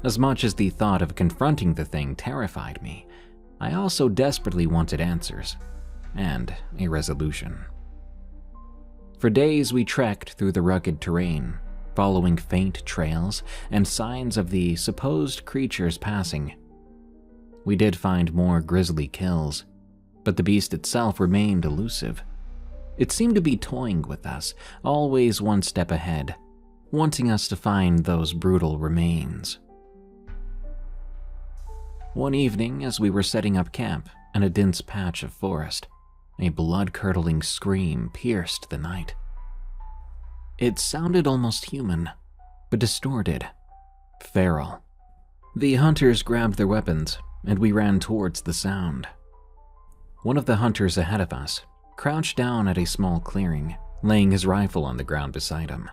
Speaker 1: As much as the thought of confronting the thing terrified me, I also desperately wanted answers and a resolution. For days we trekked through the rugged terrain, following faint trails and signs of the supposed creature's passing. We did find more grisly kills, but the beast itself remained elusive. It seemed to be toying with us, always one step ahead, wanting us to find those brutal remains. One evening, as we were setting up camp in a dense patch of forest, a blood-curdling scream pierced the night. It sounded almost human, but distorted, feral. The hunters grabbed their weapons, and we ran towards the sound. One of the hunters ahead of us crouched down at a small clearing, laying his rifle on the ground beside him.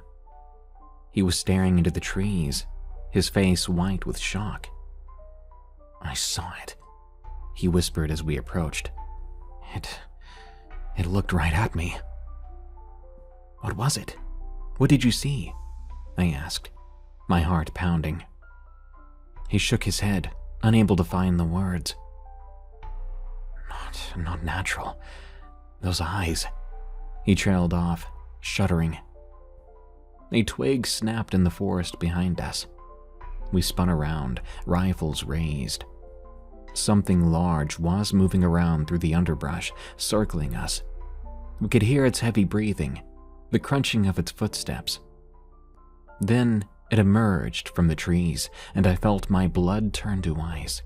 Speaker 1: He was staring into the trees, his face white with shock. "I saw it," he whispered as we approached. It looked right at me." "What was it? What did you see?" I asked, my heart pounding. He shook his head, unable to find the words. Not natural. Those eyes." He trailed off, shuddering. A twig snapped in the forest behind us. We spun around, rifles raised. Something large was moving around through the underbrush, circling us. We could hear its heavy breathing, the crunching of its footsteps. Then it emerged from the trees, and I felt my blood turn to ice.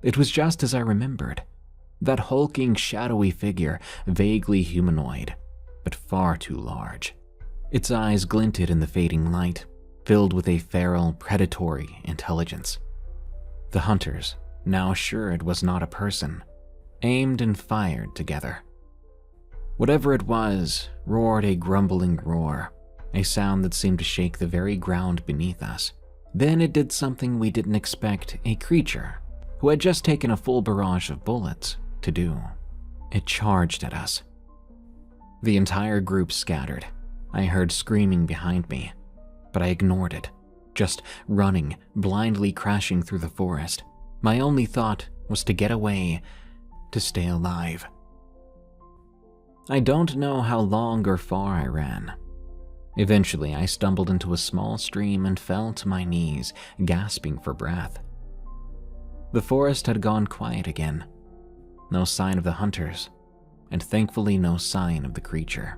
Speaker 1: It was just as I remembered. That hulking, shadowy figure, vaguely humanoid, but far too large. Its eyes glinted in the fading light, filled with a feral, predatory intelligence. The hunters, now sure it was not a person, aimed and fired together. Whatever it was, roared a grumbling roar, a sound that seemed to shake the very ground beneath us. Then it did something we didn't expect a creature, who had just taken a full barrage of bullets, to do. It charged at us. The entire group scattered. I heard screaming behind me, but I ignored it, just running, blindly crashing through the forest. My only thought was to get away, to stay alive. I don't know how long or far I ran. Eventually, I stumbled into a small stream and fell to my knees, gasping for breath. The forest had gone quiet again. No sign of the hunters, and thankfully no sign of the creature.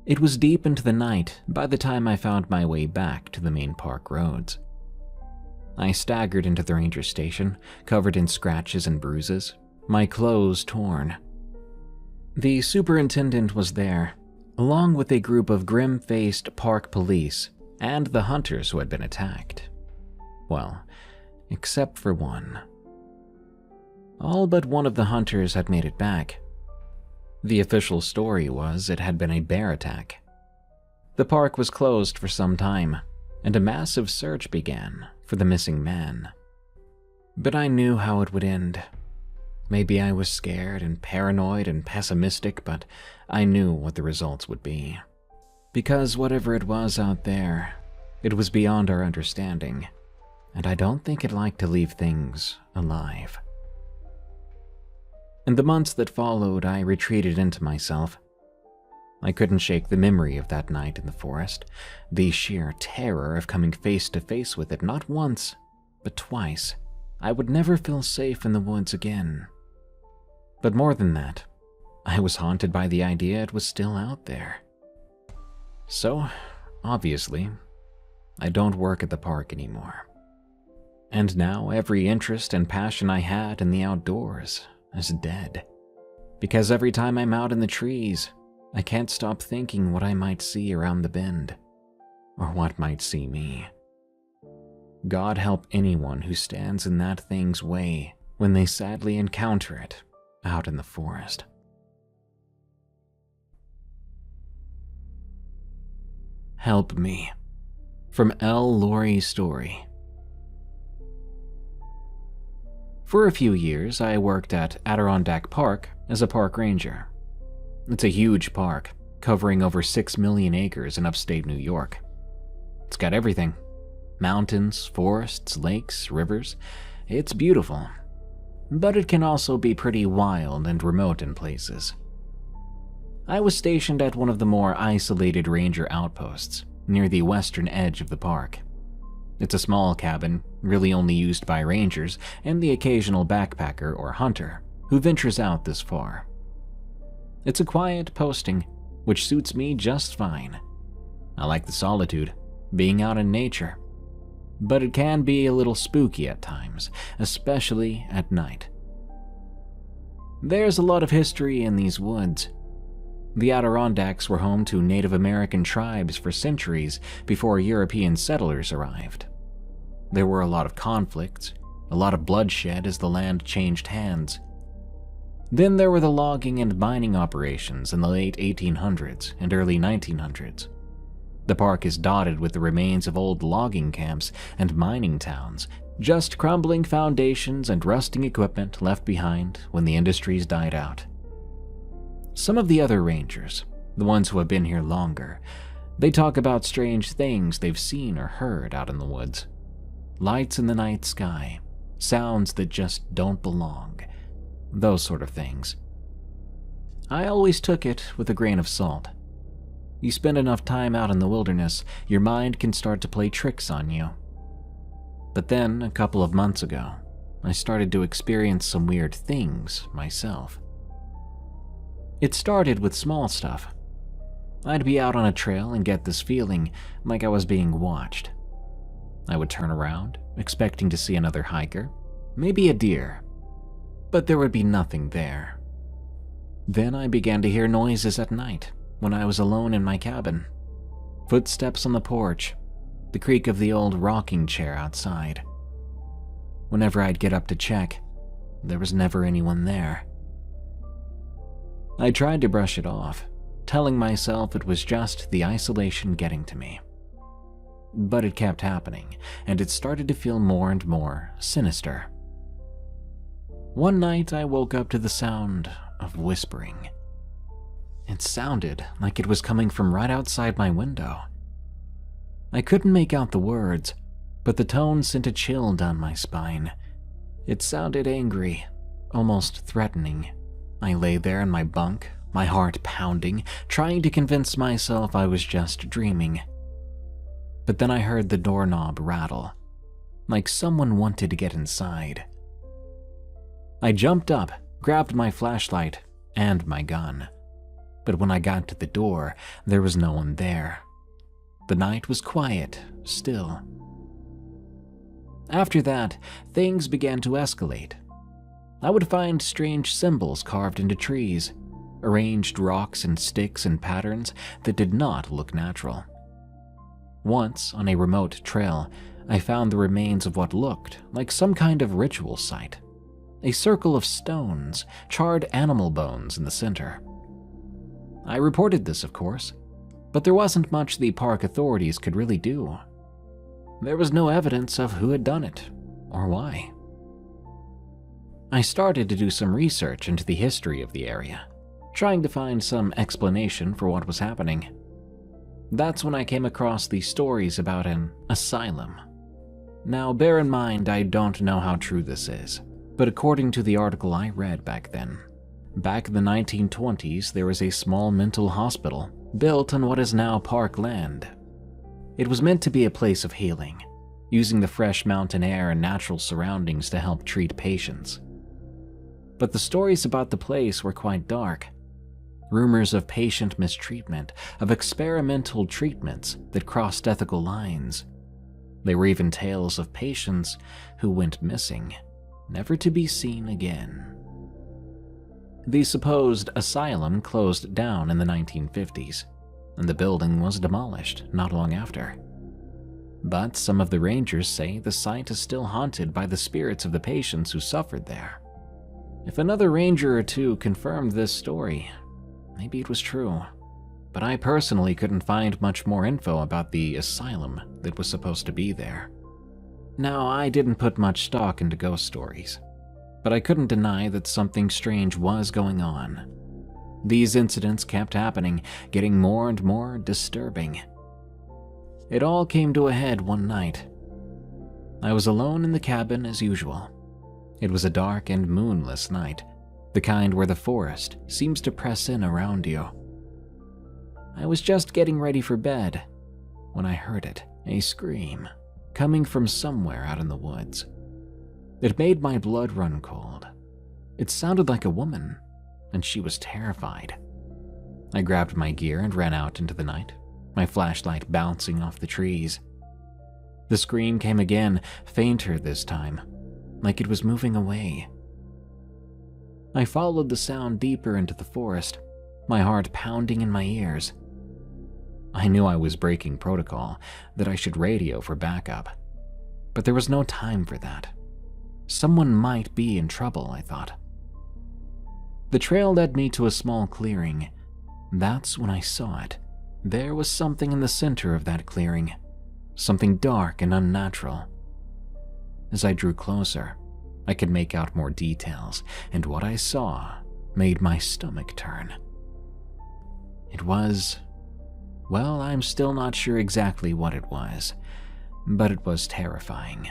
Speaker 1: It was deep into the night by the time I found my way back to the main park roads. I staggered into the ranger station, covered in scratches and bruises, my clothes torn. The superintendent was there, along with a group of grim-faced park police and the hunters who had been attacked. Well, except for one. All but one of the hunters had made it back. The official story was it had been a bear attack. The park was closed for some time, and a massive search began for the missing man. But I knew how it would end. Maybe I was scared and paranoid and pessimistic, but I knew what the results would be. Because whatever it was out there, it was beyond our understanding, and I don't think it liked to leave things alive. In the months that followed, I retreated into myself. I couldn't shake the memory of that night in the forest, the sheer terror of coming face to face with it not once, but twice. I would never feel safe in the woods again. But more than that, I was haunted by the idea it was still out there. So, obviously, I don't work at the park anymore. And now every interest and passion I had in the outdoors is dead. Because every time I'm out in the trees, I can't stop thinking what I might see around the bend, or what might see me. God help anyone who stands in that thing's way when they sadly encounter it out in the forest. Help Me, from L. Laurie's story. For a few years, I worked at Adirondack Park as a park ranger. It's a huge park, covering over 6 million acres in upstate New York. It's got everything. Mountains, forests, lakes, rivers. It's beautiful. But it can also be pretty wild and remote in places. I was stationed at one of the more isolated ranger outposts, near the western edge of the park. It's a small cabin, really only used by rangers and the occasional backpacker or hunter who ventures out this far. It's a quiet posting, which suits me just fine. I like the solitude, being out in nature. But it can be a little spooky at times, especially at night. There's a lot of history in these woods. The Adirondacks were home to Native American tribes for centuries before European settlers arrived. There were a lot of conflicts, a lot of bloodshed as the land changed hands. Then there were the logging and mining operations in the late 1800s and early 1900s. The park is dotted with the remains of old logging camps and mining towns, just crumbling foundations and rusting equipment left behind when the industries died out. Some of the other rangers, the ones who have been here longer, they talk about strange things they've seen or heard out in the woods. Lights in the night sky, sounds that just don't belong, those sort of things. I always took it with a grain of salt. You spend enough time out in the wilderness, your mind can start to play tricks on you. But then, a couple of months ago, I started to experience some weird things myself. It started with small stuff. I'd be out on a trail and get this feeling like I was being watched. I would turn around, expecting to see another hiker, maybe a deer, but there would be nothing there. Then I began to hear noises at night when I was alone in my cabin. Footsteps on the porch, the creak of the old rocking chair outside. Whenever I'd get up to check, there was never anyone there. I tried to brush it off, telling myself it was just the isolation getting to me. But it kept happening, and it started to feel more and more sinister. One night I woke up to the sound of whispering. It sounded like it was coming from right outside my window. I couldn't make out the words, but the tone sent a chill down my spine. It sounded angry, almost threatening. I lay there in my bunk, my heart pounding, trying to convince myself I was just dreaming. But then I heard the doorknob rattle, like someone wanted to get inside. I jumped up, grabbed my flashlight and my gun. But when I got to the door, there was no one there. The night was quiet, still. After that, things began to escalate. I would find strange symbols carved into trees, arranged rocks and sticks in patterns that did not look natural. Once, on a remote trail, I found the remains of what looked like some kind of ritual site. A circle of stones, charred animal bones in the center. I reported this, of course, but there wasn't much the park authorities could really do. There was no evidence of who had done it, or why. I started to do some research into the history of the area, trying to find some explanation for what was happening. That's when I came across these stories about an asylum. Now, bear in mind I don't know how true this is, but according to the article I read back then, back in the 1920s, there was a small mental hospital built on what is now park land. It was meant to be a place of healing, using the fresh mountain air and natural surroundings to help treat patients. But the stories about the place were quite dark. Rumors of patient mistreatment, of experimental treatments that crossed ethical lines. There were even tales of patients who went missing, never to be seen again. The supposed asylum closed down in the 1950s, and the building was demolished not long after. But some of the rangers say the site is still haunted by the spirits of the patients who suffered there. If another ranger or two confirmed this story, maybe it was true. But I personally couldn't find much more info about the asylum that was supposed to be there. Now, I didn't put much stock into ghost stories, but I couldn't deny that something strange was going on. These incidents kept happening, getting more and more disturbing. It all came to a head one night. I was alone in the cabin as usual. It was a dark and moonless night, the kind where the forest seems to press in around you. I was just getting ready for bed when I heard it, a scream, coming from somewhere out in the woods. It made my blood run cold. It sounded like a woman, and she was terrified. I grabbed my gear and ran out into the night, my flashlight bouncing off the trees. The scream came again, fainter this time, like it was moving away. I followed the sound deeper into the forest, my heart pounding in my ears. I knew I was breaking protocol, that I should radio for backup. But there was no time for that. Someone might be in trouble, I thought. The trail led me to a small clearing. That's when I saw it. There was something in the center of that clearing. Something dark and unnatural. As I drew closer, I could make out more details, and what I saw made my stomach turn. It was... well, I'm still not sure exactly what it was, but it was terrifying.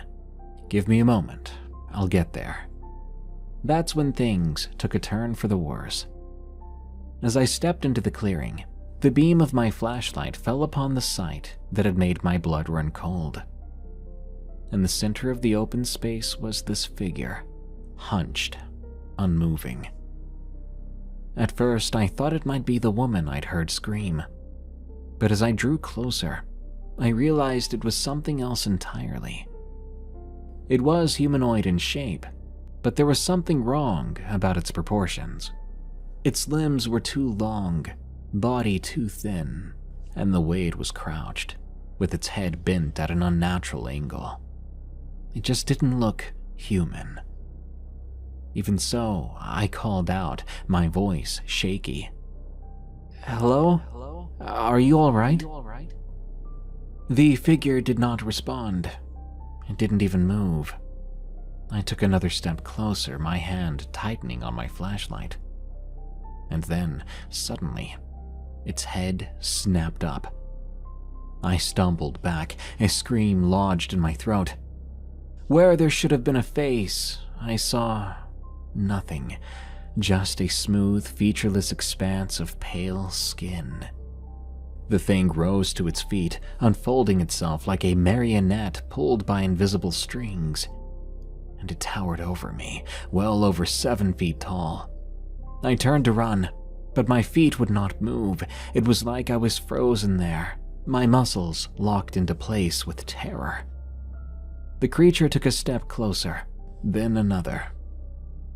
Speaker 1: Give me a moment, I'll get there. That's when things took a turn for the worse. As I stepped into the clearing, the beam of my flashlight fell upon the sight that had made my blood run cold. In the center of the open space was this figure, hunched, unmoving. At first, I thought it might be the woman I'd heard scream. But as I drew closer, I realized it was something else entirely. It was humanoid in shape, but there was something wrong about its proportions. Its limbs were too long, body too thin, and the way it was crouched, with its head bent at an unnatural angle. It just didn't look human. Even so, I called out, my voice shaky. "Hello? Are you all right?" The figure did not respond. It didn't even move. I took another step closer, my hand tightening on my flashlight. And then, suddenly, its head snapped up. I stumbled back, a scream lodged in my throat. Where there should have been a face, I saw nothing, just a smooth, featureless expanse of pale skin. The thing rose to its feet, unfolding itself like a marionette pulled by invisible strings, and it towered over me, well over 7 feet tall. I turned to run, but my feet would not move. It was like I was frozen there, my muscles locked into place with terror. The creature took a step closer, then another.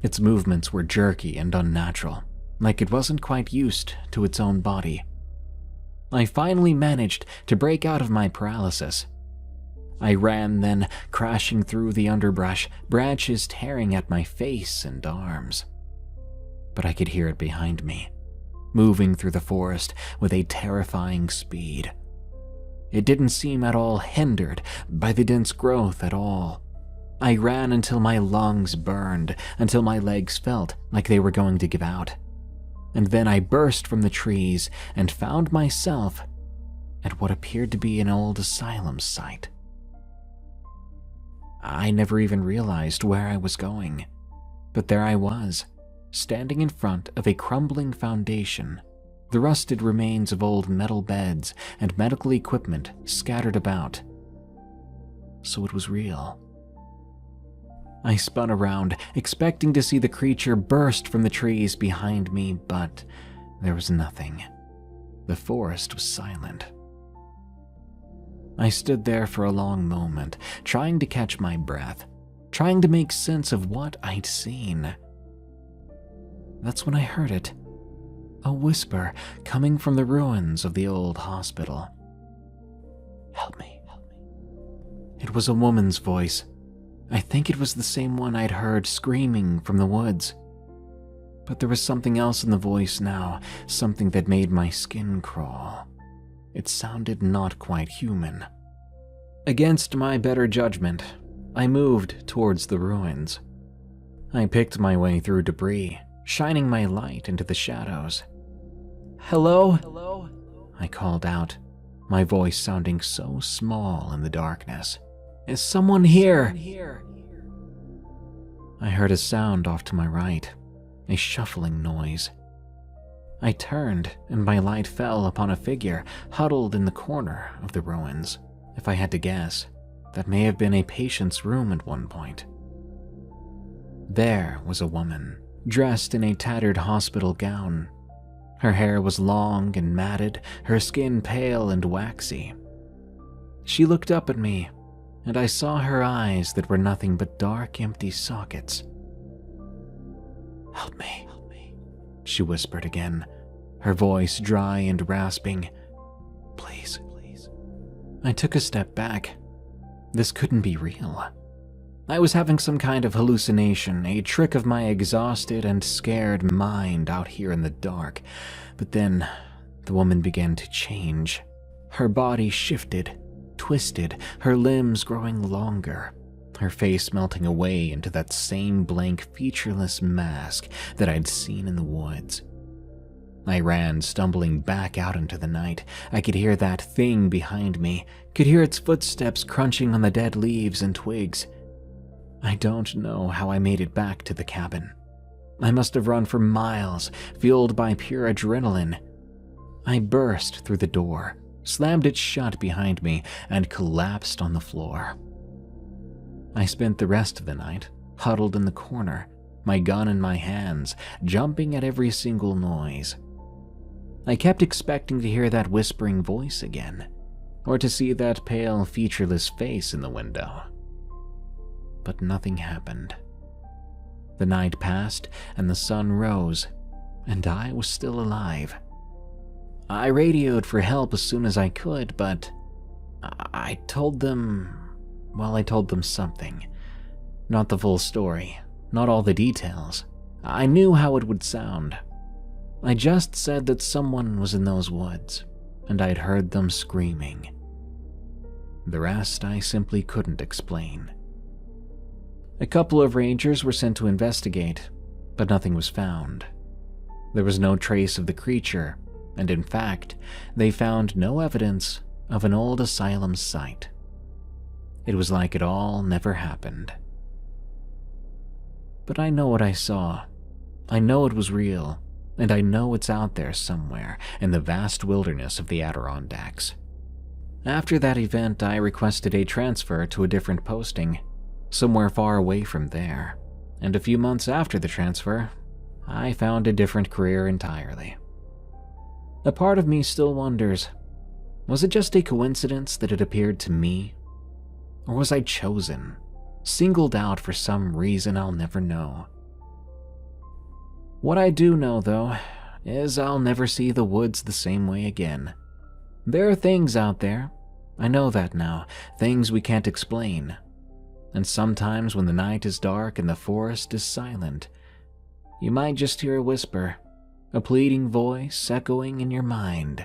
Speaker 1: Its movements were jerky and unnatural, like it wasn't quite used to its own body. I finally managed to break out of my paralysis. I ran then, crashing through the underbrush, branches tearing at my face and arms. But I could hear it behind me, moving through the forest with a terrifying speed. It didn't seem at all hindered by the dense growth at all. I ran until my lungs burned, until my legs felt like they were going to give out. And then I burst from the trees and found myself at what appeared to be an old asylum site. I never even realized where I was going, but there I was, standing in front of a crumbling foundation, the rusted remains of old metal beds and medical equipment scattered about. So it was real. I spun around, expecting to see the creature burst from the trees behind me, but there was nothing. The forest was silent. I stood there for a long moment, trying to catch my breath, trying to make sense of what I'd seen. That's when I heard it. A whisper coming from the ruins of the old hospital. "Help me, help me." It was a woman's voice. I think it was the same one I'd heard screaming from the woods. But there was something else in the voice now, something that made my skin crawl. It sounded not quite human. Against my better judgment, I moved towards the ruins. I picked my way through debris, shining my light into the shadows. "Hello?" I called out, my voice sounding so small in the darkness. "Is someone here?" I heard a sound off to my right, a shuffling noise. I turned, and my light fell upon a figure huddled in the corner of the ruins. If I had to guess, that may have been a patient's room at one point. There was a woman, dressed in a tattered hospital gown. Her hair was long and matted, her skin pale and waxy. She looked up at me, and I saw her eyes that were nothing but dark, empty sockets. "Help me," she whispered again, her voice dry and rasping. Please, please. I took a step back. This couldn't be real. I was having some kind of hallucination, a trick of my exhausted and scared mind out here in the dark. But then, the woman began to change. Her body shifted, twisted, her limbs growing longer, her face melting away into that same blank, featureless mask that I'd seen in the woods. I ran, stumbling back out into the night. I could hear that thing behind me, could hear its footsteps crunching on the dead leaves and twigs. I don't know how I made it back to the cabin. I must have run for miles, fueled by pure adrenaline. I burst through the door, slammed it shut behind me, and collapsed on the floor. I spent the rest of the night huddled in the corner, my gun in my hands, jumping at every single noise. I kept expecting to hear that whispering voice again, or to see that pale, featureless face in the window. But nothing happened. The night passed, and the sun rose, and I was still alive. I radioed for help as soon as I could, but I told them something. Not the full story, not all the details. I knew how it would sound. I just said that someone was in those woods, and I'd heard them screaming. The rest I simply couldn't explain. A couple of rangers were sent to investigate, but nothing was found. There was no trace of the creature, and in fact, they found no evidence of an old asylum site. It was like it all never happened. But I know what I saw. I know it was real, and I know it's out there somewhere in the vast wilderness of the Adirondacks. After that event, I requested a transfer to a different posting, somewhere far away from there, and a few months after the transfer, I found a different career entirely. A part of me still wonders, was it just a coincidence that it appeared to me? Or was I chosen, singled out for some reason I'll never know? What I do know, though, is I'll never see the woods the same way again. There are things out there, I know that now, things we can't explain. And sometimes when the night is dark and the forest is silent, you might just hear a whisper, a pleading voice echoing in your mind,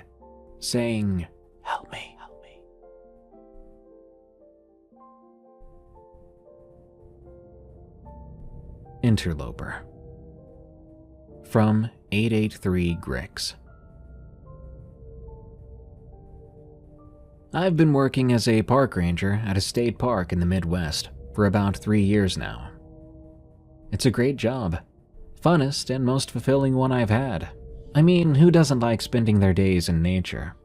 Speaker 1: saying, "Help me, help me." Interloper. From 883 Grix. I've been working as a park ranger at a state park in the Midwest for about 3 years now. It's a great job. Funnest and most fulfilling one I've had. I mean, who doesn't like spending their days in nature?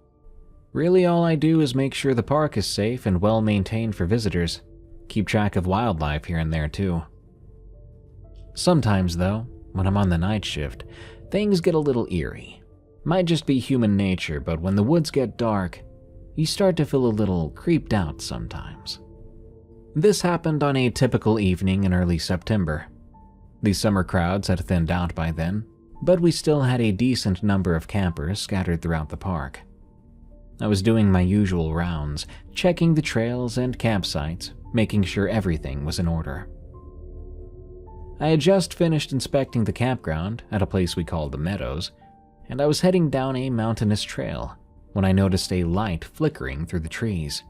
Speaker 1: Really, all I do is make sure the park is safe and well maintained for visitors. Keep track of wildlife here and there, too. Sometimes, though, when I'm on the night shift, things get a little eerie. Might just be human nature, but when the woods get dark, you start to feel a little creeped out sometimes. This happened on a typical evening in early September. The summer crowds had thinned out by then, but we still had a decent number of campers scattered throughout the park. I was doing my usual rounds, checking the trails and campsites, making sure everything was in order. I had just finished inspecting the campground at a place we called the Meadows, and I was heading down a mountainous trail when I noticed a light flickering through the trees.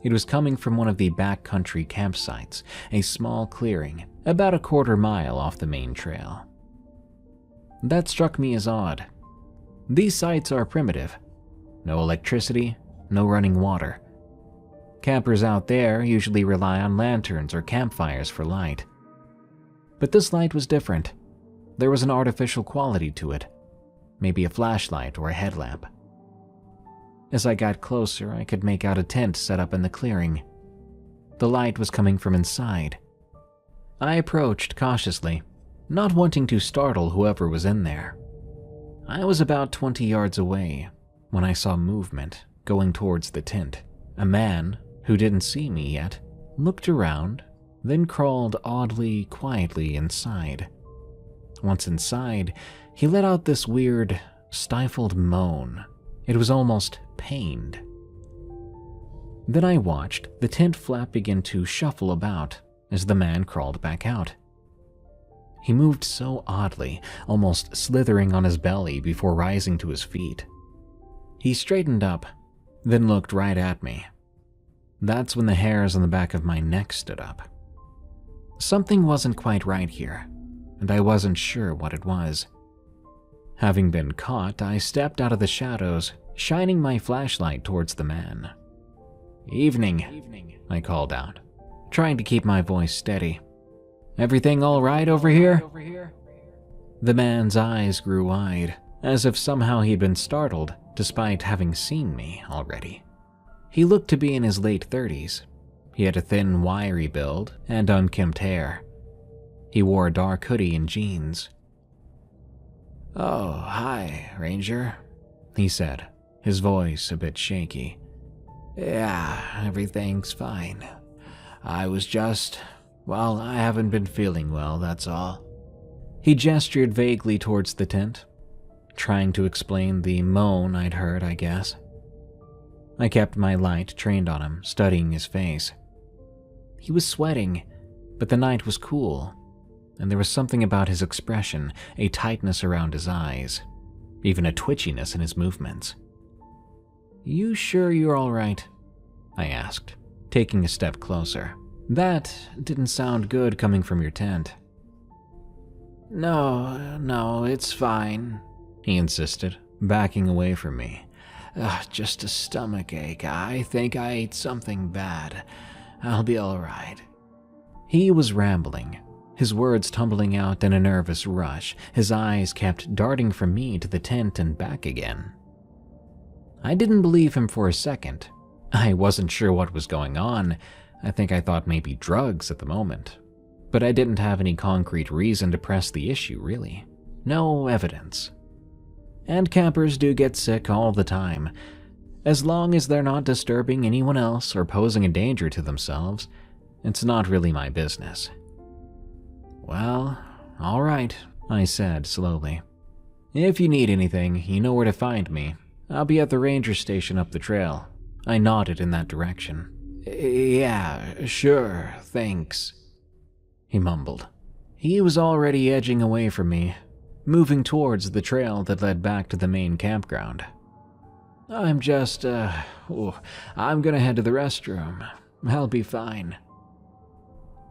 Speaker 1: It was coming from one of the backcountry campsites, a small clearing about a quarter mile off the main trail. That struck me as odd. These sites are primitive. No electricity, no running water. Campers out there usually rely on lanterns or campfires for light. But this light was different. There was an artificial quality to it, maybe a flashlight or a headlamp. As I got closer, I could make out a tent set up in the clearing. The light was coming from inside. I approached cautiously, not wanting to startle whoever was in there. I was about 20 yards away when I saw movement going towards the tent. A man, who didn't see me yet, looked around, then crawled oddly, quietly inside. Once inside, he let out this weird, stifled moan. It was almost pained. Then I watched the tent flap begin to shuffle about as the man crawled back out. He moved so oddly, almost slithering on his belly before rising to his feet. He straightened up, then looked right at me. That's when the hairs on the back of my neck stood up. Something wasn't quite right here, and I wasn't sure what it was. Having been caught, I stepped out of the shadows, shining my flashlight towards the man. "Evening," I called out, trying to keep my voice steady. "Everything all right over here?" The man's eyes grew wide, as if somehow he'd been startled despite having seen me already. He looked to be in his late 30s. He had a thin, wiry build and unkempt hair. He wore a dark hoodie and jeans. "Oh, hi, Ranger," he said, his voice a bit shaky. "Yeah, everything's fine. I haven't been feeling well, that's all." He gestured vaguely towards the tent, trying to explain the moan I'd heard, I guess. I kept my light trained on him, studying his face. He was sweating, but the night was cool, and there was something about his expression, a tightness around his eyes, even a twitchiness in his movements. "You sure you're all right?" I asked, taking a step closer. "That didn't sound good coming from your tent." No, it's fine," he insisted, backing away from me. "Just a stomach ache. I think I ate something bad. I'll be all right." He was rambling, his words tumbling out in a nervous rush. His eyes kept darting from me to the tent and back again. I didn't believe him for a second. I wasn't sure what was going on. I think I thought maybe drugs at the moment. But I didn't have any concrete reason to press the issue, really. No evidence. And campers do get sick all the time. As long as they're not disturbing anyone else or posing a danger to themselves, it's not really my business. "Well, all right," I said slowly. "If you need anything, you know where to find me. I'll be at the ranger station up the trail." I nodded in that direction. "Yeah, sure, thanks," he mumbled. He was already edging away from me, moving towards the trail that led back to the main campground. I'm gonna head to the restroom. I'll be fine."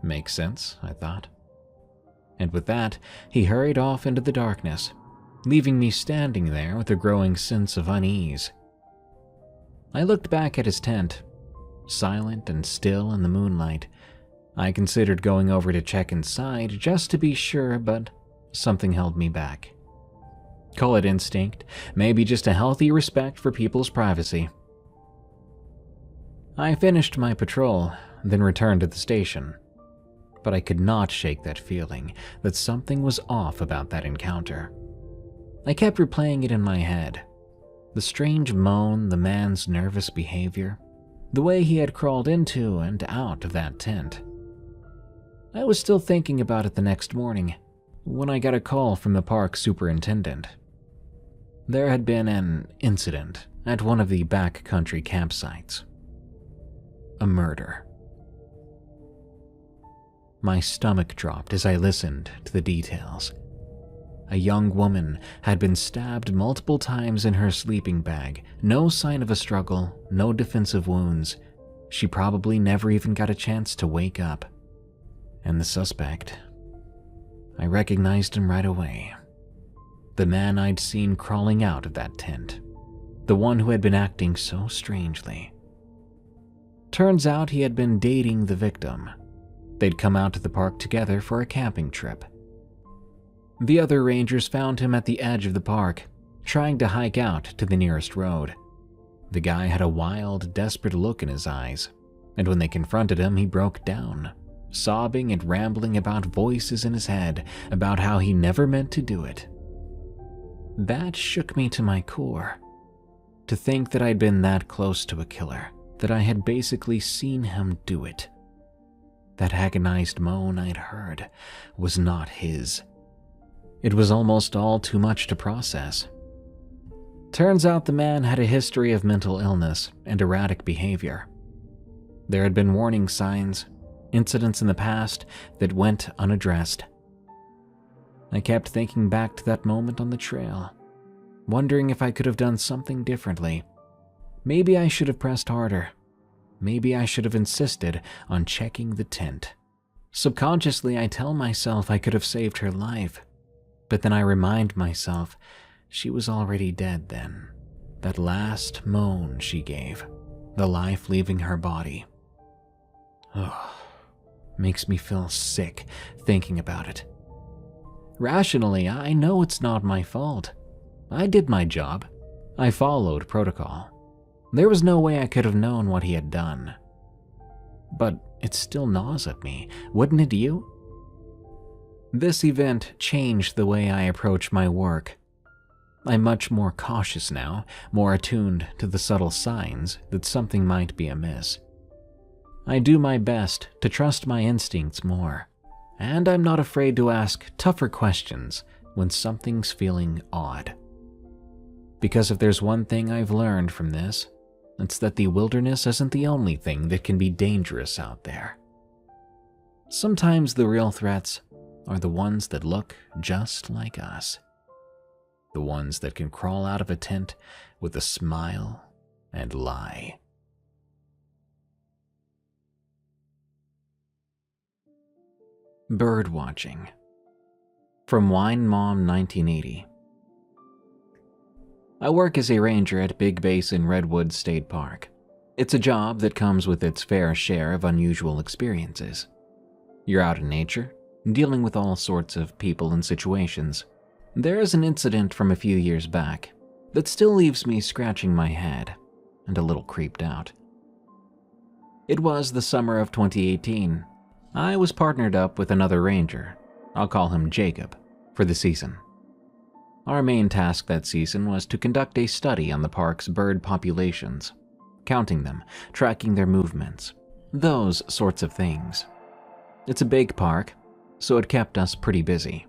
Speaker 1: Makes sense, I thought. And with that, he hurried off into the darkness, leaving me standing there with a growing sense of unease. I looked back at his tent, silent and still in the moonlight. I considered going over to check inside just to be sure, but something held me back. Call it instinct, maybe just a healthy respect for people's privacy. I finished my patrol, then returned to the station. But I could not shake that feeling that something was off about that encounter. I kept replaying it in my head. The strange moan, the man's nervous behavior, the way he had crawled into and out of that tent. I was still thinking about it the next morning when I got a call from the park superintendent. There had been an incident at one of the backcountry campsites. A murder. My stomach dropped as I listened to the details. A young woman had been stabbed multiple times in her sleeping bag. No sign of a struggle, no defensive wounds. She probably never even got a chance to wake up. And the suspect, I recognized him right away. The man I'd seen crawling out of that tent. The one who had been acting so strangely. Turns out he had been dating the victim. They'd come out to the park together for a camping trip. The other rangers found him at the edge of the park, trying to hike out to the nearest road. The guy had a wild, desperate look in his eyes, and when they confronted him, he broke down, sobbing and rambling about voices in his head about how he never meant to do it. That shook me to my core. To think that I'd been that close to a killer, that I had basically seen him do it. That agonized moan I'd heard was not his. It was almost all too much to process. Turns out the man had a history of mental illness and erratic behavior. There had been warning signs, incidents in the past that went unaddressed. I kept thinking back to that moment on the trail, wondering if I could have done something differently. Maybe I should have pressed harder. Maybe I should have insisted on checking the tent. Subconsciously, I tell myself I could have saved her life, but then I remind myself she was already dead then. That last moan she gave, the life leaving her body. Ugh, makes me feel sick thinking about it. Rationally, I know it's not my fault. I did my job. I followed protocol. There was no way I could have known what he had done. But it still gnaws at me, wouldn't it you? This event changed the way I approach my work. I'm much more cautious now, more attuned to the subtle signs that something might be amiss. I do my best to trust my instincts more, and I'm not afraid to ask tougher questions when something's feeling odd. Because if there's one thing I've learned from this, it's that the wilderness isn't the only thing that can be dangerous out there. Sometimes the real threats are the ones that look just like us. The ones that can crawl out of a tent with a smile and lie. Bird watching. From Wine Mom 1980. I work as a ranger at Big Basin Redwood State Park. It's a job that comes with its fair share of unusual experiences. You're out in nature, dealing with all sorts of people and situations. There is an incident from a few years back that still leaves me scratching my head and a little creeped out. It was the summer of 2018. I was partnered up with another ranger, I'll call him Jacob, for the season. Our main task that season was to conduct a study on the park's bird populations, counting them, tracking their movements, those sorts of things. It's a big park, so it kept us pretty busy.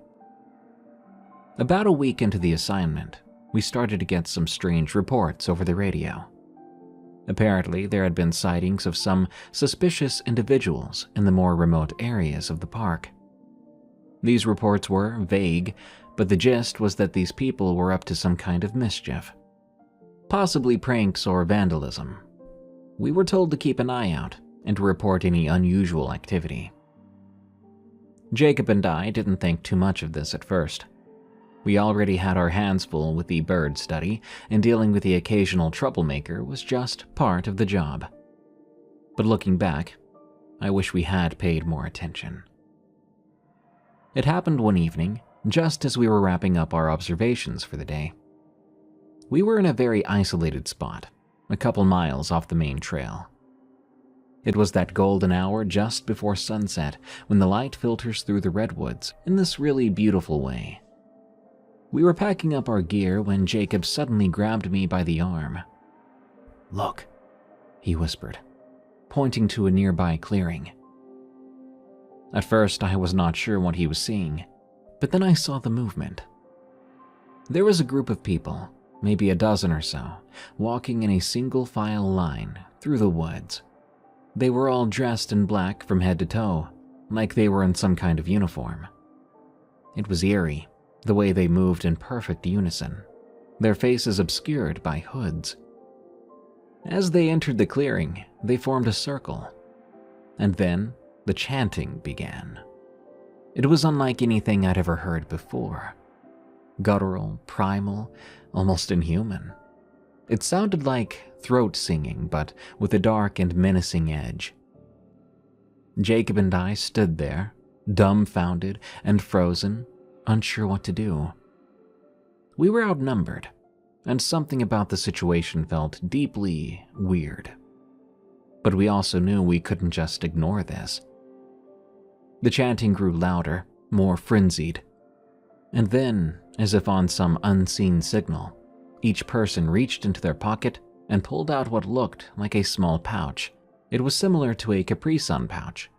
Speaker 1: About a week into the assignment, we started to get some strange reports over the radio. Apparently, there had been sightings of some suspicious individuals in the more remote areas of the park. These reports were vague, but the gist was that these people were up to some kind of mischief. Possibly pranks or vandalism. We were told to keep an eye out and to report any unusual activity. Jacob and I didn't think too much of this at first. We already had our hands full with the bird study, and dealing with the occasional troublemaker was just part of the job. But looking back, I wish we had paid more attention. It happened one evening, just as we were wrapping up our observations for the day. We were in a very isolated spot, a couple miles off the main trail. It was that golden hour just before sunset when the light filters through the redwoods in this really beautiful way. We were packing up our gear when Jacob suddenly grabbed me by the arm. "Look," he whispered, pointing to a nearby clearing. At first, I was not sure what he was seeing, but then I saw the movement. There was a group of people, maybe a dozen or so, walking in a single file line through the woods. They were all dressed in black from head to toe, like they were in some kind of uniform. It was eerie, the way they moved in perfect unison, their faces obscured by hoods. As they entered the clearing, they formed a circle, and then the chanting began. It was unlike anything I'd ever heard before. Guttural, primal, almost inhuman. It sounded like throat singing, but with a dark and menacing edge. Jacob and I stood there, dumbfounded and frozen, unsure what to do. We were outnumbered, and something about the situation felt deeply weird. But we also knew we couldn't just ignore this. The chanting grew louder, more frenzied. And then, as if on some unseen signal, each person reached into their pocket and pulled out what looked like a small pouch. It was similar to a Capri Sun pouch.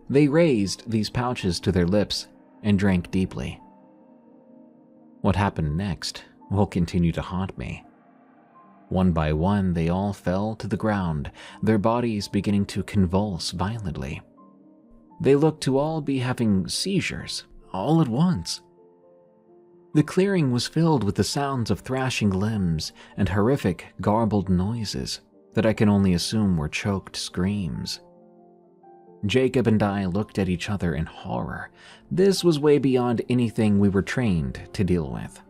Speaker 1: They raised these pouches to their lips and drank deeply. What happened next will continue to haunt me. One by one, they all fell to the ground, their bodies beginning to convulse violently. They looked to all be having seizures, all at once. The clearing was filled with the sounds of thrashing limbs and horrific, garbled noises that I can only assume were choked screams. Jacob and I looked at each other in horror. This was way beyond anything we were trained to deal with.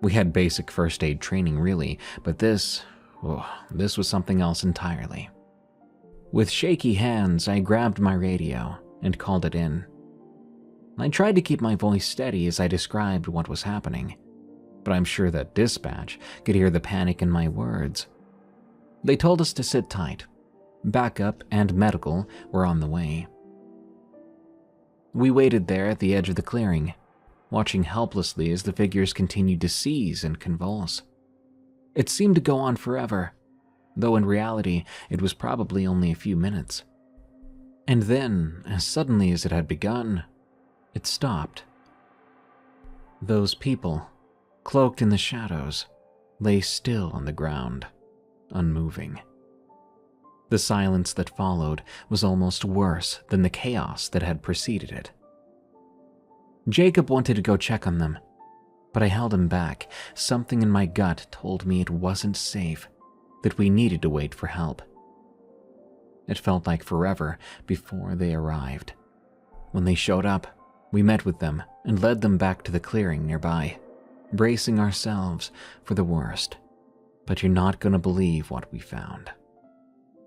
Speaker 1: We had basic first aid training, really, but this was something else entirely. With shaky hands, I grabbed my radio and called it in. I tried to keep my voice steady as I described what was happening, but I'm sure that dispatch could hear the panic in my words. They told us to sit tight. Backup and medical were on the way. We waited there at the edge of the clearing, watching helplessly as the figures continued to seize and convulse. It seemed to go on forever, though in reality it was probably only a few minutes. And then, as suddenly as it had begun, it stopped. Those people, cloaked in the shadows, lay still on the ground, unmoving. The silence that followed was almost worse than the chaos that had preceded it. Jacob wanted to go check on them, but I held him back. Something in my gut told me it wasn't safe, that we needed to wait for help. It felt like forever before they arrived. When they showed up, we met with them and led them back to the clearing nearby, bracing ourselves for the worst. But you're not going to believe what we found.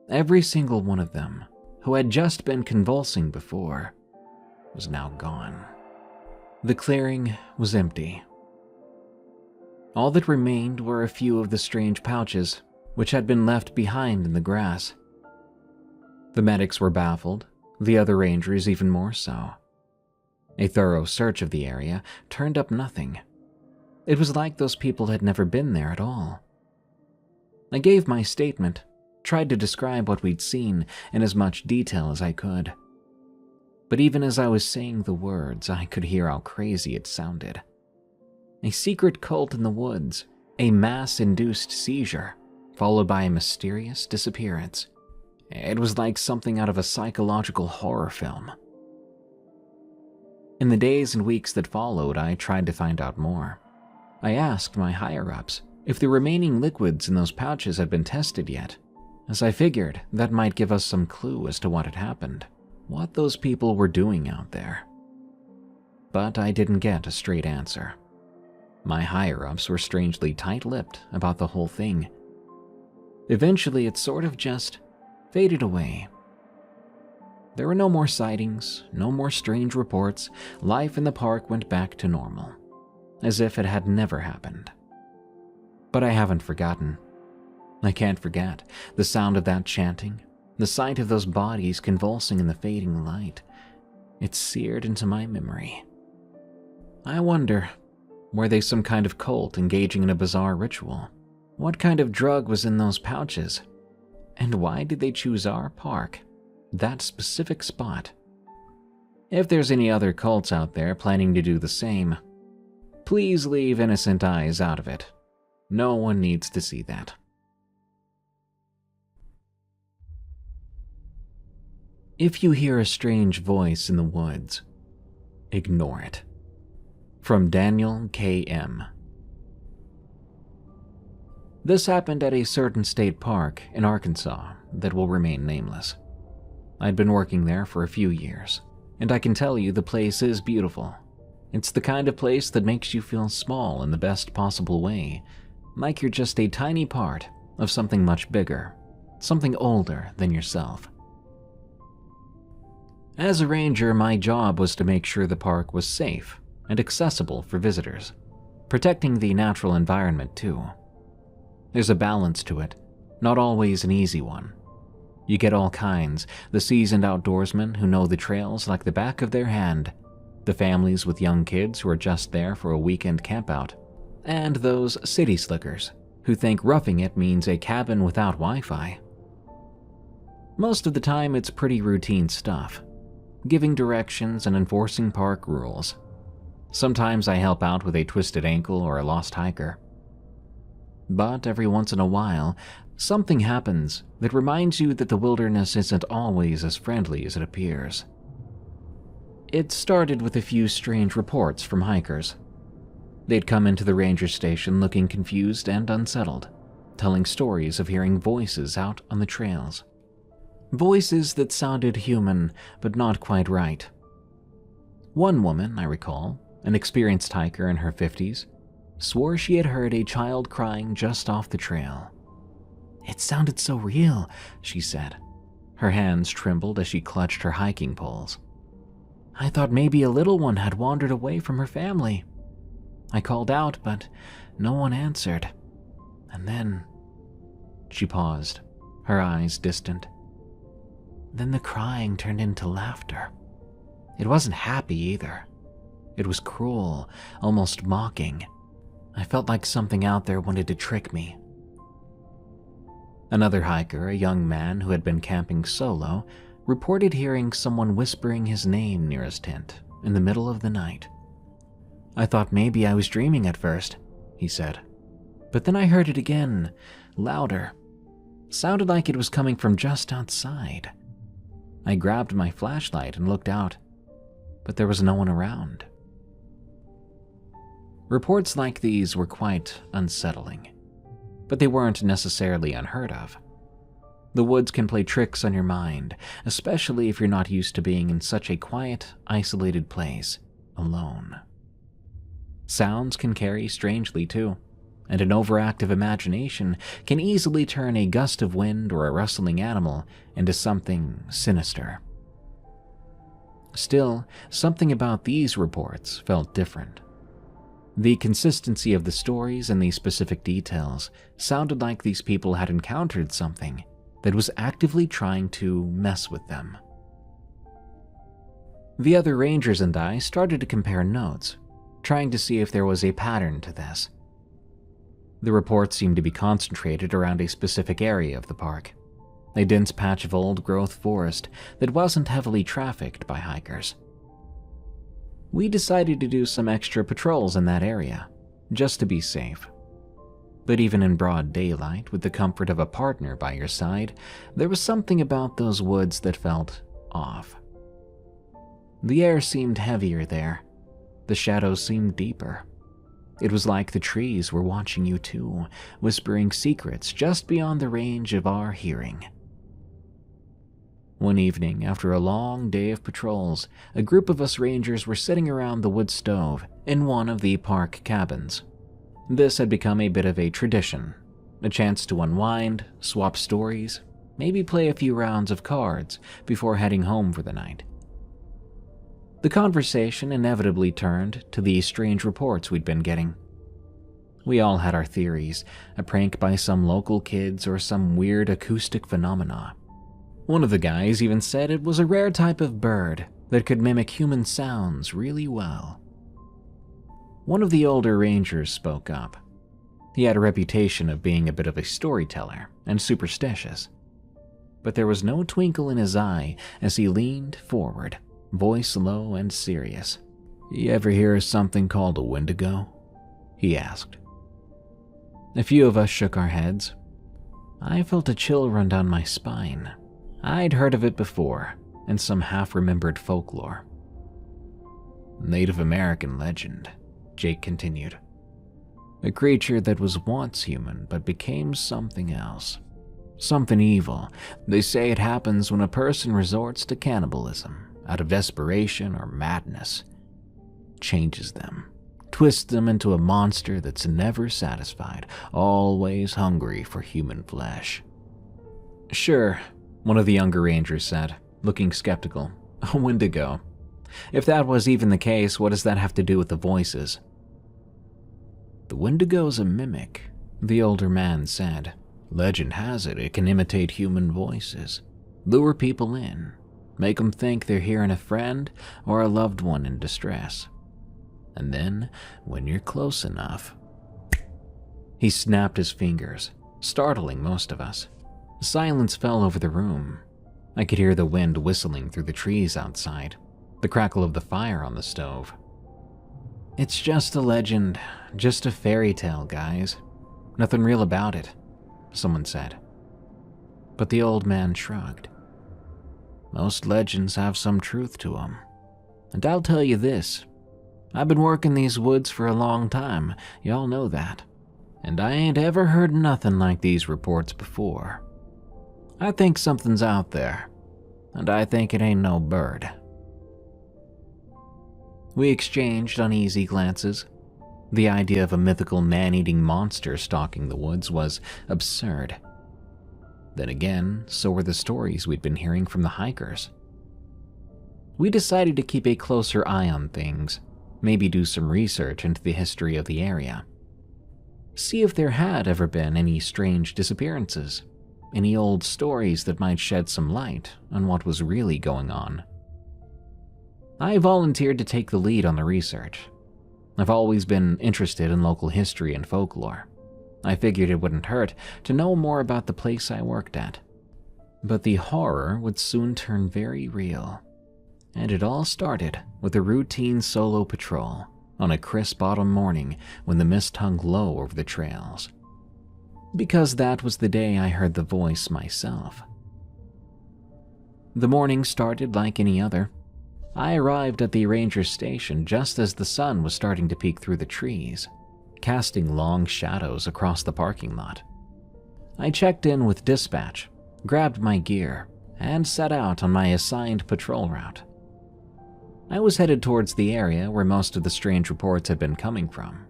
Speaker 1: Every single one of them, who had just been convulsing before, was now gone. The clearing was empty. All that remained were a few of the strange pouches, which had been left behind in the grass. The medics were baffled, the other rangers even more so. A thorough search of the area turned up nothing. It was like those people had never been there at all. I gave my statement, tried to describe what we'd seen in as much detail as I could. But even as I was saying the words, I could hear how crazy it sounded. A secret cult in the woods, a mass-induced seizure, followed by a mysterious disappearance. It was like something out of a psychological horror film. In the days and weeks that followed, I tried to find out more. I asked my higher-ups if the remaining liquids in those pouches had been tested yet, as I figured that might give us some clue as to what had happened, what those people were doing out there. But I didn't get a straight answer. My higher-ups were strangely tight-lipped about the whole thing. Eventually, it sort of just faded away. There were no more sightings, no more strange reports. Life in the park went back to normal, as if it had never happened. But I haven't forgotten. I can't forget the sound of that chanting, the sight of those bodies convulsing in the fading light. It's seared into my memory. I wonder, were they some kind of cult engaging in a bizarre ritual? What kind of drug was in those pouches? And why did they choose our park, that specific spot? If there's any other cults out there planning to do the same, please leave innocent eyes out of it. No one needs to see that. If you hear a strange voice in the woods, ignore it. From Daniel K.M. This happened at a certain state park in Arkansas that will remain nameless. I'd been working there for a few years, and I can tell you the place is beautiful. It's the kind of place that makes you feel small in the best possible way, like you're just a tiny part of something much bigger, something older than yourself. As a ranger, my job was to make sure the park was safe and accessible for visitors, protecting the natural environment too. There's a balance to it, not always an easy one. You get all kinds, the seasoned outdoorsmen who know the trails like the back of their hand, the families with young kids who are just there for a weekend campout, and those city slickers who think roughing it means a cabin without Wi-Fi. Most of the time it's pretty routine stuff, giving directions and enforcing park rules. Sometimes I help out with a twisted ankle or a lost hiker, But every once in a while, something happens that reminds you that the wilderness isn't always as friendly as it appears. It started with a few strange reports from hikers. They'd come into the ranger station looking confused and unsettled, telling stories of hearing voices out on the trails. Voices that sounded human, but not quite right. One woman, I recall, an experienced hiker in her 50s, swore she had heard a child crying just off the trail. "It sounded so real," she said. Her hands trembled as she clutched her hiking poles. "I thought maybe a little one had wandered away from her family. I called out, but no one answered. And then..." She paused, her eyes distant. "Then the crying turned into laughter. It wasn't happy either. It was cruel, almost mocking. I felt like something out there wanted to trick me." Another hiker, a young man who had been camping solo, reported hearing someone whispering his name near his tent in the middle of the night. "I thought maybe I was dreaming at first," he said. "But then I heard it again, louder. Sounded like it was coming from just outside. I grabbed my flashlight and looked out, but there was no one around." Reports like these were quite unsettling, but they weren't necessarily unheard of. The woods can play tricks on your mind, especially if you're not used to being in such a quiet, isolated place, alone. Sounds can carry strangely too, and an overactive imagination can easily turn a gust of wind or a rustling animal into something sinister. Still, something about these reports felt different. The consistency of the stories and the specific details sounded like these people had encountered something that was actively trying to mess with them. The other rangers and I started to compare notes, trying to see if there was a pattern to this. The reports seemed to be concentrated around a specific area of the park, a dense patch of old-growth forest that wasn't heavily trafficked by hikers. We decided to do some extra patrols in that area, just to be safe. But even in broad daylight, with the comfort of a partner by your side, there was something about those woods that felt off. The air seemed heavier there. The shadows seemed deeper. It was like the trees were watching you too, whispering secrets just beyond the range of our hearing. One evening, after a long day of patrols, a group of us rangers were sitting around the wood stove in one of the park cabins. This had become a bit of a tradition, a chance to unwind, swap stories, maybe play a few rounds of cards before heading home for the night. The conversation inevitably turned to the strange reports we'd been getting. We all had our theories, a prank by some local kids or some weird acoustic phenomena. One of the guys even said it was a rare type of bird that could mimic human sounds really well. One of the older rangers spoke up. He had a reputation of being a bit of a storyteller and superstitious. But there was no twinkle in his eye as he leaned forward, voice low and serious. "You ever hear of something called a wendigo?" he asked. A few of us shook our heads. I felt a chill run down my spine. I'd heard of it before, in some half-remembered folklore. "Native American legend," Jake continued. "A creature that was once human but became something else. Something evil. They say it happens when a person resorts to cannibalism out of desperation or madness. Changes them. Twists them into a monster that's never satisfied, always hungry for human flesh." "Sure," one of the younger rangers said, looking skeptical. "A wendigo. If that was even the case, what does that have to do with the voices?" "The wendigo's a mimic," the older man said. "Legend has it can imitate human voices, lure people in, make them think they're hearing a friend or a loved one in distress. And then, when you're close enough..." He snapped his fingers, startling most of us. Silence fell over the room. I could hear the wind whistling through the trees outside, the crackle of the fire on the stove. "It's just a legend, just a fairy tale, guys. Nothing real about it, someone said. But the old man shrugged. Most legends have some truth to them. And I'll tell you this, I've been working these woods for a long time, y'all know that. And I ain't ever heard nothing like these reports before. I think something's out there, and I think it ain't no bird. We exchanged uneasy glances. The idea of a mythical man-eating monster stalking the woods was absurd. Then again, so were the stories we'd been hearing from the hikers. We decided to keep a closer eye on things, maybe do some research into the history of the area. See if there had ever been any strange disappearances, any old stories that might shed some light on what was really going on. I volunteered to take the lead on the research. I've always been interested in local history and folklore. I figured it wouldn't hurt to know more about the place I worked at. But the horror would soon turn very real. And it all started with a routine solo patrol on a crisp autumn morning when the mist hung low over the trails. Because that was the day I heard the voice myself. The morning started like any other. I arrived at the ranger station just as the sun was starting to peek through the trees, casting long shadows across the parking lot. I checked in with dispatch, grabbed my gear, and set out on my assigned patrol route. I was headed towards the area where most of the strange reports had been coming from.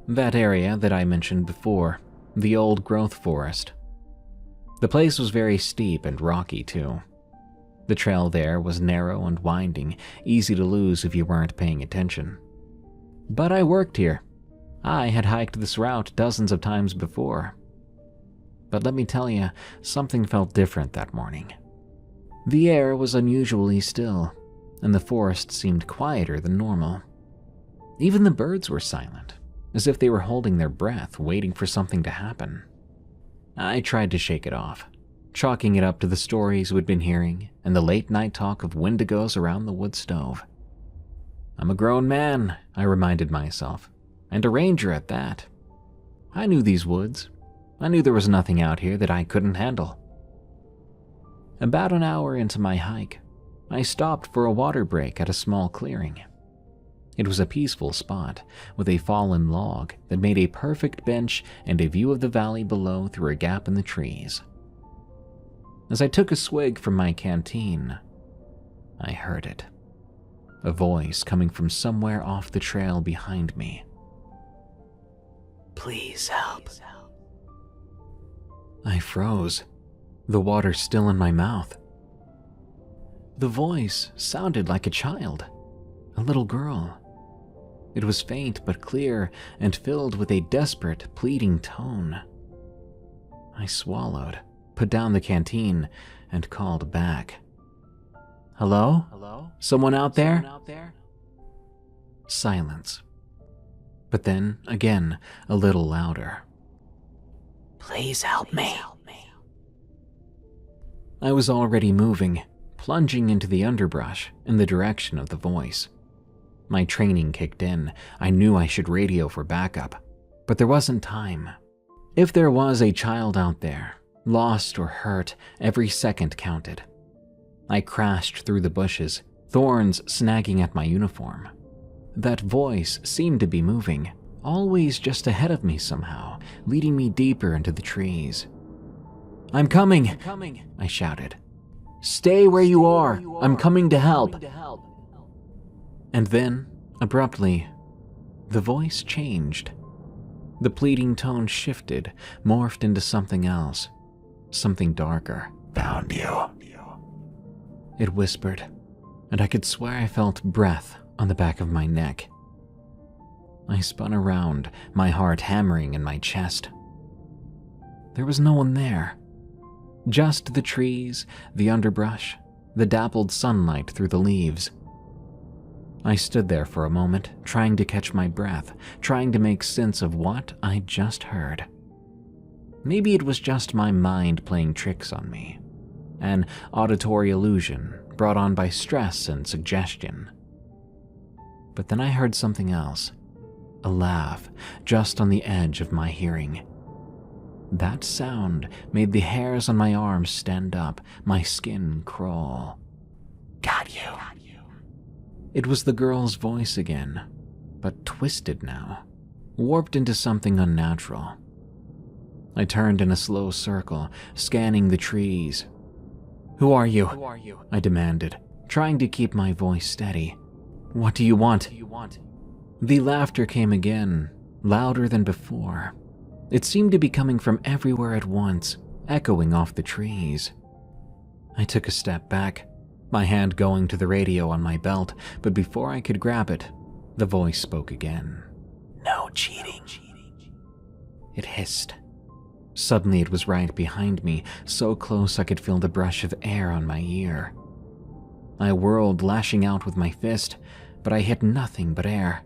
Speaker 1: That area that I mentioned before, the old growth forest. The place was very steep and rocky too. The trail there was narrow and winding, easy to lose if you weren't paying attention. But I worked here. I had hiked this route dozens of times before. But let me tell you, something felt different that morning. The air was unusually still, and the forest seemed quieter than normal. Even the birds were silent, as if they were holding their breath, waiting for something to happen. I tried to shake it off, chalking it up to the stories we'd been hearing and the late-night talk of wendigos around the wood stove. I'm a grown man, I reminded myself, and a ranger at that. I knew these woods. I knew there was nothing out here that I couldn't handle. About an hour into my hike, I stopped for a water break at a small clearing. It was a peaceful spot with a fallen log that made a perfect bench and a view of the valley below through a gap in the trees. As I took a swig from my canteen, I heard it. A voice coming from somewhere off the trail behind me. Please help. I froze, the water still in my mouth. The voice sounded like a child, a little girl. It was faint but clear and filled with a desperate, pleading tone. I swallowed, put down the canteen, and called back. Hello? Someone out there? Silence. But then, again, a little louder. Please help me. I was already moving, plunging into the underbrush in the direction of the voice. My training kicked in. I knew I should radio for backup, but there wasn't time. If there was a child out there, lost or hurt, every second counted. I crashed through the bushes, thorns snagging at my uniform. That voice seemed to be moving, always just ahead of me somehow, leading me deeper into the trees. I'm coming, I shouted. Stay where you are. I'm coming to help. And then, abruptly, the voice changed. The pleading tone shifted, morphed into something else, something darker. Found you. It whispered, and I could swear I felt breath on the back of my neck. I spun around, my heart hammering in my chest. There was no one there. Just the trees, the underbrush, the dappled sunlight through the leaves. I stood there for a moment, trying to catch my breath, trying to make sense of what I'd just heard. Maybe it was just my mind playing tricks on me, an auditory illusion brought on by stress and suggestion. But then I heard something else, a laugh just on the edge of my hearing. That sound made the hairs on my arms stand up, my skin crawl. Got you. It was the girl's voice again, but twisted now, warped into something unnatural. I turned in a slow circle, scanning the trees. Who are you? I demanded, trying to keep my voice steady. What do you want? The laughter came again, louder than before. It seemed to be coming from everywhere at once, echoing off the trees. I took a step back, my hand going to the radio on my belt, but before I could grab it, the voice spoke again. No cheating. It hissed. Suddenly it was right behind me, so close I could feel the brush of air on my ear. I whirled, lashing out with my fist, but I hit nothing but air.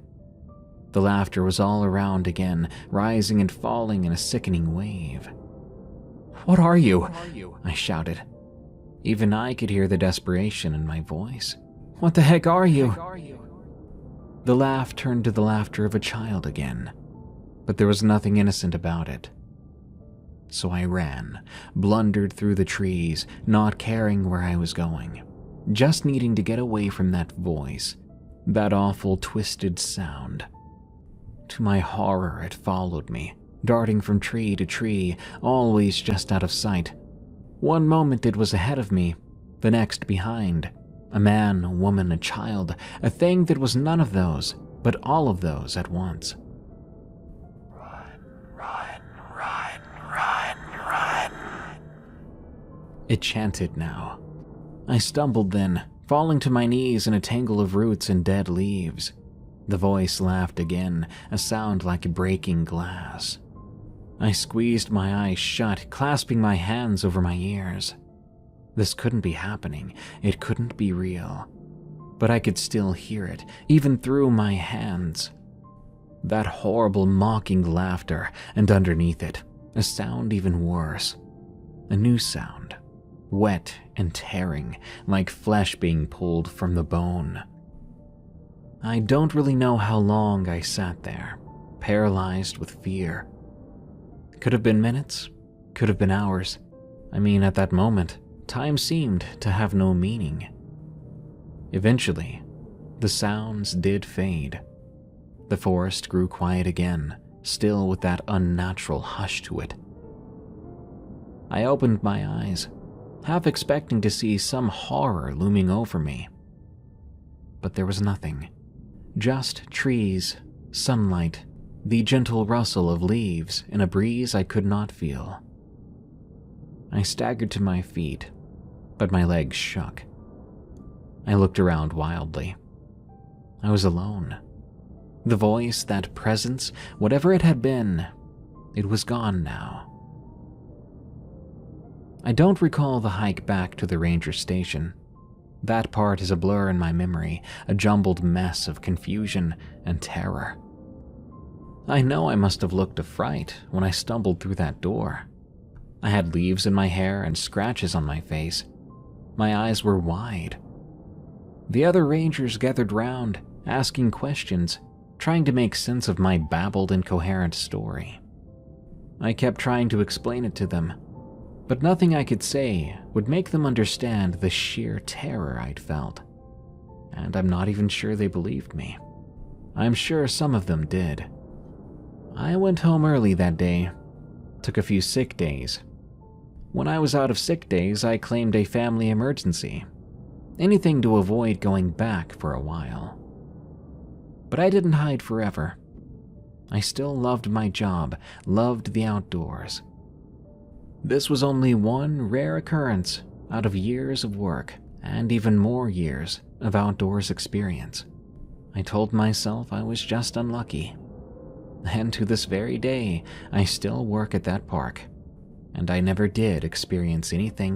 Speaker 1: The laughter was all around again, rising and falling in a sickening wave. What are you? I shouted. Even I could hear the desperation in my voice. What the heck are you? The laugh turned to the laughter of a child again, but there was nothing innocent about it. So I ran, blundered through the trees, not caring where I was going, just needing to get away from that voice, that awful twisted sound. To my horror, it followed me, darting from tree to tree, always just out of sight. One moment it was ahead of me, the next behind. A man, a woman, a child, a thing that was none of those, but all of those at once. Run. It chanted now. I stumbled then, falling to my knees in a tangle of roots and dead leaves. The voice laughed again, a sound like breaking glass. I squeezed my eyes shut, clasping my hands over my ears. This couldn't be happening. It couldn't be real. But I could still hear it, even through my hands. That horrible mocking laughter, and underneath it, a sound even worse. A new sound, wet and tearing, like flesh being pulled from the bone. I don't really know how long I sat there, paralyzed with fear. Could have been minutes, could have been hours. I mean, at that moment, time seemed to have no meaning. Eventually, the sounds did fade. The forest grew quiet again, still with that unnatural hush to it. I opened my eyes, half expecting to see some horror looming over me. But there was nothing. Just trees, sunlight, the gentle rustle of leaves in a breeze I could not feel. I staggered to my feet, but my legs shook. I looked around wildly. I was alone. The voice, that presence, whatever it had been, it was gone now. I don't recall the hike back to the ranger station. That part is a blur in my memory, a jumbled mess of confusion and terror. I know I must have looked a fright when I stumbled through that door. I had leaves in my hair and scratches on my face. My eyes were wide. The other rangers gathered round, asking questions, trying to make sense of my babbled, incoherent story. I kept trying to explain it to them, but nothing I could say would make them understand the sheer terror I'd felt. And I'm not even sure they believed me. I'm sure some of them did. I went home early that day, took a few sick days. When I was out of sick days, I claimed a family emergency. Anything to avoid going back for a while. But I didn't hide forever. I still loved my job, loved the outdoors. This was only one rare occurrence out of years of work and even more years of outdoors experience. I told myself I was just unlucky. And to this very day, I still work at that park, and I never did experience anything